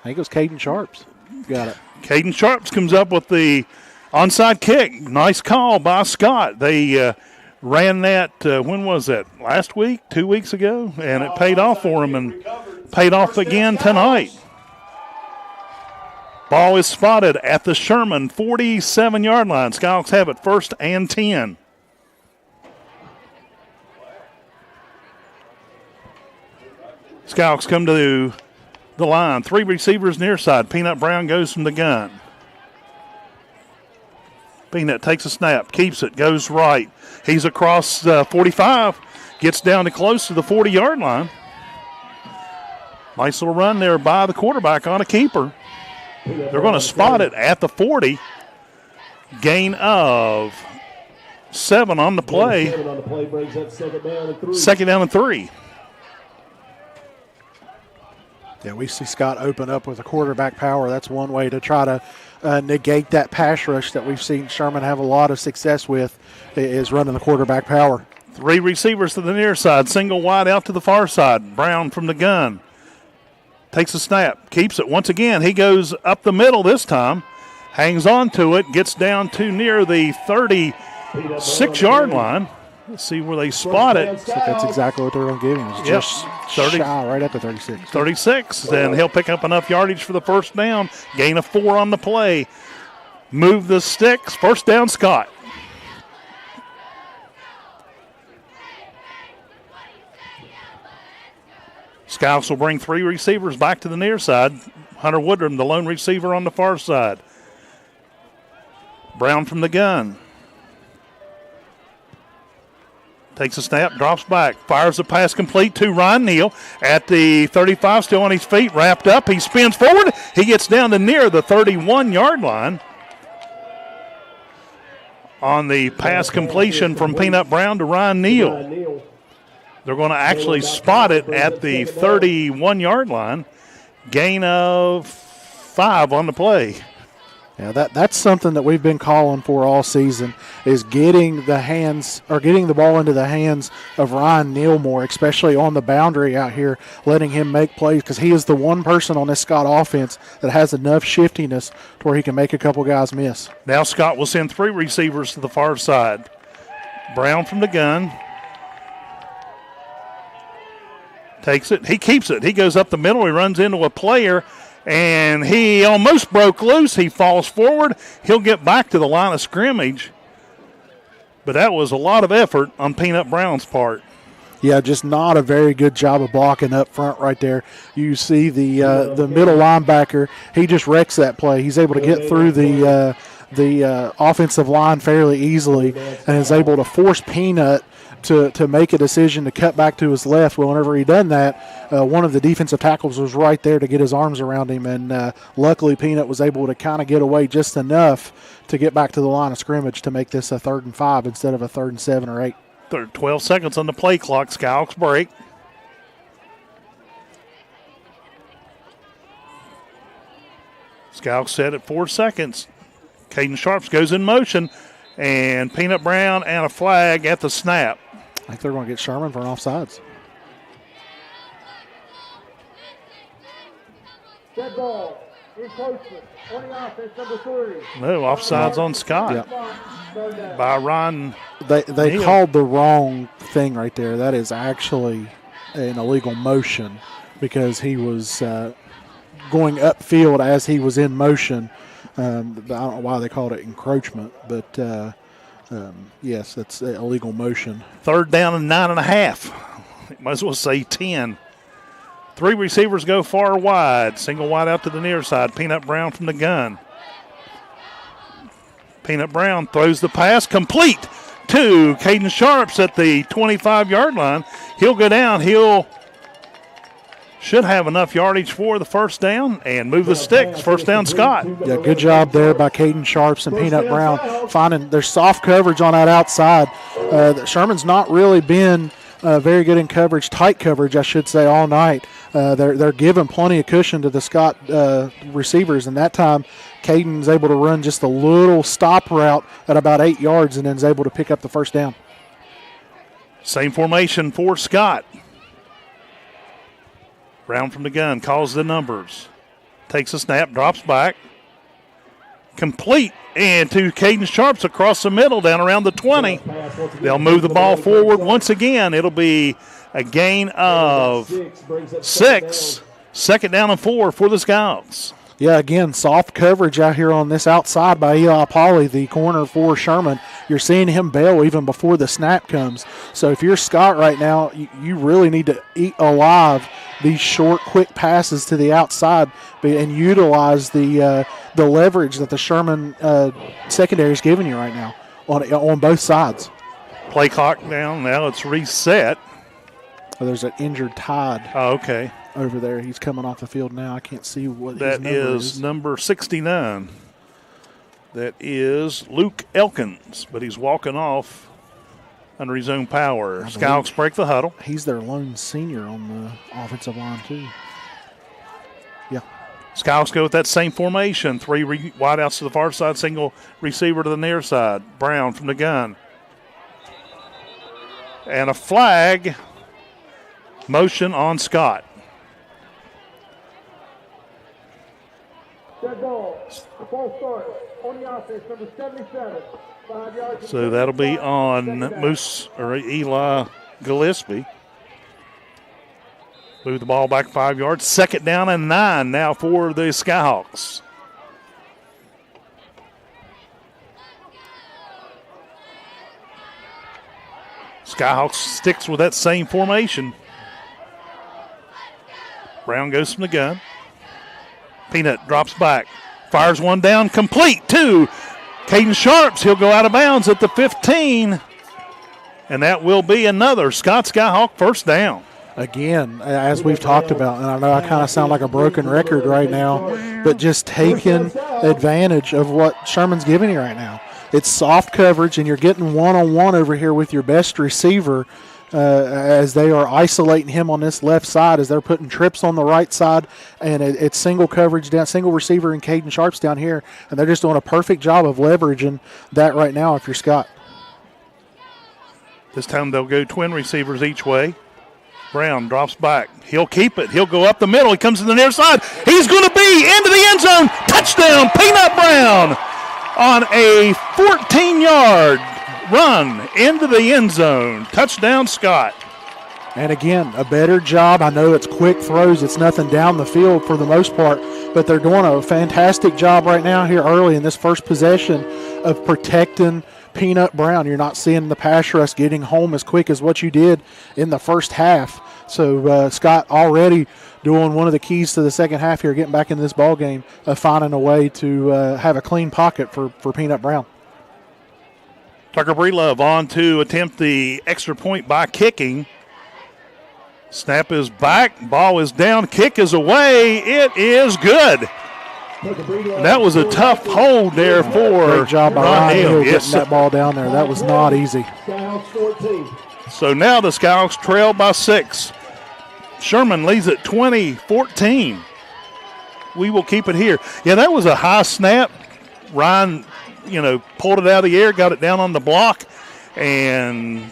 I think it was Caden Sharps. Got it. Caden Sharps comes up with the onside kick. Nice call by Scott. They ran that, when was that? Last week? 2 weeks ago? And it paid off for him and paid off again tonight. Ball is spotted at the Sherman 47-yard line. Skyhawks have it 1st and 10. Skyhawks come to the line. 3 receivers near side. Peanut Brown goes from the gun. Peanut takes a snap, keeps it, goes right. He's across 45, gets down to close to the 40-yard line. Nice little run there by the quarterback on a keeper. They're going to spot it at the 40. Gain of 7 on the play. Second down and 3. Yeah, we see Scott open up with a quarterback power. That's one way to try to negate that pass rush that we've seen Sherman have a lot of success with, is running the quarterback power. 3 receivers to the near side, single wide out to the far side. Brown from the gun. Takes a snap, keeps it once again. He goes up the middle this time. Hangs on to it, gets down to near the 36-yard line. Let's see where they spot it. So that's exactly what they're going to give him. It's just 30, shy right at the 36. 36, and he'll pick up enough yardage for the first down. Gain of 4 on the play. Move the sticks. First down, Scott. Skyhawks will bring 3 receivers back to the near side. Hunter Woodrum, the lone receiver on the far side. Brown from the gun. Takes a snap, drops back, fires the pass complete to Ryan Neal at the 35, still on his feet, wrapped up. He spins forward. He gets down to near the 31-yard line on the pass completion from Peanut Brown to Ryan Neal. They're going to actually spot it at the 31-yard line. Gain of 5 on the play. Yeah, that's something that we've been calling for all season, is getting the ball into the hands of Ryan Neal more, especially on the boundary out here, letting him make plays, because he is the one person on this Scott offense that has enough shiftiness to where he can make a couple guys miss. Now Scott will send 3 receivers to the far side. Brown from the gun. Takes it. He keeps it. He goes up the middle. He runs into a player, and he almost broke loose. He falls forward. He'll get back to the line of scrimmage. But that was a lot of effort on Peanut Brown's part. Yeah, just not a very good job of blocking up front right there. You see the middle linebacker. He just wrecks that play. He's able to get through the offensive line fairly easily and is able to force Peanut to make a decision to cut back to his left. Well, whenever he done that, one of the defensive tackles was right there to get his arms around him, and luckily Peanut was able to kind of get away just enough to get back to the line of scrimmage to make this a 3rd and 5 instead of a 3rd and 7 or 8. 12 seconds on the play clock. Skyhawks break. Skyhawks set at 4 seconds. Caden Sharps goes in motion, and Peanut Brown and a flag at the snap. I think they're going to get Sherman for an offsides. Dead ball. Encroachment. On the offense, number 3. No, offsides on Scott by Ron. They called the wrong thing right there. That is actually an illegal motion because he was going upfield as he was in motion. I don't know why they called it encroachment, but yes, that's an illegal motion. 3rd down and 9.5. Might as well say 10. 3 receivers go far wide. Single wide out to the near side. Peanut Brown from the gun. Peanut Brown throws the pass complete to Caden Sharps at the 25-yard line. He'll go down. Should have enough yardage for the first down and move the sticks. First down, Scott. Yeah, good job there by Caden Sharps and Peanut Brown finding their soft coverage on that outside. Sherman's not really been very good in coverage, tight coverage, I should say, all night. They're giving plenty of cushion to the Scott receivers, and that time Caden's able to run just a little stop route at about 8 yards and then is able to pick up the first down. Same formation for Scott. Brown from the gun, calls the numbers. Takes a snap, drops back. Complete, and to Caden Sharps across the middle, down around the 20. They'll move the ball forward once again. It'll be a gain of 6. 2nd down and 4 for the Skyhawks. Yeah, again, soft coverage out here on this outside by Eli Pauly, the corner for Sherman. You're seeing him bail even before the snap comes. So if you're Scott right now, you really need to eat alive these short, quick passes to the outside and utilize the leverage that the Sherman secondary is giving you right now on both sides. Play clock down. Now it's reset. Oh, there's an injured Tide. Oh, okay. Over there. He's coming off the field now. I can't see what that his number is. Number 69. That is Luke Elkins, but he's walking off under his own power. Skyhawks break the huddle. He's their lone senior on the offensive line, too. Yeah. Skyhawks go with that same formation. 3 wideouts to the far side, single receiver to the near side. Brown from the gun. And a flag. Motion on Scott. Dead ball. The false start on the offense, number 77. 5 yards. So that'll be on Moose or Eli Gillespie. Move the ball back 5 yards. 2nd down and 9 now for the Skyhawks. Skyhawks sticks with that same formation. Brown goes from the gun. Peanut drops back. Fires one down, complete to Caden Sharps. He'll go out of bounds at the 15. And that will be another Scott Skyhawk first down. Again, as we've talked about, and I know I kind of sound like a broken record right now, but just taking advantage of what Sherman's giving you right now. It's soft coverage, and you're getting one-on-one over here with your best receiver as they are isolating him on this left side, as they're putting trips on the right side, and it's single coverage down, single receiver and Caden Sharps down here, and they're just doing a perfect job of leveraging that right now if you're Scott. This time they'll go twin receivers each way. Brown drops back. He'll keep it. He'll go up the middle. He comes to the near side. He's going to be into the end zone. Touchdown, Peanut Brown on a 14-yard run into the end zone. Touchdown, Scott. And again, a better job. I know it's quick throws. It's nothing down the field for the most part, but they're doing a fantastic job right now here early in this first possession of protecting Peanut Brown. You're not seeing the pass rush getting home as quick as what you did in the first half. So Scott already doing one of the keys to the second half here, getting back into this ball game, finding a way to have a clean pocket for Peanut Brown. Tucker Breelove on to attempt the extra point by kicking. Snap is back, ball is down, kick is away. It is good. That was a tough hold there for Great job by Ryan Hill getting that ball down there. That was not easy. So now the Skyhawks trail by 6. Sherman leads at 20-14. We will keep it here. Yeah, that was a high snap. Ryan, pulled it out of the air, got it down on the block, and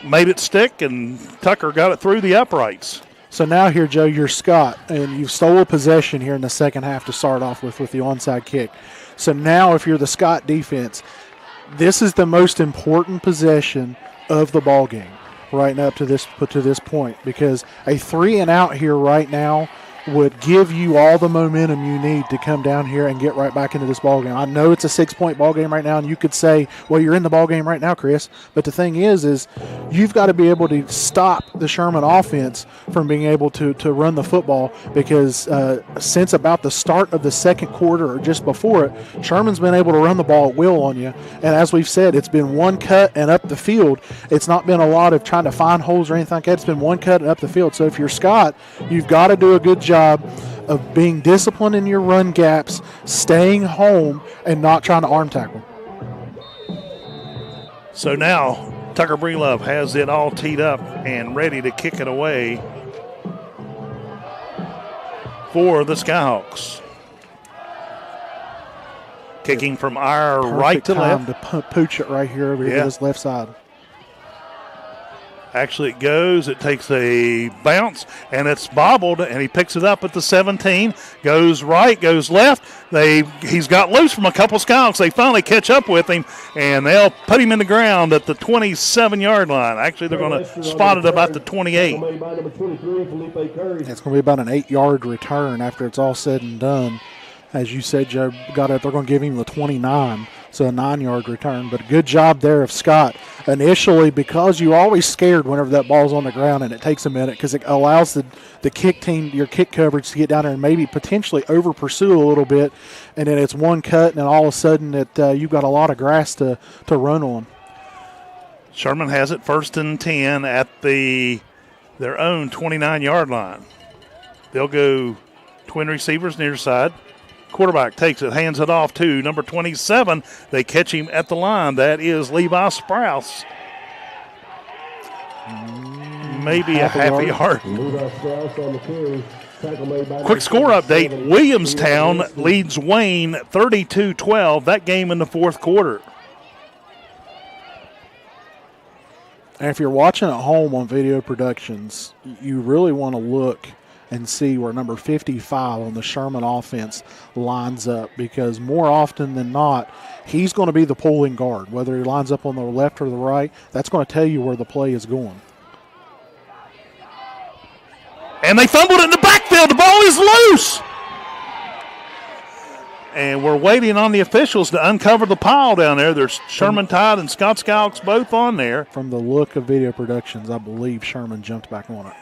made it stick, and Tucker got it through the uprights. So now here, Joe, you're Scott, and you've stole possession here in the second half to start off with the onside kick. So now if you're the Scott defense, this is the most important possession of the ball game right up to this point, because a 3-and-out here right now would give you all the momentum you need to come down here and get right back into this ball game. I know it's a 6-point ball game right now, and you could say, well, you're in the ball game right now, Chris. But the thing is you've got to be able to stop the Sherman offense from being able to run the football, because since about the start of the second quarter or just before it, Sherman's been able to run the ball at will on you. And as we've said, it's been one cut and up the field. It's not been a lot of trying to find holes or anything like that. It's been one cut and up the field. So if you're Scott, you've got to do a good job of being disciplined in your run gaps, staying home, and not trying to arm tackle. So now Tucker Breelove has it all teed up and ready to kick it away for the Skyhawks. Kicking from our right to left. Perfect time to pooch it right here over here to this left side. Actually, it goes. It takes a bounce, and it's bobbled, and he picks it up at the 17. Goes right, goes left. He's got loose from a couple Skyhawks. They finally catch up with him, and they'll put him in the ground at the 27-yard line. Actually, they're going to spot it about the 28. It's going to be about an 8-yard return after it's all said and done. As you said, Joe, they're going to give him the 29. So a 9-yard return, but a good job there of Scott initially, because you're always scared whenever that ball's on the ground, and it takes a minute because it allows the kick team, your kick coverage, to get down there and maybe potentially over pursue a little bit, and then it's one cut, and then all of a sudden you've got a lot of grass to run on. Sherman has it 1st and 10 at their own 29-yard line. They'll go twin receivers near side. Quarterback takes it, hands it off to number 27. They catch him at the line. That is Levi Sprouse. Maybe a half a yard. Quick score update. Williamstown leads Wayne 32-12. That game in the fourth quarter. And if you're watching at home on Video Productions, you really want to look and see where number 55 on the Sherman offense lines up, because more often than not, he's going to be the pulling guard. Whether he lines up on the left or the right, that's going to tell you where the play is going. And they fumbled it in the backfield. The ball is loose. And we're waiting on the officials to uncover the pile down there. There's Sherman Tide and Scott Skyhawks both on there. From the look of video productions, I believe Sherman jumped back on it.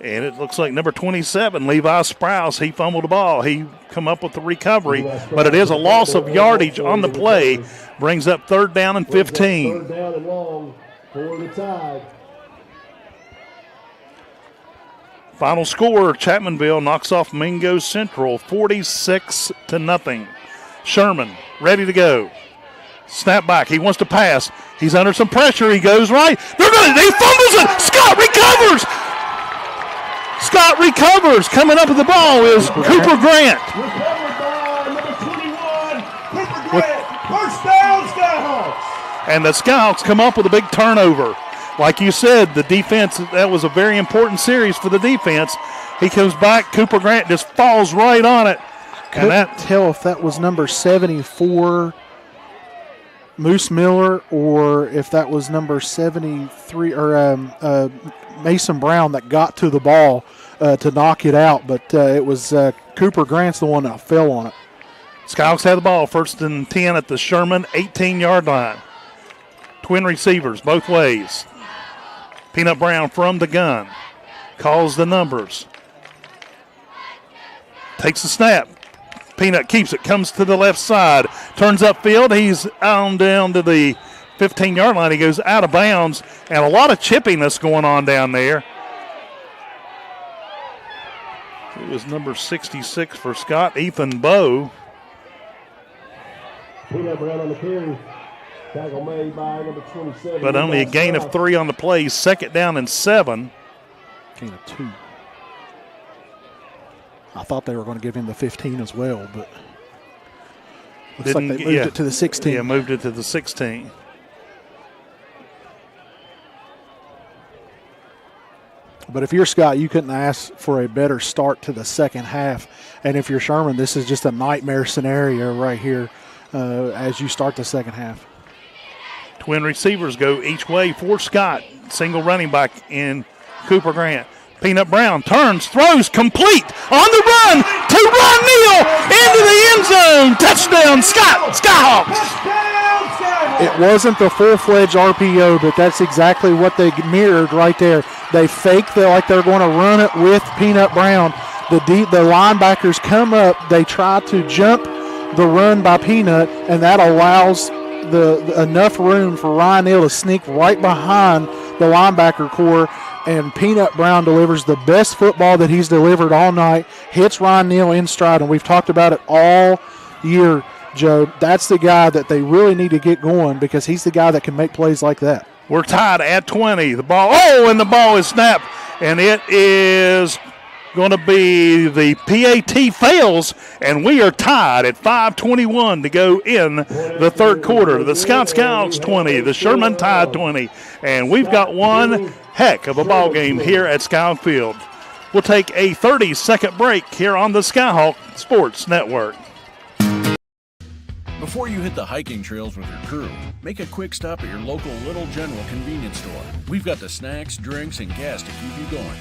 And it looks like number 27, Levi Sprouse, he fumbled the ball. He come up with the recovery, but it is a loss of yardage on the play. Brings up 3rd down and 15. 3rd down and long for the Tide. Final score, Chapmanville knocks off Mingo Central 46-0. Sherman ready to go. Snap back. He wants to pass. He's under some pressure. He goes right. He fumbles it. Scott recovers. Coming up with the ball is Cooper Grant. Recovered by number 21, Cooper Grant. First down, Skyhawks. And the Skyhawks come up with a big turnover. Like you said, the defense, that was a very important series for the defense. He comes back. Cooper Grant just falls right on it. Couldn't tell if that was number 74, Moose Miller, or if that was number 73, or Mason Brown that got to the ball to knock it out. But it was Cooper Grant's the one that fell on it. Skyhawks had the ball 1st and 10 at the Sherman 18-yard line. Twin receivers both ways. Peanut Brown from the gun. Calls the numbers. Takes the snap. Peanut keeps it. Comes to the left side. Turns upfield. He's on down to the 15-yard line. He goes out of bounds. And a lot of chippiness going on down there. It was number 66 for Scott, Ethan Bowe. Peanut Brown on the carry. Tackle made by number 27. But only a gain of 3 on the play. 2nd down and 7. Gain of 2. I thought they were going to give him the 15 as well, but looks like they moved it to the 16. Yeah, moved it to the 16. But if you're Scott, you couldn't ask for a better start to the second half. And if you're Sherman, this is just a nightmare scenario right here as you start the second half. Twin receivers go each way for Scott. Single running back in Cooper Grant. Peanut Brown turns, throws, complete, on the run to Ron Neal, into the end zone. Touchdown, Scott, Skyhawks. It wasn't the full-fledged RPO, but that's exactly what they mirrored right there. They fake like they're going to run it with Peanut Brown. The linebackers come up. They try to jump the run by Peanut, and that allows enough room for Ryan Neal to sneak right behind the linebacker core, and Peanut Brown delivers the best football that he's delivered all night, hits Ryan Neal in stride, and we've talked about it all year, Joe. That's the guy that they really need to get going, because he's the guy that can make plays like that. We're tied at 20. The ball, and the ball is snapped, and it is going to be the PAT fails, and we are tied at 5:21 to go in the third quarter. The Skyhawks 20, the Sherman Tide 20, and we've got one heck of a ball game here at Skyhawk Field. We'll take a 30-second break here on the Skyhawk Sports Network. Before you hit the hiking trails with your crew, make a quick stop at your local Little General convenience store. We've got the snacks, drinks, and gas to keep you going.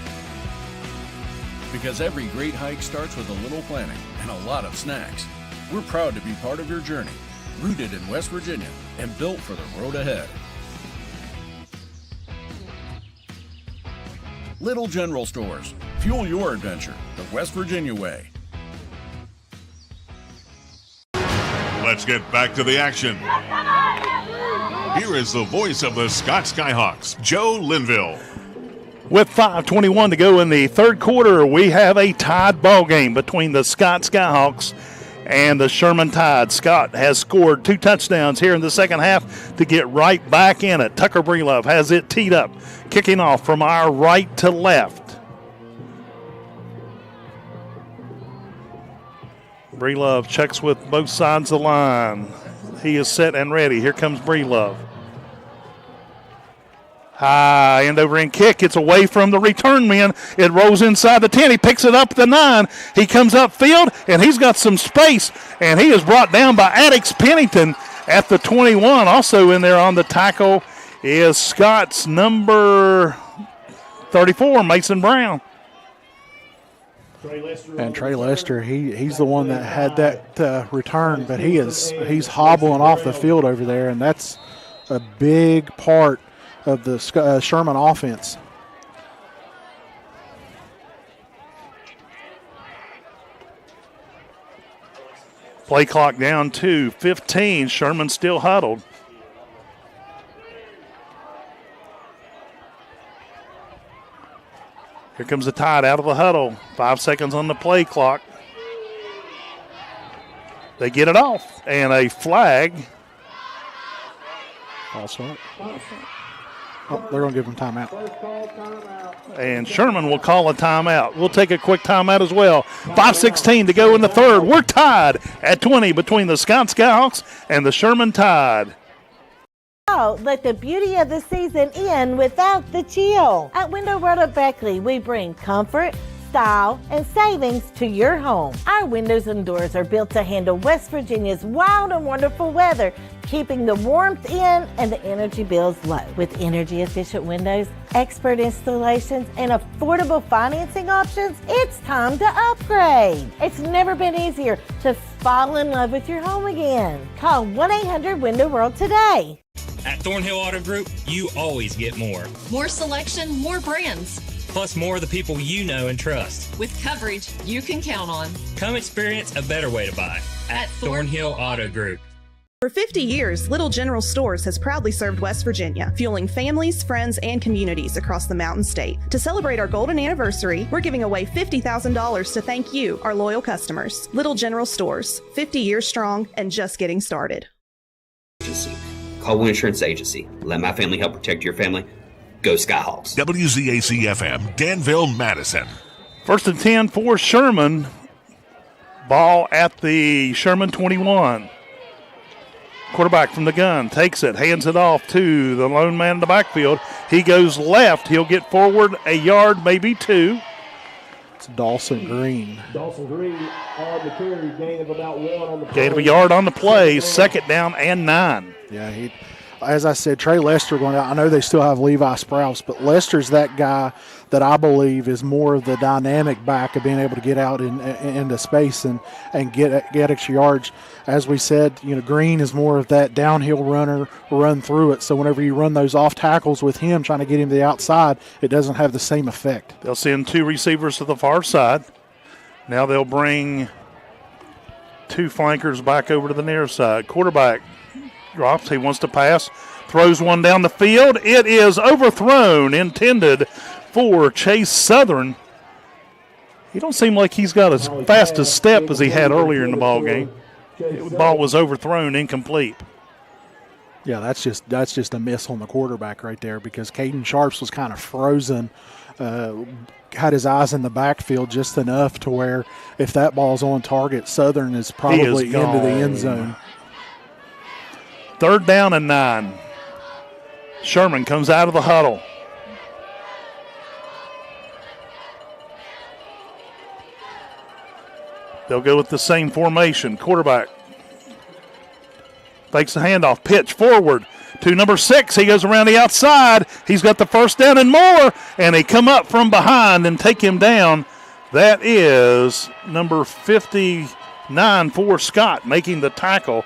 Because every great hike starts with a little planning and a lot of snacks. We're proud to be part of your journey, rooted in West Virginia and built for the road ahead. Little General Stores. Fuel your adventure the West Virginia way. Let's get back to the action. Here is the voice of the Scott Skyhawks, Joe Linville. With 5:21 to go in the third quarter, we have a tied ball game between the Scott Skyhawks and the Sherman Tide. Scott has scored 2 touchdowns here in the second half to get right back in it. Tucker Breelove has it teed up, kicking off from our right to left. Breelove checks with both sides of the line. He is set and ready. Here comes Breelove. High end over end kick. It's away from the return man. It rolls inside the 10. He picks it up at the 9. He comes upfield, and he's got some space, and he is brought down by Addix Pennington at the 21. Also in there on the tackle is Scott's number 34, Mason Brown. And Trey Lester, he's the one that had that return, but he's hobbling off the field over there, and that's a big part of the Sherman offense. Play clock down to 15. Sherman still huddled. Here comes the Tide out of the huddle. 5 seconds on the play clock. They get it off, and a flag. Also, they're going to give them timeout. And Sherman will call a timeout. We'll take a quick timeout as well. 5:16 to go in the third. We're tied at 20 between the Scott Skyhawks and the Sherman Tide. Let the beauty of the season end without the chill. At Window World of Beckley, we bring comfort, style, and savings to your home. Our windows and doors are built to handle West Virginia's wild and wonderful weather, keeping the warmth in and the energy bills low. With energy-efficient windows, expert installations, and affordable financing options, it's time to upgrade. It's never been easier to fall in love with your home again. Call 1-800-WINDOW-WORLD today. At Thornhill Auto Group, you always get more. More selection, more brands. Plus more of the people you know and trust. With coverage you can count on. Come experience a better way to buy at Thornhill Auto Group. For 50 years, Little General Stores has proudly served West Virginia, fueling families, friends, and communities across the Mountain State. To celebrate our golden anniversary, we're giving away $50,000 to thank you, our loyal customers. Little General Stores, 50 years strong and just getting started. Call One Insurance Agency. Let my family help protect your family. Go Skyhawks. WZAC-FM, Danville, Madison. 1st and 10 for Sherman. Ball at the Sherman 21. Quarterback from the gun takes it, hands it off to the lone man in the backfield. He goes left. He'll get forward a yard, maybe 2. It's Dawson Green. Dawson Green on the carry, gain of about 1 on the play. Gain of a yard on the play, 2nd down and 9. Yeah, as I said, Trey Lester going out. I know they still have Levi Sprouse, but Lester's that guy that I believe is more of the dynamic back of being able to get out into space and get extra yards. As we said, Green is more of that downhill runner, run through it. So whenever you run those off tackles with him, trying to get him to the outside, it doesn't have the same effect. They'll send 2 receivers to the far side. Now they'll bring 2 flankers back over to the near side. Quarterback drops. He wants to pass. Throws one down the field. It is overthrown, intended for Chase Southern. He don't seem like he's got as fast a step as he had earlier in the ball game. The ball was overthrown, incomplete. Yeah, that's just a miss on the quarterback right there because Caden Sharps was kind of frozen, had his eyes in the backfield just enough to where if that ball's on target, Southern is probably into the end zone. 3rd down and 9. Sherman comes out of the huddle. They'll go with the same formation. Quarterback takes the handoff, pitch forward to number 6. He goes around the outside. He's got the 1st down and more, and they come up from behind and take him down. That is number 59 for Scott making the tackle.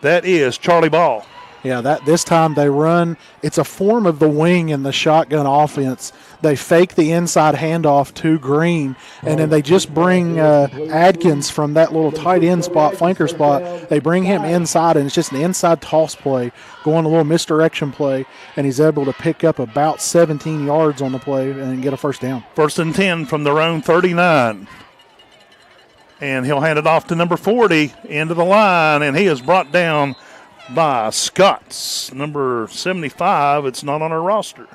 That is Charlie Ball. Yeah, this time they run. It's a form of the wing in the shotgun offense. They fake the inside handoff to Green, and then they just bring Adkins from that little tight end spot, flanker spot. They bring him inside, and it's just an inside toss play, going a little misdirection play, and he's able to pick up about 17 yards on the play and get a 1st down. 1st and 10 from their own 39. And he'll hand it off to number 40 into the line, and he is brought down by Scott's number 75. It's not on our roster.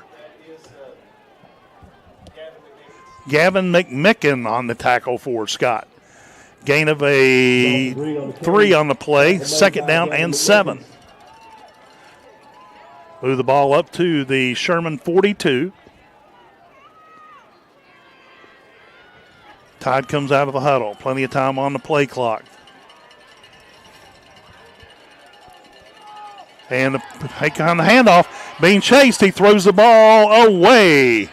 Gavin McMicken on the tackle for Scott. Gain of a 3 on the play, 2nd down and 7. Move the ball up to the Sherman 42. Tide comes out of the huddle. Plenty of time on the play clock. And on the handoff, being chased, he throws the ball away.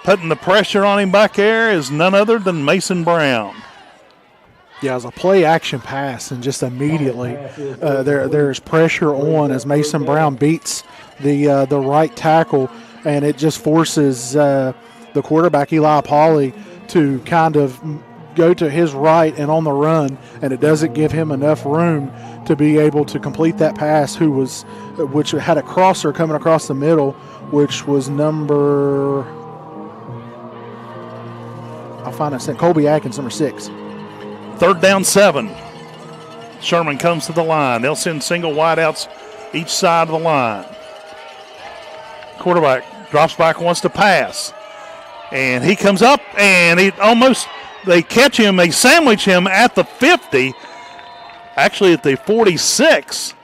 Putting the pressure on him back there is none other than Mason Brown. Yeah, it was a play-action pass, and just immediately there's pressure on as Mason Brown beats the right tackle, and it just forces the quarterback, Eli Pauley, to kind of go to his right and on the run, and it doesn't give him enough room to be able to complete that pass, which had a crosser coming across the middle, which was number, I'll find it, Colby Atkins, number 6. 3rd down 7. Sherman comes to the line. They'll send single wideouts each side of the line. Quarterback drops back, wants to pass. And he comes up, and they catch him, they sandwich him at the 50, actually at the 46.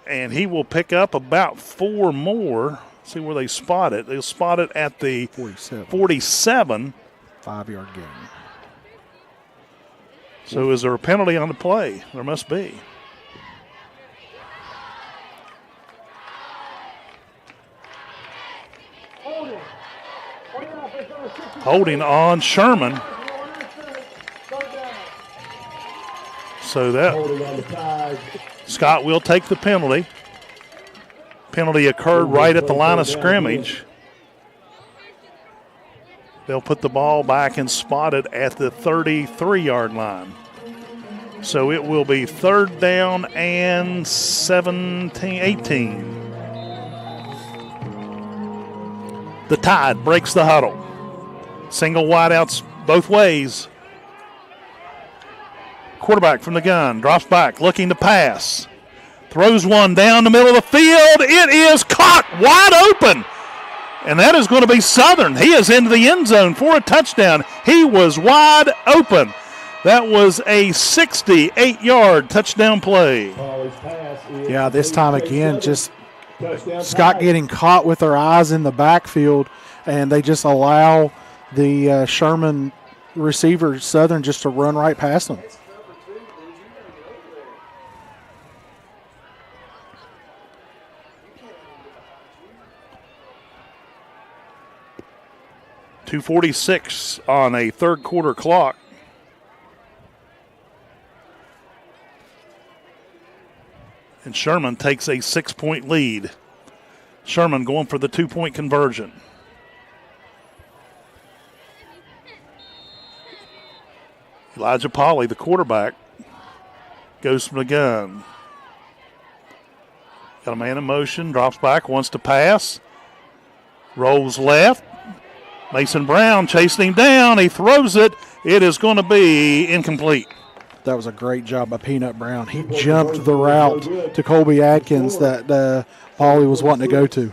And he will pick up about 4 more. See where they spot it. They'll spot it at the 47. 5-yard gain. So is there a penalty on the play? There must be. Holding on Sherman. So that Scott will take the penalty. Penalty occurred right at the line of scrimmage. They'll put the ball back and spot it at the 33-yard line. So it will be 3rd down and 18. The Tide breaks the huddle. Single wideouts both ways. Quarterback from the gun drops back, looking to pass. Throws one down the middle of the field. It is caught wide open. And that is going to be Southern. He is into the end zone for a touchdown. He was wide open. That was a 68-yard touchdown play. Yeah, this time again, just Scott getting caught with their eyes in the backfield, and they just allow the Sherman receiver, Southern, just to run right past them. .246 on a 3rd quarter clock. And Sherman takes a 6-point lead. Sherman going for the 2-point conversion. Elijah Pauley, the quarterback, goes from the gun. Got a man in motion, drops back, wants to pass. Rolls left. Mason Brown chasing him down. He throws it. It is going to be incomplete. That was a great job by Peanut Brown. He jumped the route to Colby Atkins that Pauley was wanting to go to.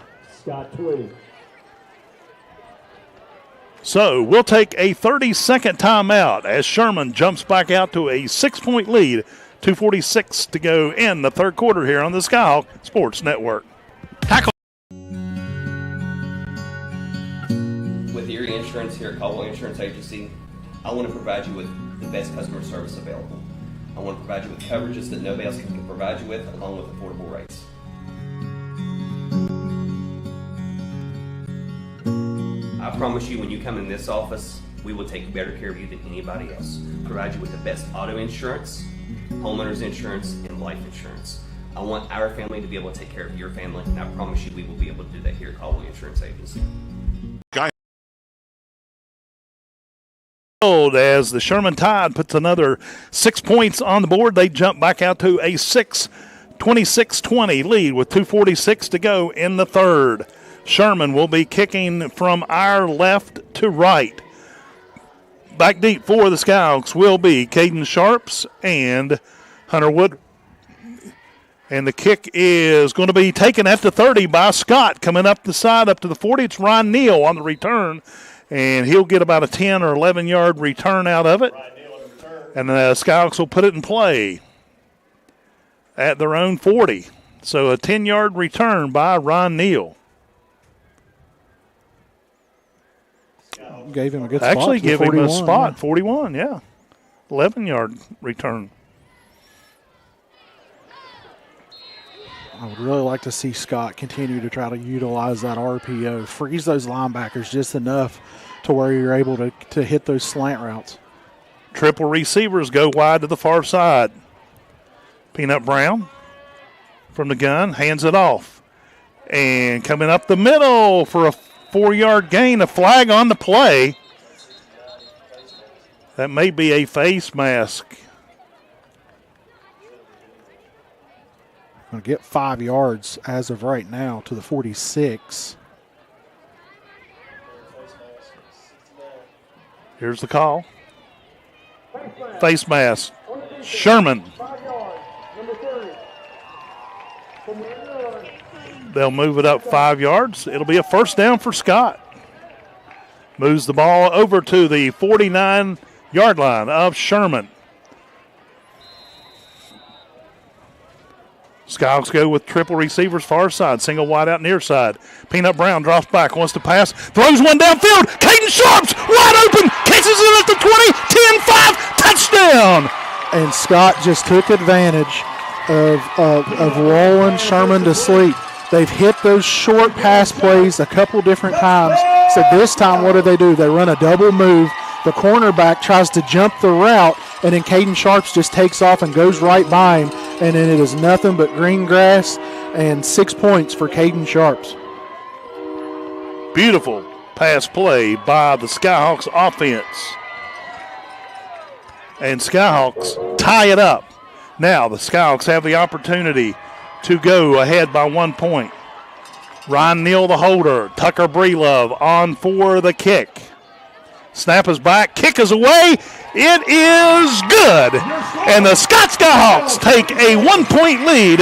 So we'll take a 30-second timeout as Sherman jumps back out to a 6-point lead. 2:46 to go in the 3rd quarter here on the Skyhawk Sports Network. Tackle. With Erie Insurance here at Caldwell Insurance Agency, I want to provide you with the best customer service available. I want to provide you with coverages that nobody else can provide you with, along with affordable rates. I promise you, when you come in this office, we will take better care of you than anybody else. Provide you with the best auto insurance, homeowners insurance, and life insurance. I want our family to be able to take care of your family, and I promise you we will be able to do that here at Caldwell Insurance Agency. As the Sherman Tide puts another 6 points on the board, they jump back out to a 26-20 lead with 2:46 to go in the 3rd. Sherman will be kicking from our left to right. Back deep for the Skyhawks will be Caden Sharps and Hunter Wood. And the kick is going to be taken at the 30 by Scott. Coming up the side up to the 40, it's Ryan Neal on the return. And he'll get about a 10 or 11-yard return out of it. And the Skyhawks will put it in play. at their own 40. So a 10-yard return by Ron Neal. Gave him a good spot. Actually, give him a spot, yeah. 41, yeah. 11-yard return. I would really like to see Scott continue to try to utilize that RPO, freeze those linebackers just enough to where you're able to hit those slant routes. Triple receivers go wide to the far side. Peanut Brown from the gun, hands it off. And coming up the middle for a 4-yard gain, a flag on the play. That may be a face mask. Going to get 5 yards as of right now to the 46. Here's the call. Face mask. Sherman. They'll move it up 5 yards. It'll be a first down for Scott. Moves the ball over to the 49-yard line of Sherman. Skyhawks go with triple receivers far side, single wide out near side. Peanut Brown drops back, wants to pass, throws one downfield. Caden Sharps wide open, catches it at the 20, 10-5, touchdown. And Scott just took advantage of lulling Sherman to sleep. They've hit those short pass plays a couple different times. So this time, what do? They run a double move. The cornerback tries to jump the route, and then Caden Sharps just takes off and goes right by him. And then it is nothing but green grass and 6 points for Caden Sharps. Beautiful pass play by the Skyhawks offense. And Skyhawks tie it up. Now the Skyhawks have the opportunity to go ahead by 1 point. Ryan Neal, the holder. Tucker Breelove on for the kick. Snap is back. Kick is away. It is good. And the Scott Skyhawks take a 1 point lead,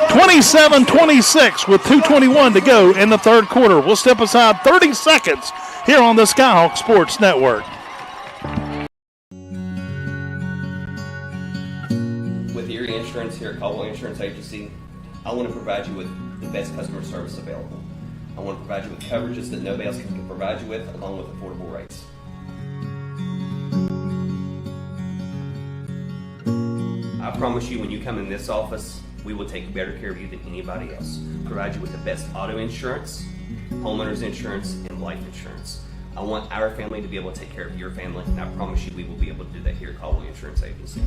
27-26 with 2:21 to go in the third quarter. We'll step aside 30 seconds here on the Skyhawk Sports Network. With Erie Insurance here at Caldwell Insurance Agency, I want to provide you with the best customer service available. I want to provide you with coverages that nobody else can provide you with, along with affordable rates. I promise you, when you come in this office, we will take better care of you than anybody else. Provide you with the best auto insurance, homeowners insurance, and life insurance. I want our family to be able to take care of your family, and I promise you we will be able to do that here at Caldwell Insurance Agency.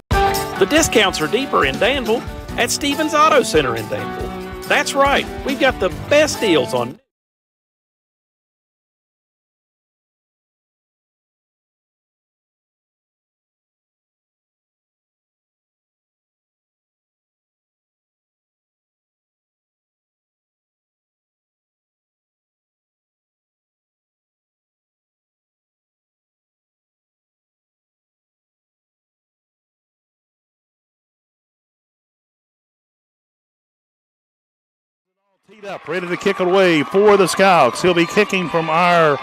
The discounts are deeper in Danville at Stevens Auto Center in Danville. That's right, we've got the best deals on teed up, ready to kick it away for the Skyhawks. He'll be kicking from our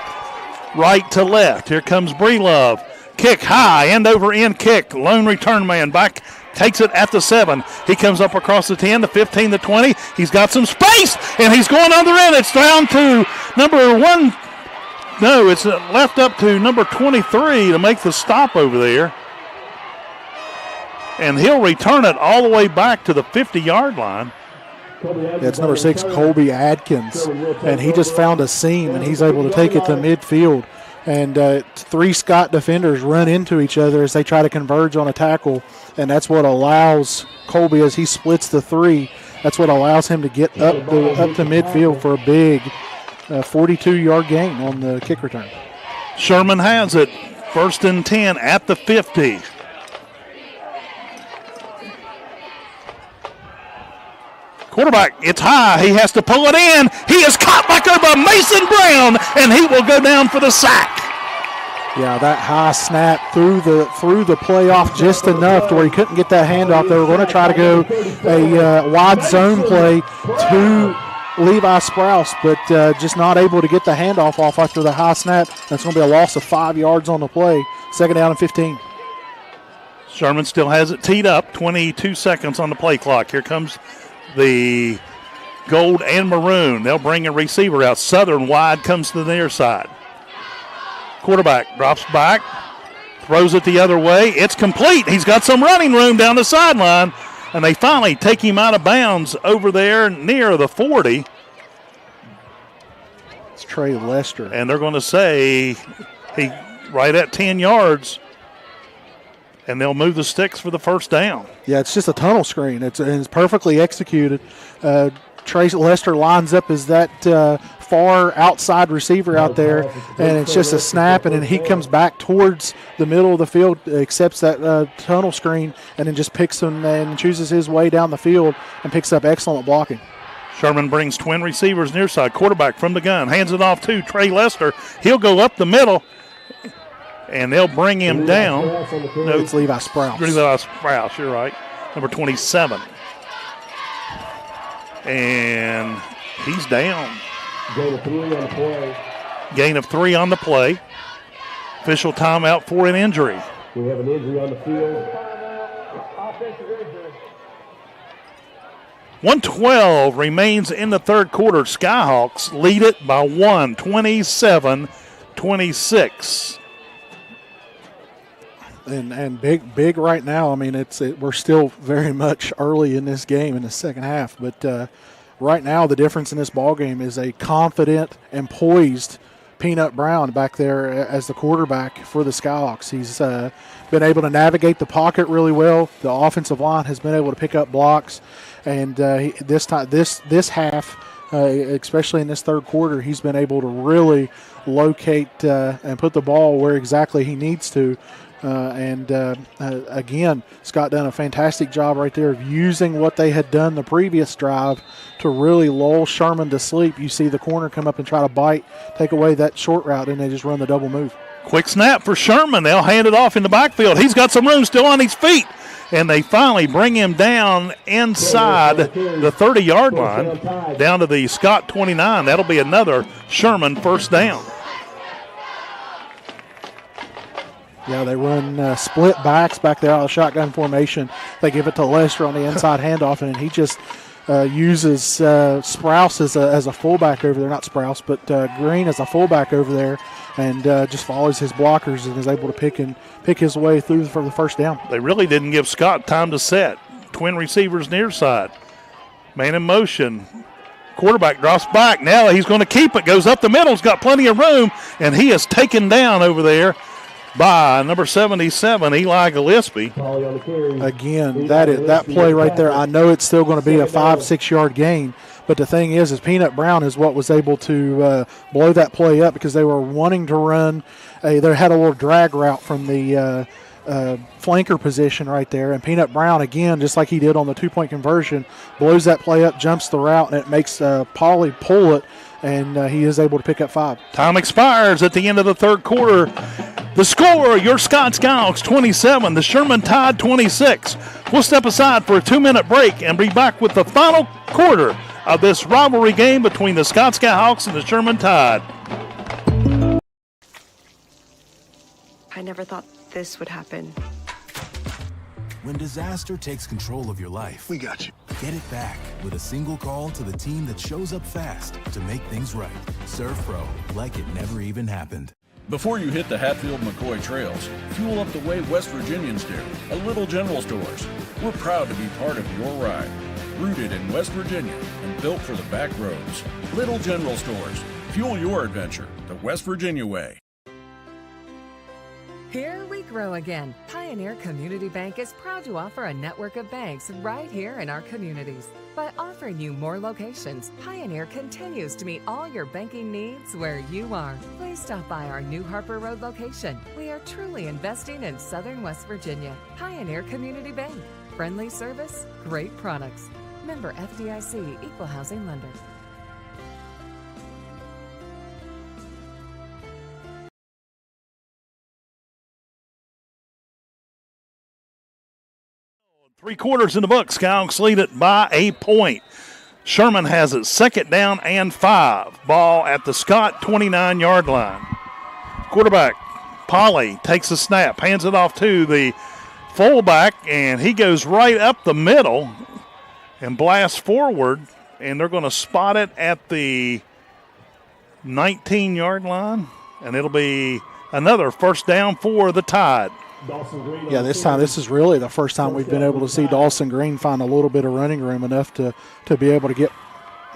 right to left. Here comes Breelove. Kick high, end over end kick. Lone return man back, takes it at the 7. He comes up across the 10, the 15, the 20. He's got some space, and he's going on the end. It's down to number 1. No, it's left up to number 23 to make the stop over there. And he'll return it all the way back to the 50-yard line. That's number 6, Colby Adkins, and he just found a seam, and he's able to take it to midfield. And 3 Scott defenders run into each other as they try to converge on a tackle, and that's what allows Colby, as he splits the 3, that's what allows him to get up to midfield for a big 42-yard gain on the kick return. Sherman has it, 1st and 10 at the 50. Quarterback, it's high. He has to pull it in. He is caught back there by Mason Brown, and he will go down for the sack. Yeah, that high snap threw the play off just enough to where he couldn't get that handoff. They were going to try to go a wide zone play to Levi Sprouse, but just not able to get the handoff off after the high snap. That's going to be a loss of 5 yards on the play. 2nd down and 15. Sherman still has it teed up. 22 seconds on the play clock. Here comes the gold and maroon. They'll bring a receiver out. Southern wide comes to the near side. Quarterback drops back, throws it the other way. It's complete. He's got some running room down the sideline, and they finally take him out of bounds over there near the 40. It's Trey Lester. And they're going to say he right at 10 yards, and they'll move the sticks for the first down. Yeah, it's just a tunnel screen. It's perfectly executed. Trey Lester lines up as that far outside receiver out there, and it's just a snap, and then he comes back towards the middle of the field, accepts that tunnel screen, and then just picks him and chooses his way down the field and picks up excellent blocking. Sherman brings twin receivers near side. Quarterback from the gun, hands it off to Trey Lester. He'll go up the middle, and they'll bring him down. No, it's Levi Sprouse. Levi Sprouse, you're right. Number 27. And he's down. Gain of 3 on the play. Gain of 3 on the play. Official timeout for an injury. We have an injury on the field. Offensive injury. 1:12 remains in the third quarter. Skyhawks lead it by 1, 27-26. And big right now. I mean, we're still very much early in this game in the second half, but right now the difference in this ball game is a confident and poised Peanut Brown back there as the quarterback for the Skyhawks. He's been able to navigate the pocket really well. The offensive line has been able to pick up blocks, and this half, especially in this third quarter, he's been able to really locate and put the ball where exactly he needs to. Again, Scott done a fantastic job right there of using what they had done the previous drive to really lull Sherman to sleep. You see the corner come up and try to take away that short route, and they just run the double move. Quick snap for Sherman. They'll hand it off in the backfield. He's got some room still on his feet, and they finally bring him down inside the 30-yard line, down to the Scott 29. That'll be another Sherman first down. Yeah, they run split backs back there out of shotgun formation. They give it to Lester on the inside handoff, and he just uses Sprouse as a fullback over there. Not Sprouse, but Green as a fullback over there, and just follows his blockers and is able to pick his way through for the first down. They really didn't give Scott time to set. Twin receivers near side. Man in motion. Quarterback drops back. Now he's going to keep it. Goes up the middle. He's got plenty of room, and he is taken down over there by number 77, Eli Gillespie. Again, that play right there, I know it's still going to be a 5-6 yard gain, but the thing is Peanut Brown is what was able to blow that play up because they were wanting to run. They had a little drag route from the flanker position right there, and Peanut Brown, again, just like he did on the 2-point conversion, blows that play up, jumps the route, and it makes Pauly pull it, and he is able to pick up 5. Time expires at the end of the third quarter. The score, your Scott Skyhawks 27, the Sherman Tide 26. We'll step aside for a 2-minute break and be back with the final quarter of this rivalry game between the Scott Skyhawks and the Sherman Tide. I never thought this would happen. When disaster takes control of your life, we got you. Get it back with a single call to the team that shows up fast to make things right. Serve Pro, like it never even happened. Before you hit the Hatfield-McCoy trails, fuel up the way West Virginians do at Little General Stores. We're proud to be part of your ride. Rooted in West Virginia and built for the back roads. Little General Stores. Fuel your adventure the West Virginia way. Here we grow again. Pioneer Community Bank is proud to offer a network of banks right here in our communities. By offering you more locations, Pioneer continues to meet all your banking needs where you are. Please stop by our New Harper Road location. We are truly investing in Southern West Virginia. Pioneer Community Bank. Friendly service, great products. Member FDIC, Equal Housing Lender. Three quarters in the book. Skyhawks lead it by a point. Sherman has it 2nd down and 5. Ball at the Scott 29-yard line. Quarterback Pauly takes a snap, hands it off to the fullback, and he goes right up the middle and blasts forward, and they're going to spot it at the 19-yard line, and it'll be another first down for the Tide. Yeah, this is really the first time we've been able to see Dawson Green find a little bit of running room, enough to be able to get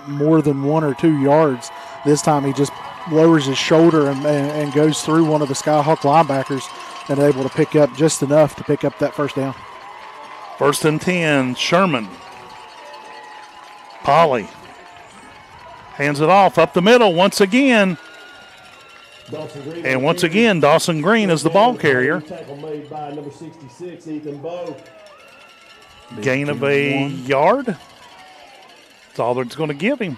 more than 1 or 2 yards. This time he just lowers his shoulder and goes through one of the Skyhawk linebackers and able to pick up just enough to pick up that first down. 1st and 10, Sherman. Polly hands it off up the middle once again. And once again, Dawson Green is the ball carrier. Tackle made by number 66, Ethan Bowe. Gain of a yard. That's all that's going to give him.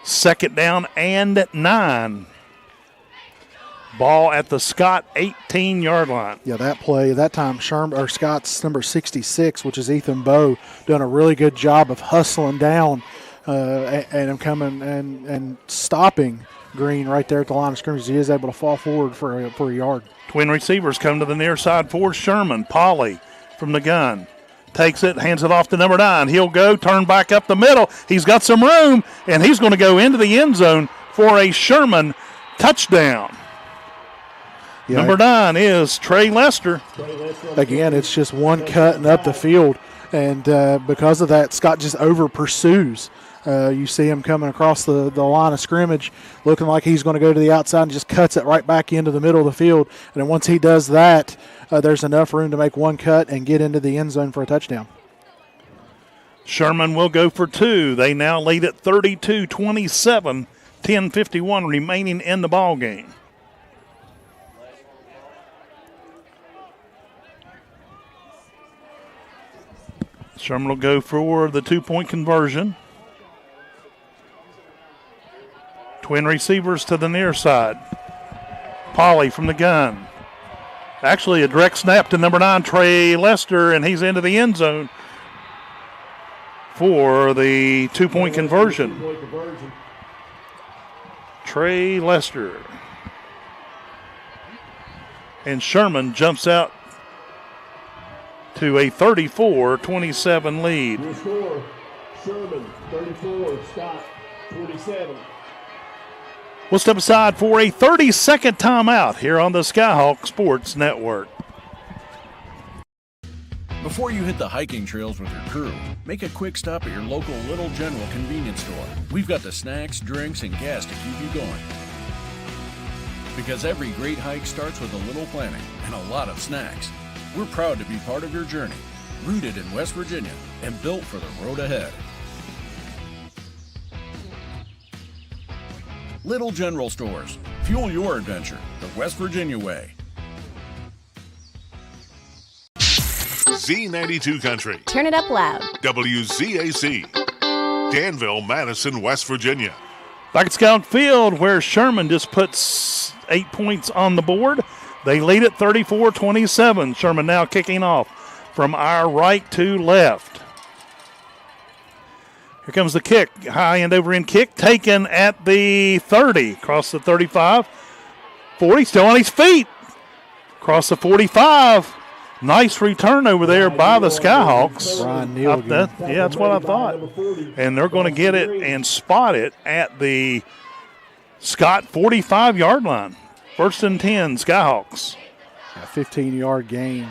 2nd down and 9. Ball at the Scott 18-yard line. Yeah, that play, that time Scott's number 66, which is Ethan Bowe, done a really good job of hustling down and coming and stopping Green right there at the line of scrimmage. He is able to fall forward for a yard. Twin receivers come to the near side for Sherman. Polly from the gun takes it, hands it off to number 9. He'll go, turn back up the middle. He's got some room, and he's going to go into the end zone for a Sherman touchdown. Yeah. Number 9 is Trey Lester. Again, it's just one cut and up the field, and because of that, Scott just over pursues. You see him coming across the line of scrimmage, looking like he's going to go to the outside, and just cuts it right back into the middle of the field. And then once he does that, there's enough room to make one cut and get into the end zone for a touchdown. Sherman will go for 2. They now lead at 32-27, 10:51 remaining in the ball game. Sherman will go for the 2-point conversion. Twin receivers to the near side. Polly from the gun. Actually, a direct snap to number 9, Trey Lester, and he's into the end zone for the 2-point conversion. Trey Lester. And Sherman jumps out to a 34-27 lead. Your score, Sherman 34, Scott 27. We'll step aside for a 30-second timeout here on the Skyhawk Sports Network. Before you hit the hiking trails with your crew, make a quick stop at your local Little General convenience store. We've got the snacks, drinks, and gas to keep you going. Because every great hike starts with a little planning and a lot of snacks. We're proud to be part of your journey, rooted in West Virginia and built for the road ahead. Little General Stores. Fuel your adventure the West Virginia way. Z92 Country. Turn it up loud. WZAC. Danville, Madison, West Virginia. Back at Scout Field, where Sherman just puts 8 points on the board. They lead at 34-27. Sherman now kicking off from our right to left. Here comes the kick. High end over end kick taken at the 30. Across the 35. 40 still on his feet. Across the 45. Nice return over there by the Skyhawks. Ryan Neal. That's what I thought. And they're going to get it and spot it at the Scott 45-yard line. 1st and 10, Skyhawks. A 15-yard gain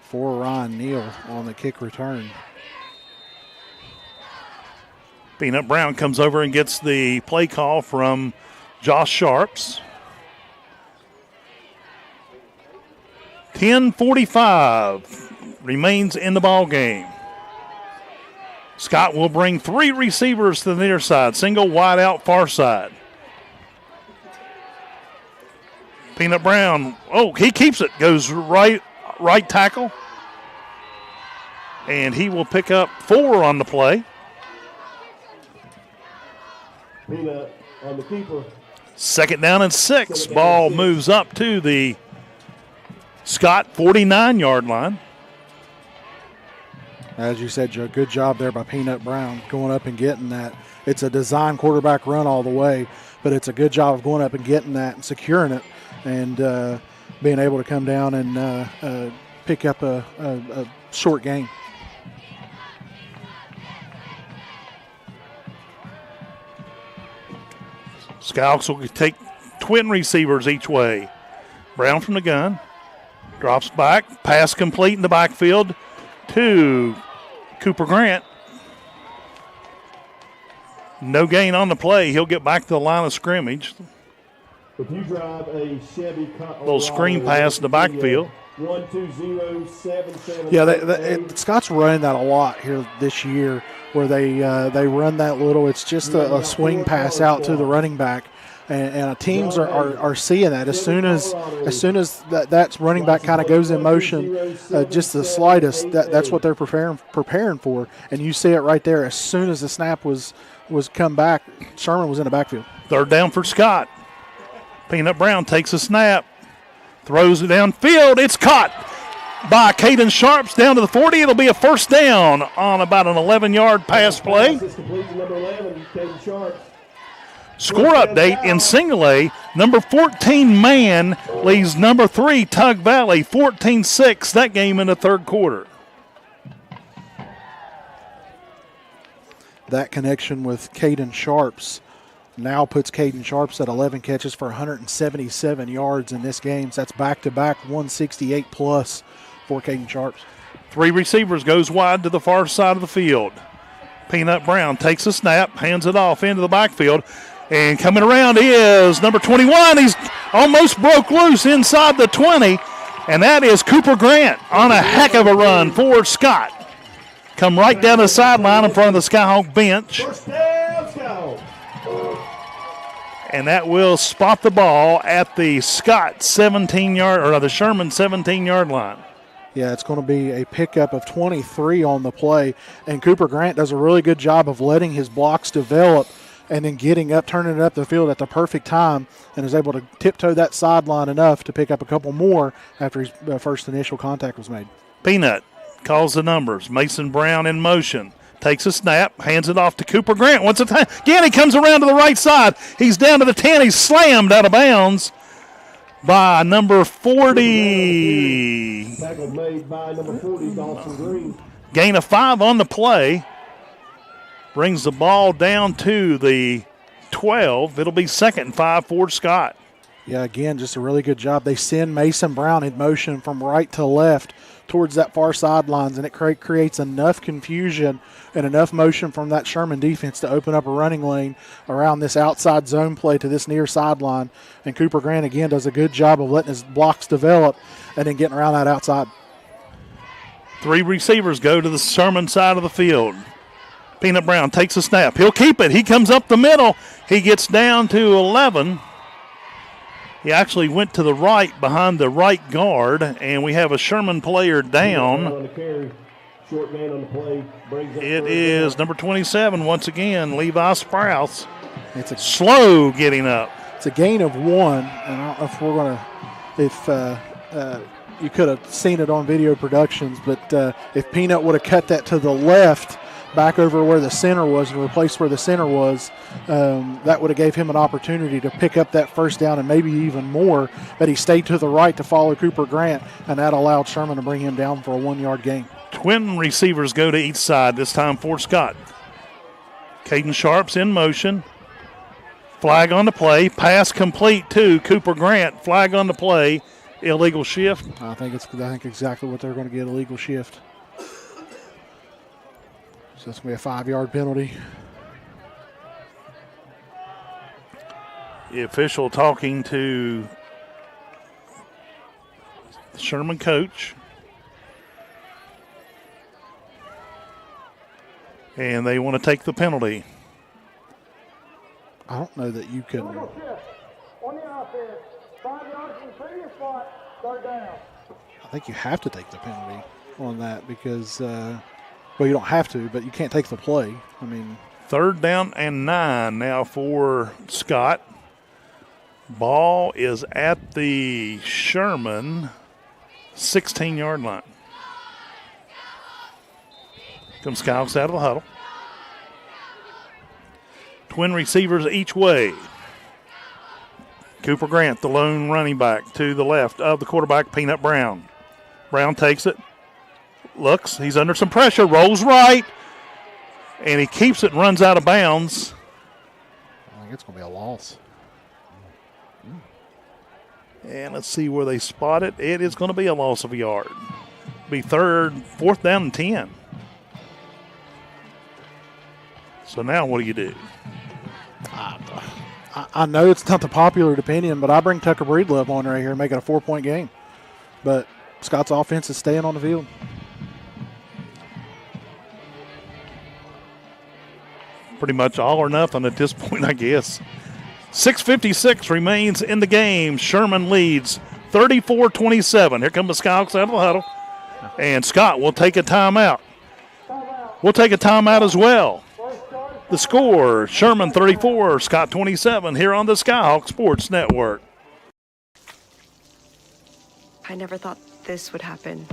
for Ryan Neal on the kick return. Peanut Brown comes over and gets the play call from Josh Sharps. 10:45 remains in the ball game. Scott will bring 3 receivers to the near side. Single wide out far side. Peanut Brown, he keeps it. Goes right tackle. And he will pick up 4 on the play. Peanut on the keeper. 2nd down and 6. Ball moves up to the Scott 49-yard line. As you said, Joe, good job there by Peanut Brown going up and getting that. It's a design quarterback run all the way, but it's a good job of going up and getting that and securing it and being able to come down and pick up a short gain. Skyhawks will take twin receivers each way. Brown from the gun. Drops back. Pass complete in the backfield to Cooper Grant. No gain on the play. He'll get back to the line of scrimmage. If you drive a Chevy Little screen pass in the backfield. 12077. Yeah, Scott's running that a lot here this year, where they run that little. It's just a swing pass out to the running back, and teams are seeing that as soon as that running back kind of goes in motion, just the slightest. That's what they're preparing for, and you see it right there. As soon as the snap was come back, Sherman was in the backfield. Third down for Scott. Peanut Brown takes a snap, throws it downfield. It's caught by Caden Sharps down to the 40. It'll be a first down on about an 11-yard pass play. Score update in single A. Number 14, Man, leads number 3, Tug Valley, 14-6. That game in the third quarter. That connection with Caden Sharps now puts Caden Sharps at 11 catches for 177 yards in this game. So that's back-to-back 168-plus for Caden Sharps. 3 receivers, goes wide to the far side of the field. Peanut Brown takes a snap, hands it off into the backfield, and coming around is number 21. He's almost broke loose inside the 20, and that is Cooper Grant on a heck of a run for Scott. Come right down the sideline in front of the Skyhawk bench. And that will spot the ball at the Scott 17-yard, or the Sherman 17-yard line. Yeah, it's going to be a pickup of 23 on the play. And Cooper Grant does a really good job of letting his blocks develop and then getting up, turning it up the field at the perfect time, and is able to tiptoe that sideline enough to pick up a couple more after his first initial contact was made. Peanut calls the numbers. Mason Brown in motion. Takes a snap, hands it off to Cooper Grant. Once again, he comes around to the right side. He's down to the 10. He's slammed out of bounds by number 40. Tackle made by number 40, Dawson Green. Gain of 5 on the play. Brings the ball down to the 12. It'll be 2nd and 5 for Scott. Yeah, again, just a really good job. They send Mason Brown in motion from right to left towards that far sidelines, and it creates enough confusion and enough motion from that Sherman defense to open up a running lane around this outside zone play to this near sideline. And Cooper Grant, again, does a good job of letting his blocks develop and then getting around that outside. 3 receivers go to the Sherman side of the field. Peanut Brown takes a snap. He'll keep it. He comes up the middle. He gets down to 11. He actually went to the right behind the right guard, and we have a Sherman player down. Short man on the play. It is number 27 once again, Levi Sprouse. It's slow getting up. It's a gain of 1, and I don't know if we're going to, you could have seen it on video productions, but if Peanut would have cut that to the left, back over where the center was and replaced where the center was, that would have gave him an opportunity to pick up that first down and maybe even more, but he stayed to the right to follow Cooper Grant, and that allowed Sherman to bring him down for a 1-yard gain. Twin receivers go to each side, this time for Scott. Caden Sharps in motion. Flag on the play. Pass complete to Cooper Grant. Flag on the play. Illegal shift. I think exactly what they're going to get, illegal shift. So that's going to be a 5-yard penalty. The official talking to the Sherman coach. And they want to take the penalty. I don't know that you can. On the offense, 5 yards from the previous spot, third down. I think you have to take the penalty on that because, well, you don't have to, but you can't take the play. I mean, 3rd down and 9 now for Scott. Ball is at the Sherman 16-yard line. Comes Skyhawks out of the huddle. Twin receivers each way. Cooper Grant, the lone running back, to the left of the quarterback, Peanut Brown. Brown takes it. Looks. He's under some pressure. Rolls right. And he keeps it and runs out of bounds. I think it's going to be a loss. And let's see where they spot it. It is going to be a loss of a yard. Be fourth down and 10. So now what do you do? I know it's not the popular opinion, but I bring Tucker Breedlove on right here and make it a 4-point game. But Scott's offense is staying on the field. Pretty much all or nothing at this point, I guess. 6:56 remains in the game. Sherman leads 34-27. Here come the Skyhawks out of the huddle. And Scott will take a timeout. We'll take a timeout as well. The score, Sherman 34, Scott 27, here on the Skyhawk Sports Network. I never thought this would happen.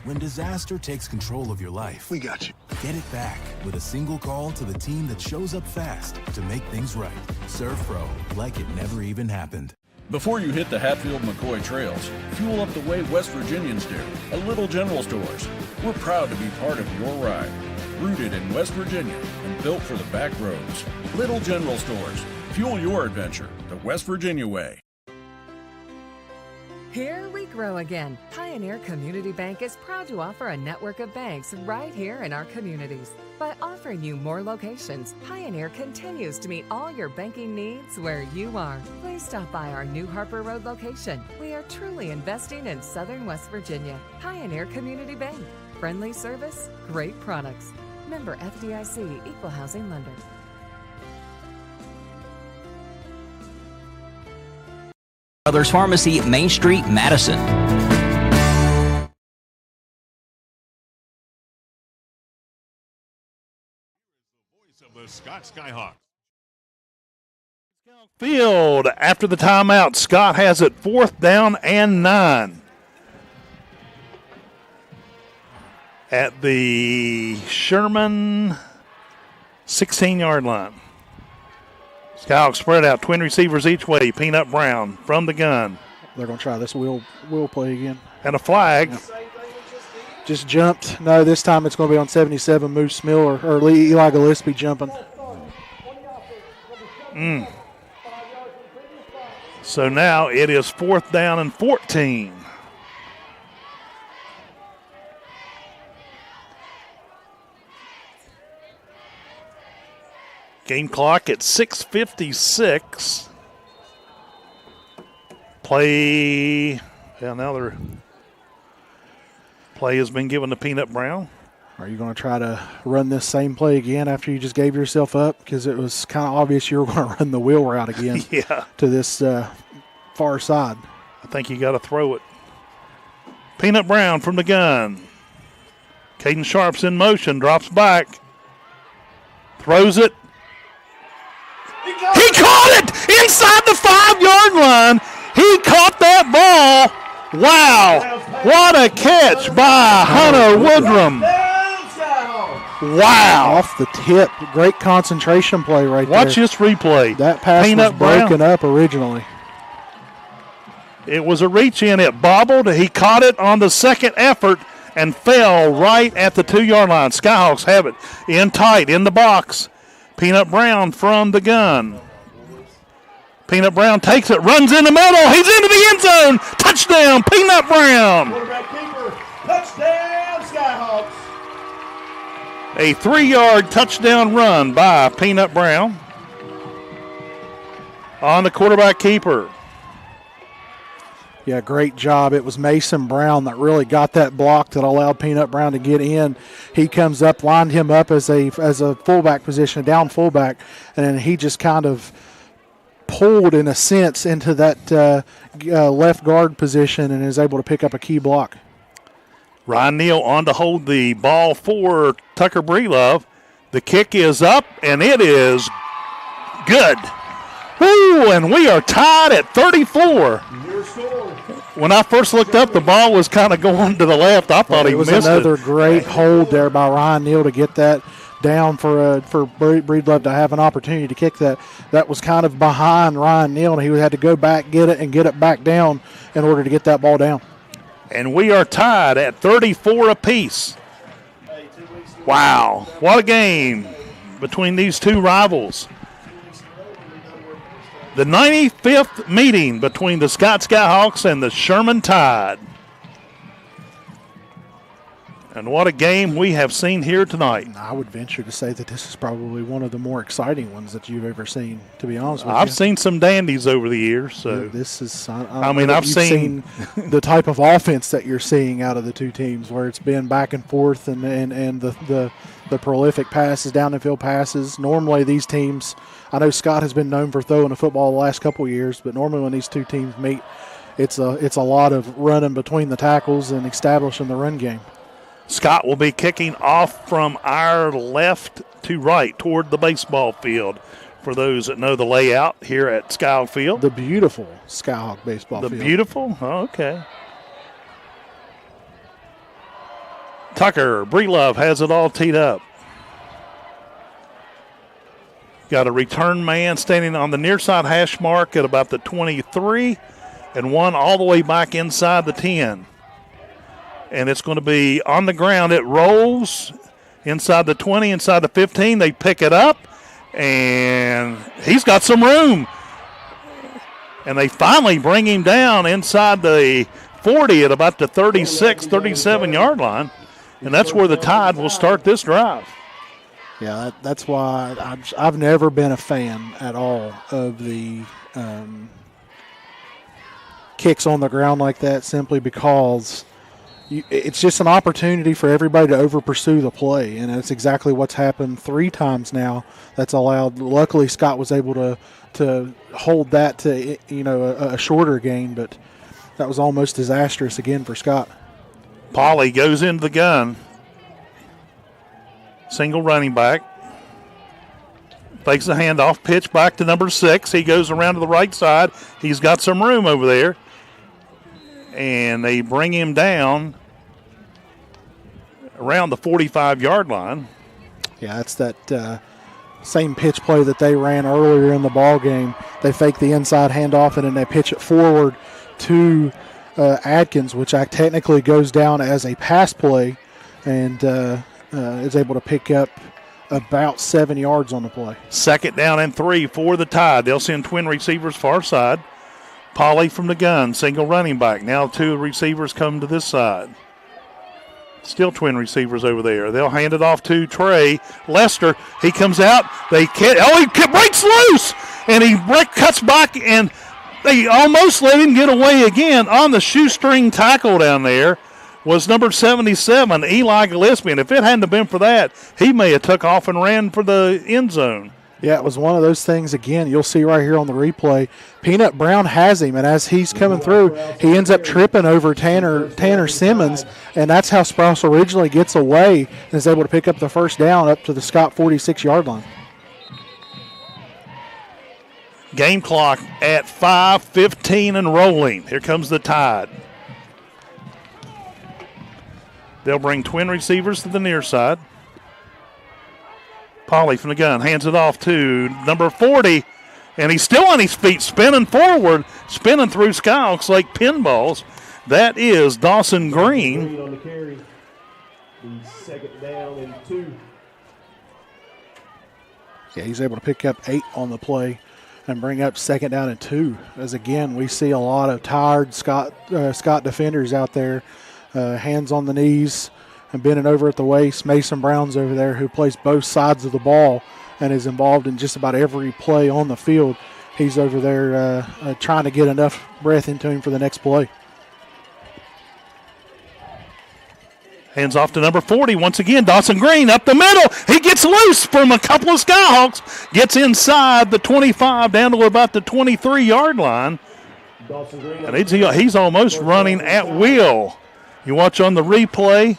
When disaster takes control of your life, we got you. Get it back with a single call to the team that shows up fast to make things right. Serve Pro, like it never even happened. Before you hit the Hatfield-McCoy trails, fuel up the way West Virginians do at Little General Stores. We're proud to be part of your ride. Rooted in West Virginia and built for the back roads. Little General Stores. Fuel your adventure the West Virginia way. Here we grow again. Pioneer Community Bank is proud to offer a network of banks right here in our communities. By offering you more locations, Pioneer continues to meet all your banking needs where you are. Please stop by our New Harper Road location. We are truly investing in Southern West Virginia. Pioneer Community Bank. Friendly service, great products. Member FDIC, Equal Housing Lender. Brothers Pharmacy, Main Street, Madison. Voice of the Scott Skyhawks. Field after the timeout. Scott has it 4th down and 9. At the Sherman 16-yard line. Skyhawks spread out, twin receivers each way. Peanut Brown from the gun. They're going to try this wheel play again. And a flag. Yeah. Just jumped. No, this time it's going to be on 77, Moose Miller, or Eli Gillespie jumping. So now it is 4th down and 14. Game clock at 6:56. Play has been given to Peanut Brown. Are you going to try to run this same play again after you just gave yourself up? Because it was kind of obvious you were going to run the wheel route again to this far side. I think you got to throw it. Peanut Brown from the gun. Caden Sharp's in motion, drops back, throws it. He caught it inside the 5-yard line. He caught that ball. Wow. What a catch by Hunter Woodrum. Wow. Off the tip. Great concentration play right there. Watch this replay. That pass was broken up originally. It was a reach in. It bobbled. He caught it on the second effort and fell right at the 2-yard line. Skyhawks have it in tight in the box. Peanut Brown from the gun. Peanut Brown takes it, runs in the middle. He's into the end zone. Touchdown, Peanut Brown. Quarterback keeper, touchdown, Skyhawks. A 3-yard touchdown run by Peanut Brown on the quarterback keeper. Yeah, great job. It was Mason Brown that really got that block that allowed Peanut Brown to get in. He comes up, lined him up as a fullback position, a down fullback, and then he just kind of pulled, in a sense, into that left guard position and is able to pick up a key block. Ryan Neal on to hold the ball for Tucker Breedlove. The kick is up, and it is good. Woo, and we are tied at 34. When I first looked up, the ball was kind of going to the left. I thought he missed it. It was another great hold there by Ryan Neal to get that down for Breedlove to have an opportunity to kick that. That was kind of behind Ryan Neal, and he had to go back, get it, and get it back down in order to get that ball down. And we are tied at 34 apiece. Wow, what a game between these two rivals. The 95th meeting between the Scott Skyhawks and the Sherman Tide. And what a game we have seen here tonight. I would venture to say that this is probably one of the more exciting ones that you've ever seen, to be honest with you. I've seen some dandies over the years. So this is, I've seen the type of offense that you're seeing out of the two teams, where it's been back and forth and the prolific passes, down the field passes. Normally these teams, I know Scott has been known for throwing the football the last couple of years, but normally when these two teams meet, it's a lot of running between the tackles and establishing the run game. Scott will be kicking off from our left to right toward the baseball field. For those that know the layout here at Skyhawk Field. The beautiful Skyhawk baseball field. The beautiful? Oh, okay. Tucker Breelove has it all teed up. Got a return man standing on the near side hash mark at about the 23 and one all the way back inside the 10. And it's going to be on the ground. It rolls inside the 20, inside the 15. They pick it up, and he's got some room. And they finally bring him down inside the 40 at about the 36, 37-yard line. And that's where the Tide will start this drive. Yeah, that's why I've never been a fan at all of the kicks on the ground like that, simply because it's just an opportunity for everybody to over-pursue the play, and that's exactly what's happened 3 times now. That's allowed. Luckily, Scott was able to hold that to a shorter gain, but that was almost disastrous again for Scott. Polly goes into the gun. Single running back. Fakes the handoff, pitch back to number 6. He goes around to the right side. He's got some room over there. And they bring him down around the 45-yard line. Yeah, that's that same pitch play that they ran earlier in the ball game. They fake the inside handoff, and then they pitch it forward to Adkins, which technically goes down as a pass play, and is able to pick up about 7 yards on the play. 2nd down and 3 for the Tide. They'll send twin receivers far side. Polly from the gun, single running back. Now 2 receivers come to this side. Still twin receivers over there. They'll hand it off to Trey Lester. He comes out. He breaks loose, and he cuts back, and they almost let him get away again on the shoestring tackle down there. Was number 77, Eli Gillespie. And if it hadn't have been for that, he may have took off and ran for the end zone. Yeah, it was one of those things, again, you'll see right here on the replay. Peanut Brown has him, and as he's coming through, he ends up tripping over Tanner Simmons, and that's how Sprouse originally gets away and is able to pick up the first down up to the Scott 46-yard line. Game clock at 5:15 and rolling. Here comes the Tide. They'll bring twin receivers to the near side. Polly from the gun hands it off to number 40, and he's still on his feet, spinning forward, spinning through Skyhawks like pinballs. That is Dawson Green. On the carry. 2nd down and 2. Yeah, he's able to pick up 8 on the play and bring up 2nd down and 2. As again, we see a lot of tired Scott defenders out there, hands on the knees and bending over at the waist. Mason Brown's over there, who plays both sides of the ball and is involved in just about every play on the field. He's over there trying to get enough breath into him for the next play. Hands off to number 40. Once again, Dawson Green up the middle. He gets loose from a couple of Skyhawks. Gets inside the 25 down to about the 23-yard line. And he's almost running at will. You watch on the replay.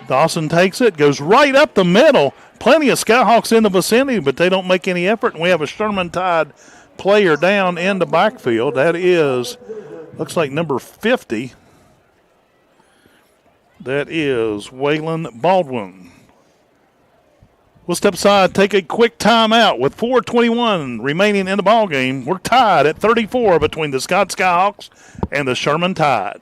Dawson takes it, goes right up the middle. Plenty of Skyhawks in the vicinity, but they don't make any effort. And we have a Sherman Tide player down in the backfield. That is, looks like number 50. That is Waylon Baldwin. We'll step aside, take a quick timeout with 4:21 remaining in the ball game. We're tied at 34 between the Scott Skyhawks and the Sherman Tide.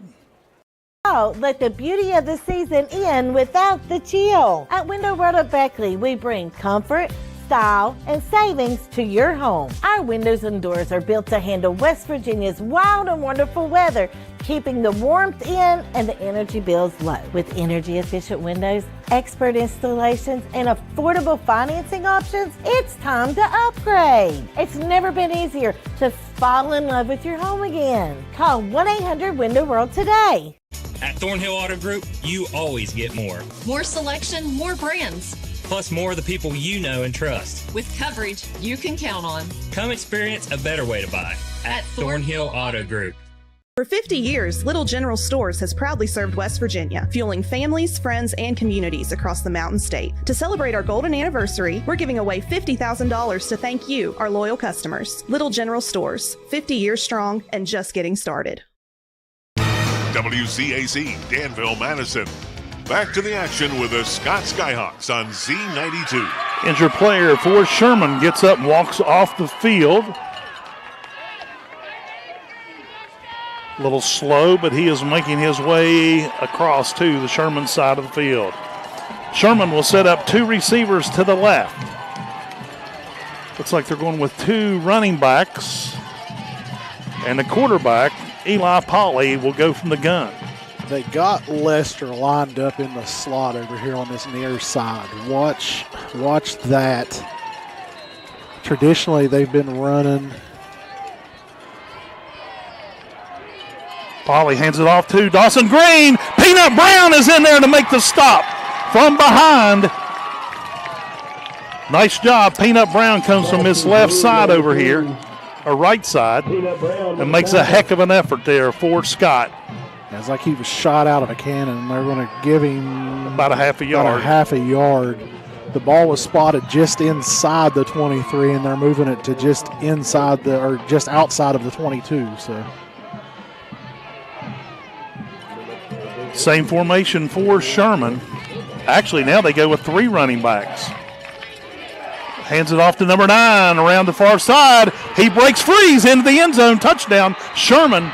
Let the beauty of the season end without the chill. At Window World of Beckley, we bring comfort, style, and savings to your home. Our windows and doors are built to handle West Virginia's wild and wonderful weather, keeping the warmth in and the energy bills low. With energy-efficient windows, expert installations, and affordable financing options, it's time to upgrade. It's never been easier to fall in love with your home again. Call 1-800-WINDOW-WORLD today. At Thornhill Auto Group, you always get more. More selection, more brands. Plus more of the people you know and trust. With coverage you can count on. Come experience a better way to buy at Thornhill Auto Group. For 50 years, Little General Stores has proudly served West Virginia, fueling families, friends, and communities across the Mountain State. To celebrate our golden anniversary, we're giving away $50,000 to thank you, our loyal customers. Little General Stores, 50 years strong and just getting started. WCAC, Danville, Madison. Back to the action with the Scott Skyhawks on Z92. Injured player for Sherman gets up and walks off the field. A little slow, but he is making his way across to the Sherman side of the field. Sherman will set up two receivers to the left. Looks like they're going with two running backs. And the quarterback, Eli Polly, will go from the gun. They got Lester lined up in the slot over here on this near side. Watch that. Traditionally, they've been running. Polly hands it off to Dawson Green. Peanut Brown is in there to make the stop from behind. Nice job. Peanut Brown comes from his left side over here, or right side, and makes a heck of an effort there for Scott. It's like he was shot out of a cannon. They're going to give him about a half a yard. The ball was spotted just inside the 23, and they're moving it to just outside of the 22. So. Same formation for Sherman. Actually, now they go with three running backs. Hands it off to number 9 around the far side. He breaks free into the end zone. Touchdown, Sherman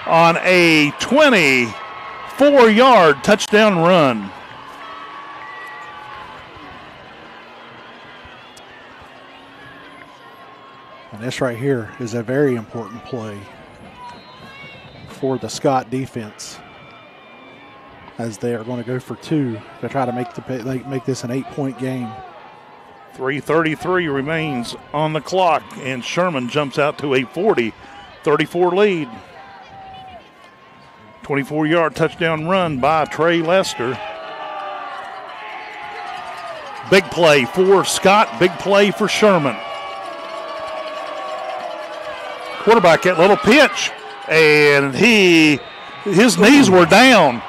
on a 24-yard touchdown run. And this right here is a very important play for the Scott defense, as they are going to go for 2 to try to make this an 8-point game. 3:33 remains on the clock, and Sherman jumps out to a 40-34 lead. 24-yard touchdown run by Trey Lester. Big play for Scott, big play for Sherman. Quarterback, that little pitch, and his knees were down,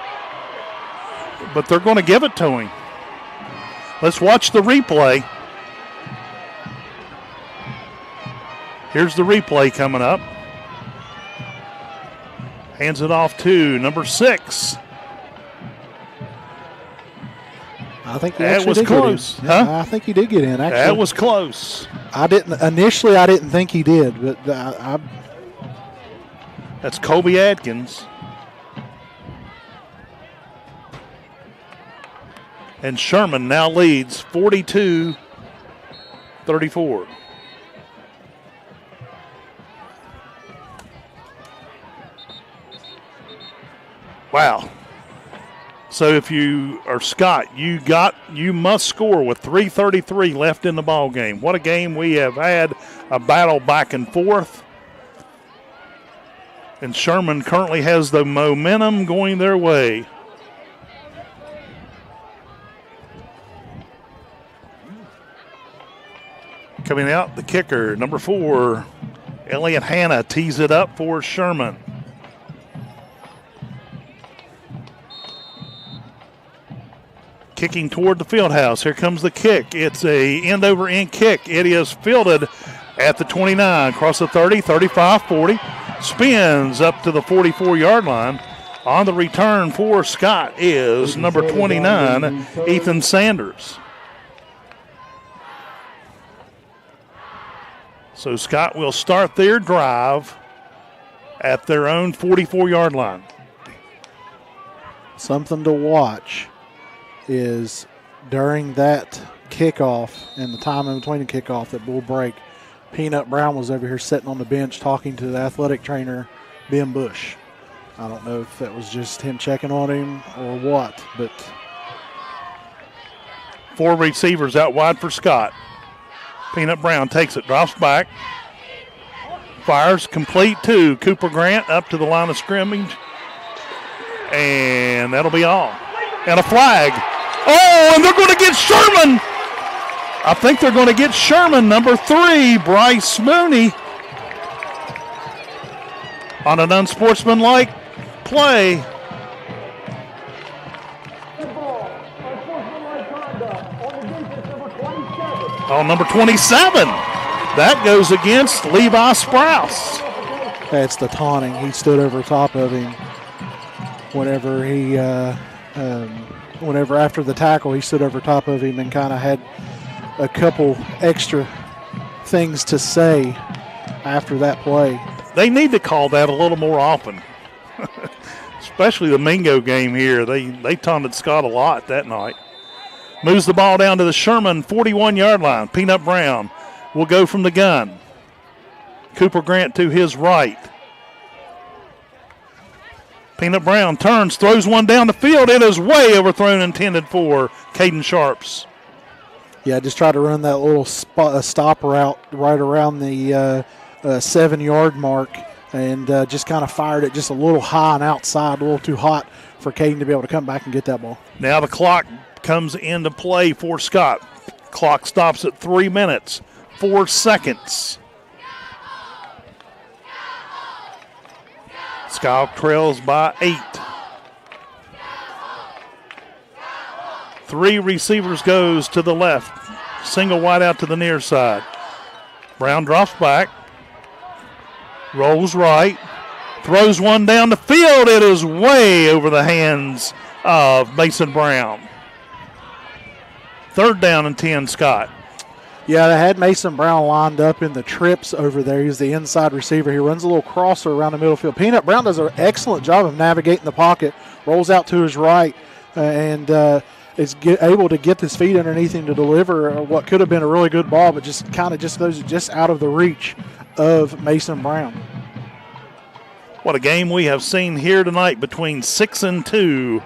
but they're going to give it to him. Let's watch the replay. Here's the replay coming up. Hands it off to number 6. I think that was close. I think he did get in. Actually, that was close. I didn't think he did, but that's Kobe Adkins. And Sherman now leads 42-34. Wow. So if you are Scott, you must score with 3:33 left in the ball game. What a game we have had, a battle back and forth. And Sherman currently has the momentum going their way. Coming out, the kicker, number 4, Elliott Hanna tees it up for Sherman. Kicking toward the field house. Here comes the kick. It's a end-over-end kick. It is fielded at the 29, across the 30, 35, 40. Spins up to the 44-yard line. On the return for Scott is number 29, Ethan Sanders. So Scott will start their drive at their own 44-yard line. Something to watch is during that kickoff and the time in between the kickoff that will break, Peanut Brown was over here sitting on the bench talking to the athletic trainer, Ben Bush. I don't know if that was just him checking on him or what, but 4 receivers out wide for Scott. Peanut Brown takes it, drops back, fires, complete to Cooper Grant up to the line of scrimmage, and that'll be all. And a flag. Oh, and they're going to get Sherman. I think they're going to get Sherman, number 3, Bryce Mooney, on an unsportsmanlike play. On number 27. That goes against Levi Sprouse. That's the taunting. He stood over top of him whenever after the tackle, he stood over top of him and kind of had a couple extra things to say after that play. They need to call that a little more often, especially the Mingo game here. They taunted Scott a lot that night. Moves the ball down to the Sherman 41-yard line. Peanut Brown will go from the gun. Cooper Grant to his right. Peanut Brown turns, throws one down the field. It is way overthrown, intended for Caden Sharps. Yeah, just try to run that little stop route right around the 7-yard mark and just kind of fired it just a little high and outside, a little too hot for Caden to be able to come back and get that ball. Now the clock comes into play for Scott. Clock stops at 3 minutes, 4 seconds. Skyhawk trails by 8. 3 receivers goes to the left. Single wide out to the near side. Brown drops back. Rolls right. Throws one down the field. It is way over the hands of Mason Brown. 3rd down and 10, Scott. Yeah, they had Mason Brown lined up in the trips over there. He's the inside receiver. He runs a little crosser around the middle field. Peanut Brown does an excellent job of navigating the pocket, rolls out to his right, and is able to get his feet underneath him to deliver what could have been a really good ball, but just kind of just goes just out of the reach of Mason Brown. What a game we have seen here tonight between 6 and 2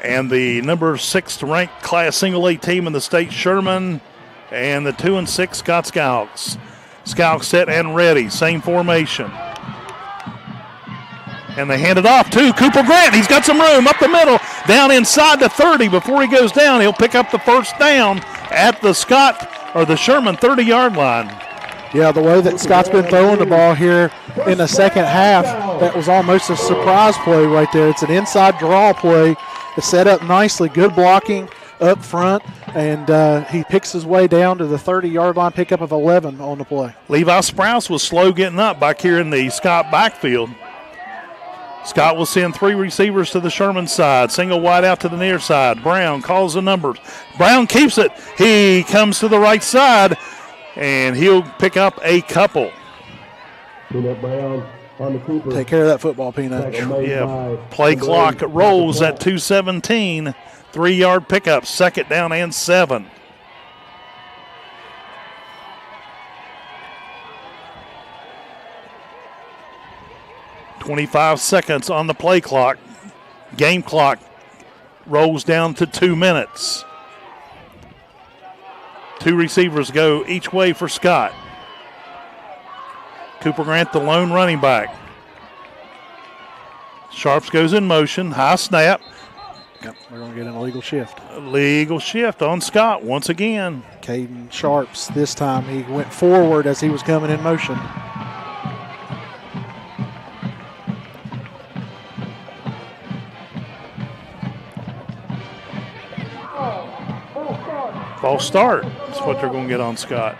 and the number 6th ranked Class Single A team in the state, Sherman, and the 2 and 6 Scott Skyhawks. Skyhawks set and ready, same formation. And they hand it off to Cooper Grant. He's got some room up the middle, down inside the 30. Before he goes down, he'll pick up the 1st down at the Sherman 30-yard line. Yeah, the way that Scott's been throwing the ball here in the second half, that was almost a surprise play right there. It's an inside draw play. It's set up nicely, good blocking up front, and he picks his way down to the 30-yard line, pickup of 11 on the play. Levi Sprouse was slow getting up back here in the Scott backfield. Scott will send 3 receivers to the Sherman side. Single wide out to the near side. Brown calls the numbers. Brown keeps it. He comes to the right side, and he'll pick up a couple. Peanut Brown on the Cooper. Take care of that football, Peanut. Yeah, play clock rolls at 2:17. 3-yard pickup, 2nd down and 7. .25 seconds on the play clock. Game clock rolls down to 2 minutes. 2 receivers go each way for Scott. Cooper Grant, the lone running back. Sharps goes in motion. High snap. Yep, we're going to get an illegal shift. Illegal shift on Scott once again. Caden Sharps, this time he went forward as he was coming in motion. False start. That's what they're going to get on Scott.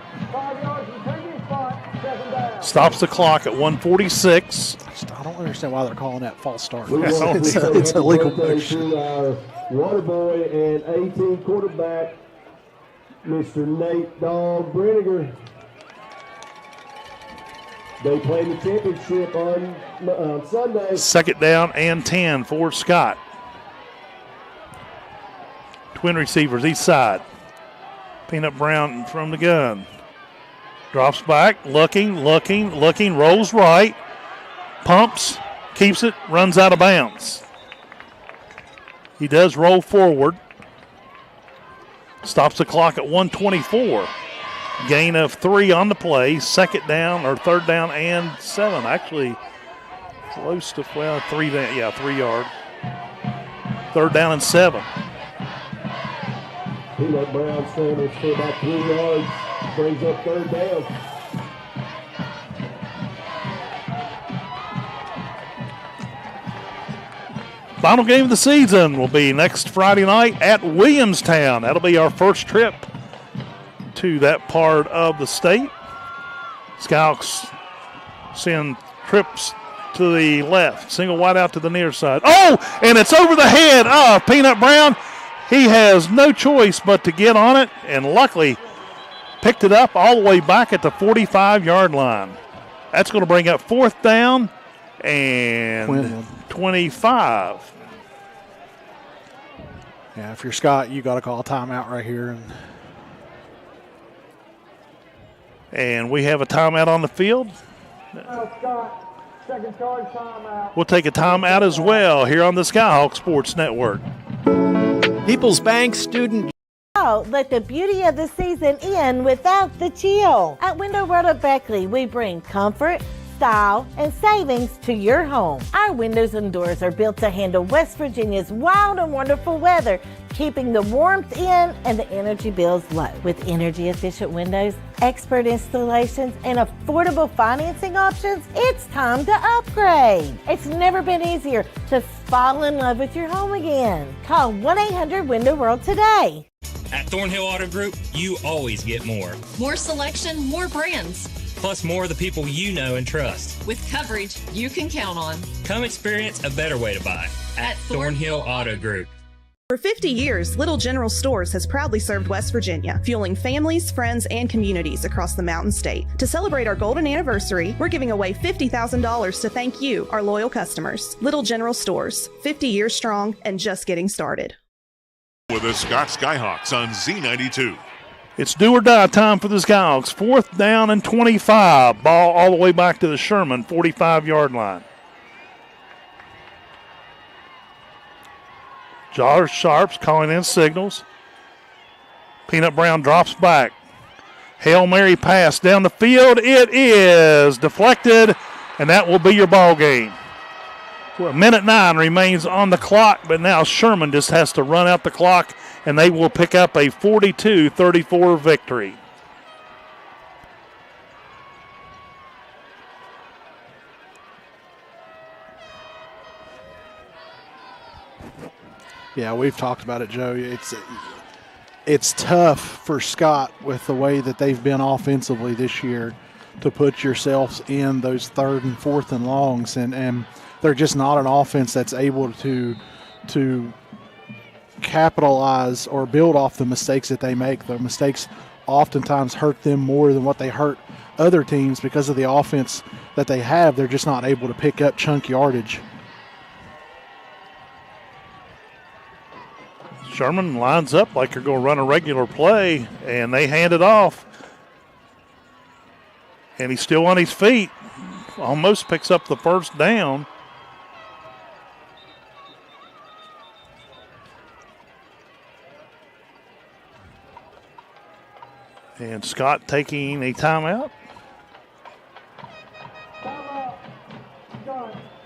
Stops the clock at 1:46. I don't understand why they're calling that false start. It's a legal push. Our water boy and 18 quarterback, Mr. Nate Dog Brenniger. They play the championship on Sunday. Second down and 10 for Scott. Twin receivers each side. Peanut Brown from the gun. Drops back, looking, rolls right, pumps, keeps it, runs out of bounds. He does roll forward. Stops the clock at 1:24. Gain of 3 on the play. Second down or third down and 7. Actually, close to 3 down. Yeah, 3 yard. Third down and 7. Peanut Brown scrambles for about 3 yards. Brings up third down. Final game of the season will be next Friday night at Williamstown. That'll be our first trip to that part of the state. Skyhawks send trips to the left. Single wide out to the near side. Oh, and it's over the head of Peanut Brown. He has no choice but to get on it, and luckily picked it up all the way back at the 45-yard line. That's going to bring up fourth down and 25. Yeah, if you're Scott, you got to call a timeout right here. And we have a timeout on the field. Second charge timeout. We'll take a timeout as well here on the Skyhawk Sports Network. People's Bank student. Let the beauty of the season end without the chill. At Window World of Beckley, we bring comfort, style, and savings to your home. Our windows and doors are built to handle West Virginia's wild and wonderful weather, keeping the warmth in and the energy bills low. With energy-efficient windows, expert installations, and affordable financing options, it's time to upgrade. It's never been easier to fall in love with your home again. Call 1-800-WINDOW-WORLD today. At Thornhill Auto Group, you always get more. More selection, more brands. Plus more of the people you know and trust. With coverage you can count on. Come experience a better way to buy at Thornhill Auto Group. For 50 years, Little General Stores has proudly served West Virginia, fueling families, friends, and communities across the Mountain State. To celebrate our golden anniversary, we're giving away $50,000 to thank you, our loyal customers. Little General Stores, 50 years strong and just getting started. With the Scott Skyhawks on Z92. It's do or die time for the Skyhawks. Fourth down and 25. Ball all the way back to the Sherman 45-yard line. Josh Sharps calling in signals. Peanut Brown drops back. Hail Mary pass down the field. It is deflected, and that will be your ball game. Well, minute 9 remains on the clock, but now Sherman just has to run out the clock, and they will pick up a 42-34 victory. Yeah, we've talked about it, Joe. It's tough for Scott with the way that they've been offensively this year to put yourselves in those third and fourth and longs, and they're just not an offense that's able to capitalize or build off the mistakes that they make. The mistakes oftentimes hurt them more than what they hurt other teams because of the offense that they have. They're just not able to pick up chunk yardage. Sherman lines up like they're going to run a regular play, and they hand it off. And he's still on his feet. Almost picks up the first down. And Scott taking a timeout.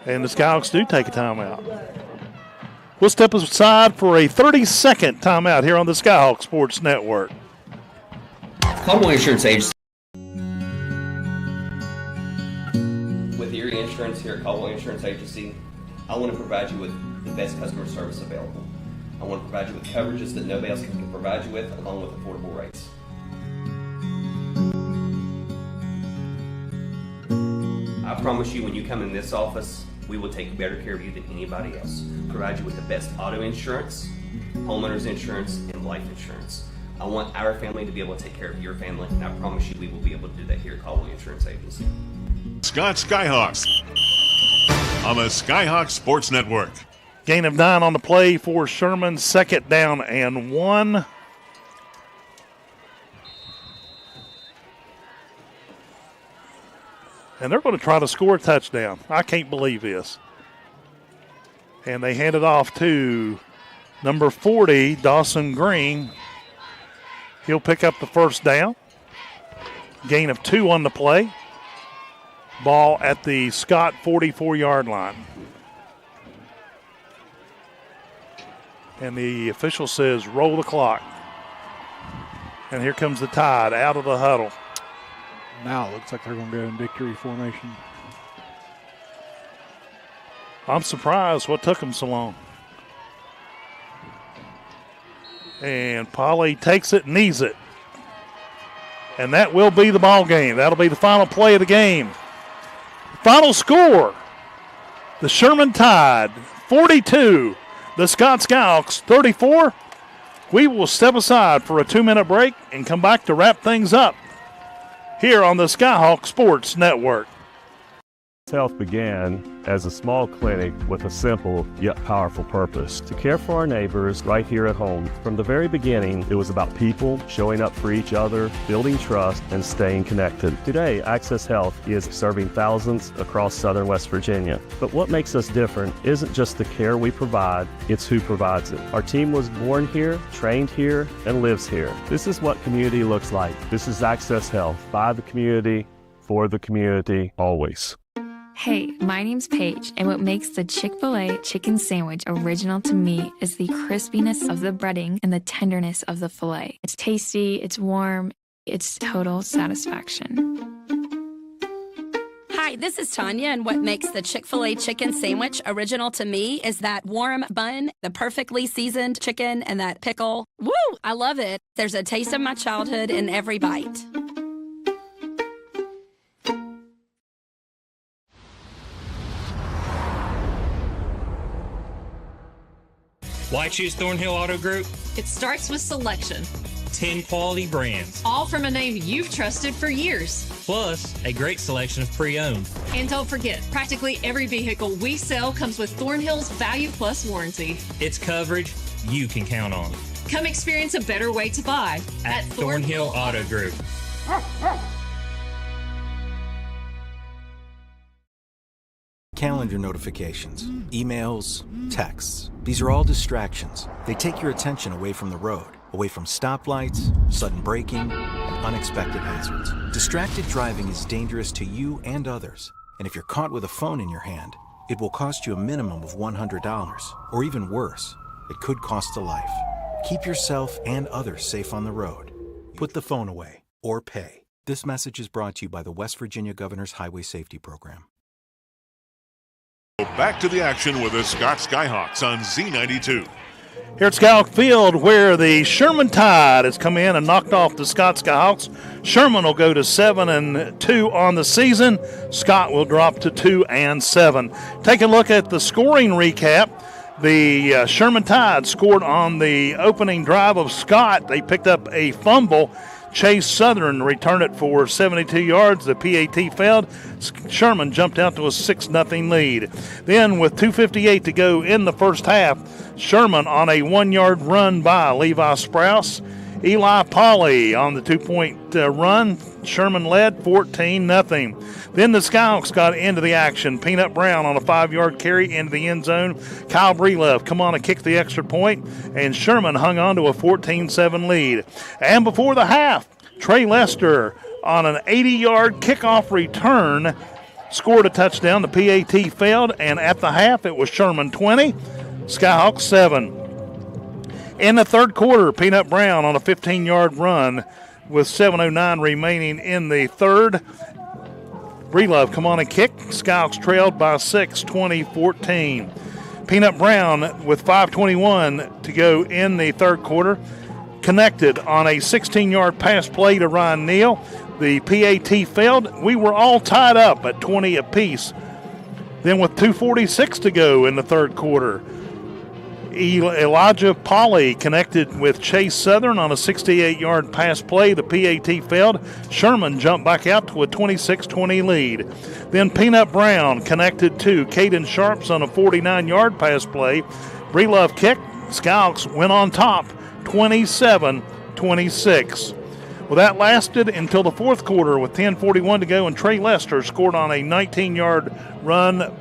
And the Skyhawks do take a timeout. We'll step aside for a 30-second timeout here on the Skyhawk Sports Network. Caldwell Insurance Agency. With Erie Insurance here at Caldwell Insurance Agency, I want to provide you with the best customer service available. I want to provide you with coverages that nobody else can provide you with, along with affordable rates. I promise you, when you come in this office, we will take better care of you than anybody else. Provide you with the best auto insurance, homeowners insurance, and life insurance. I want our family to be able to take care of your family, and I promise you we will be able to do that here at Caldwell Insurance Agency. Scott Skyhawks on the Skyhawks Sports Network. Gain of 9 on the play for Sherman. 2nd down and 1. And they're going to try to score a touchdown. I can't believe this. And they hand it off to number 40, Dawson Green. He'll pick up the first down. Gain of 2 on the play. Ball at the Scott 44-yard line. And the official says roll the clock. And here comes the Tide out of the huddle. Now it looks like they're going to go in victory formation. I'm surprised what took them so long. And Polly takes it, knees it. And that will be the ball game. That'll be the final play of the game. Final score, the Sherman Tide 42, the Scott Skyhawks 34. We will step aside for a 2-minute break and come back to wrap things up here on the Skyhawk Sports Network. Health began as a small clinic with a simple yet powerful purpose: to care for our neighbors right here at home. From the very beginning, it was about people showing up for each other, building trust, and staying connected. Today, Access Health is serving thousands across southern West Virginia. But what makes us different isn't just the care we provide, it's who provides it. Our team was born here, trained here, and lives here. This is what community looks like. This is Access Health, by the community, for the community, always. Hey, my name's Paige, and what makes the Chick-fil-A chicken sandwich original to me is the crispiness of the breading and the tenderness of the filet. It's tasty, it's warm, it's total satisfaction. Hi, this is Tanya, and what makes the Chick-fil-A chicken sandwich original to me is that warm bun, the perfectly seasoned chicken, and that pickle. Woo! I love it. There's a taste of my childhood in every bite. Why choose Thornhill Auto Group? It starts with selection. 10 quality brands. All from a name you've trusted for years. Plus, a great selection of pre-owned. And don't forget, practically every vehicle we sell comes with Thornhill's Value Plus warranty. It's coverage you can count on. Come experience a better way to buy at Thornhill Auto Group. Calendar notifications, emails, texts. These are all distractions. They take your attention away from the road, away from stoplights, sudden braking, and unexpected hazards. Distracted driving is dangerous to you and others. And if you're caught with a phone in your hand, it will cost you a minimum of $100, or even worse, it could cost a life. Keep yourself and others safe on the road. Put the phone away, or pay. This message is brought to you by the West Virginia Governor's Highway Safety Program. Back to the action with the Scott Skyhawks on Z92. Here at Skyhawk Field, where the Sherman Tide has come in and knocked off the Scott Skyhawks. Sherman will go to 7-2 on the season. Scott will drop to 2-7. Take a look at the scoring recap. The Sherman Tide scored on the opening drive of Scott. They picked up a fumble. Chase Southern returned it for 72 yards. The PAT failed. Sherman jumped out to a 6-0 lead. Then with 2:58 to go in the first half, Sherman on a 1-yard run by Levi Sprouse. Eli Polly on the 2-point run. Sherman led 14-0. Then the Skyhawks got into the action. Peanut Brown on a 5-yard carry into the end zone. Kyle Breelove come on and kick the extra point, and Sherman hung on to a 14-7 lead. And before the half, Trey Lester on an 80-yard kickoff return scored a touchdown. The PAT failed, and at the half it was Sherman 20, Skyhawks 7. In the third quarter, Peanut Brown on a 15-yard run with 7:09 remaining in the third. Breelove come on and kick. Skyhawks trailed by 6, 20-14. Peanut Brown with 5:21 to go in the third quarter connected on a 16-yard pass play to Ryan Neal. The PAT failed. We were all tied up at 20 apiece. Then with 2:46 to go in the third quarter, Elijah Polly connected with Chase Southern on a 68-yard pass play. The PAT failed. Sherman jumped back out to a 26-20 lead. Then Peanut Brown connected to Caden Sharps on a 49-yard pass play. Breelove kicked. Skyhawks went on top, 27-26. Well, that lasted until the fourth quarter with 10:41 to go, and Trey Lester scored on a 19-yard run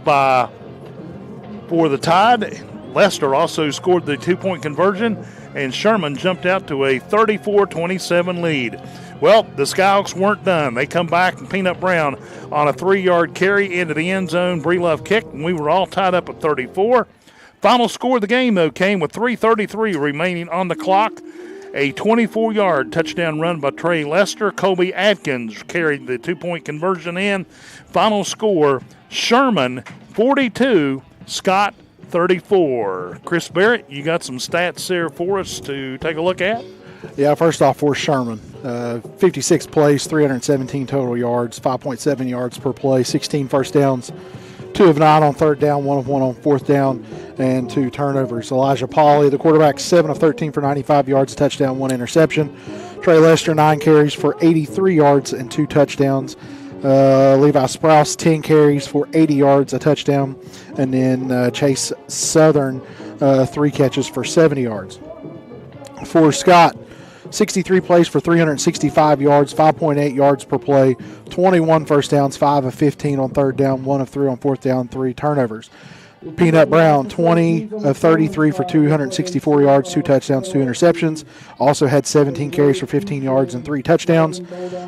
for the Tide. Lester also scored the two-point conversion, and Sherman jumped out to a 34-27 lead. Well, the Skyhawks weren't done. They come back, and Peanut Brown on a 3-yard carry into the end zone. Breelove kicked, and we were all tied up at 34. Final score of the game, though, came with 3:33 remaining on the clock. A 24-yard touchdown run by Trey Lester. Colby Atkins carried the two-point conversion in. Final score, Sherman 42, Scott 34. Chris Barrett, you got some stats there for us to take a look at? Yeah, first off, for Sherman, 56 plays, 317 total yards, 5.7 yards per play, 16 first downs, 2 of 9 on third down, 1 of 1 on fourth down, and 2 turnovers. Elijah Polly, the quarterback, 7 of 13 for 95 yards, a touchdown, 1 interception. Trey Lester, 9 carries for 83 yards and 2 touchdowns. Levi Sprouse, 10 carries for 80 yards, a touchdown. And then Chase Southern, 3 catches for 70 yards. For Scott, 63 plays for 365 yards, 5.8 yards per play, 21 first downs, 5 of 15 on third down, 1 of 3 on fourth down, 3 turnovers. Peanut Brown, 20 of 33 for 264 yards, 2 touchdowns, 2 interceptions. Also had 17 carries for 15 yards and 3 touchdowns.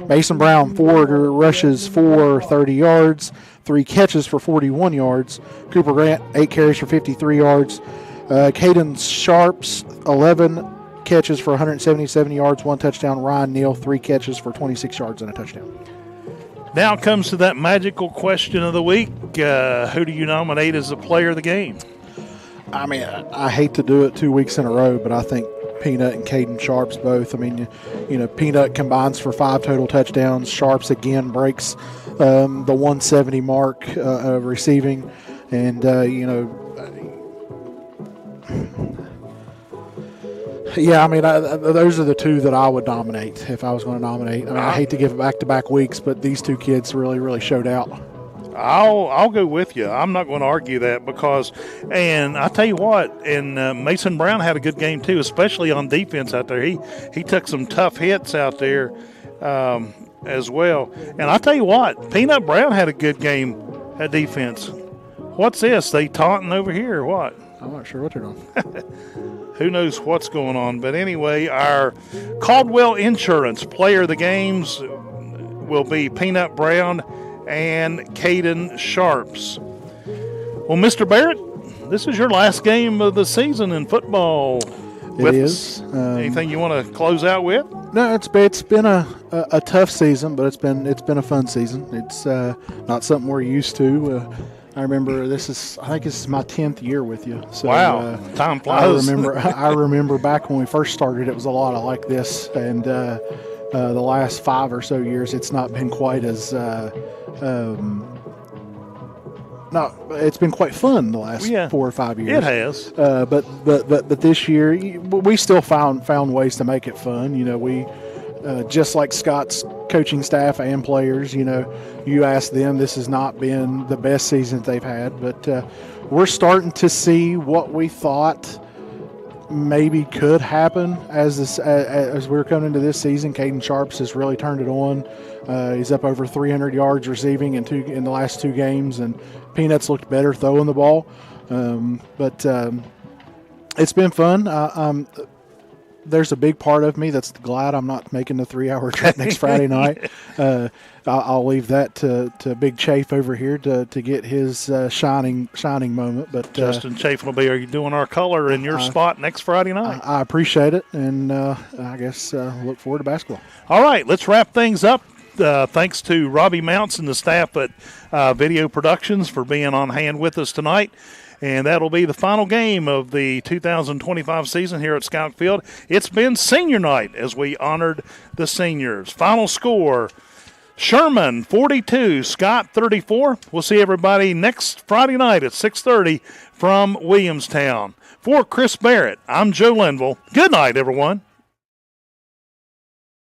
Mason Brown, 4 rushes for 30 yards, 3 catches for 41 yards. Cooper Grant, 8 carries for 53 yards. Caden Sharps, 11 catches for 177 yards, 1 touchdown. Ryan Neal, 3 catches for 26 yards and a touchdown. Now comes to that magical question of the week. Who do you nominate as the player of the game? I mean, I hate to do it 2 weeks in a row, but I think Peanut and Caden Sharps both. I mean, you know, Peanut combines for 5 total touchdowns. Sharps again breaks the 170 mark of receiving. And, you know, yeah, I mean, those are the 2 that I would nominate if I was going to nominate. I mean, I hate to give it back-to-back weeks, but these 2 kids really, really showed out. I'll go with you. I'm not going to argue that because, and I tell you what, and Mason Brown had a good game too, especially on defense out there. He took some tough hits out there as well. And I tell you what, Peanut Brown had a good game at defense. What's this? They taunting over here or what? I'm not sure what they're doing. Who knows what's going on. But anyway, our Caldwell Insurance player of the games will be Peanut Brown and Caden Sharps. Well, Mr. Barrett, this is your last game of the season in football. It is. Anything you want to close out with? No, it's been a tough season, but it's been a fun season. It's not something we're used to. I remember I think this is my 10th year with you. So, wow, time flies. I remember back when we first started, it was a lot like this, and the last 5 or so years, it's not been quite as. It's been quite fun the last 4 or 5 years. It has. But this year, we still found ways to make it fun. You know, we. Just like Scott's coaching staff and players, you know, you ask them, this has not been the best season they've had, but we're starting to see what we thought maybe could happen as we're coming into this season. Caden Sharps has really turned it on. He's up over 300 yards receiving in the last 2 games, and Peanuts looked better throwing the ball. But it's been fun. There's a big part of me that's glad I'm not making the 3-hour trip next Friday night. I'll leave that to Big Chafe over here to get his shining moment. But Justin Chafe will be doing our color in your spot next Friday night. I appreciate it, and I guess look forward to basketball. All right, let's wrap things up. Thanks to Robbie Mounts and the staff at Video Productions for being on hand with us tonight. And that'll be the final game of the 2025 season here at Skyhawk Field. It's been senior night as we honored the seniors. Final score, Sherman 42, Scott 34. We'll see everybody next Friday night at 6:30 from Williamstown. For Chris Barrett, I'm Joe Linville. Good night, everyone.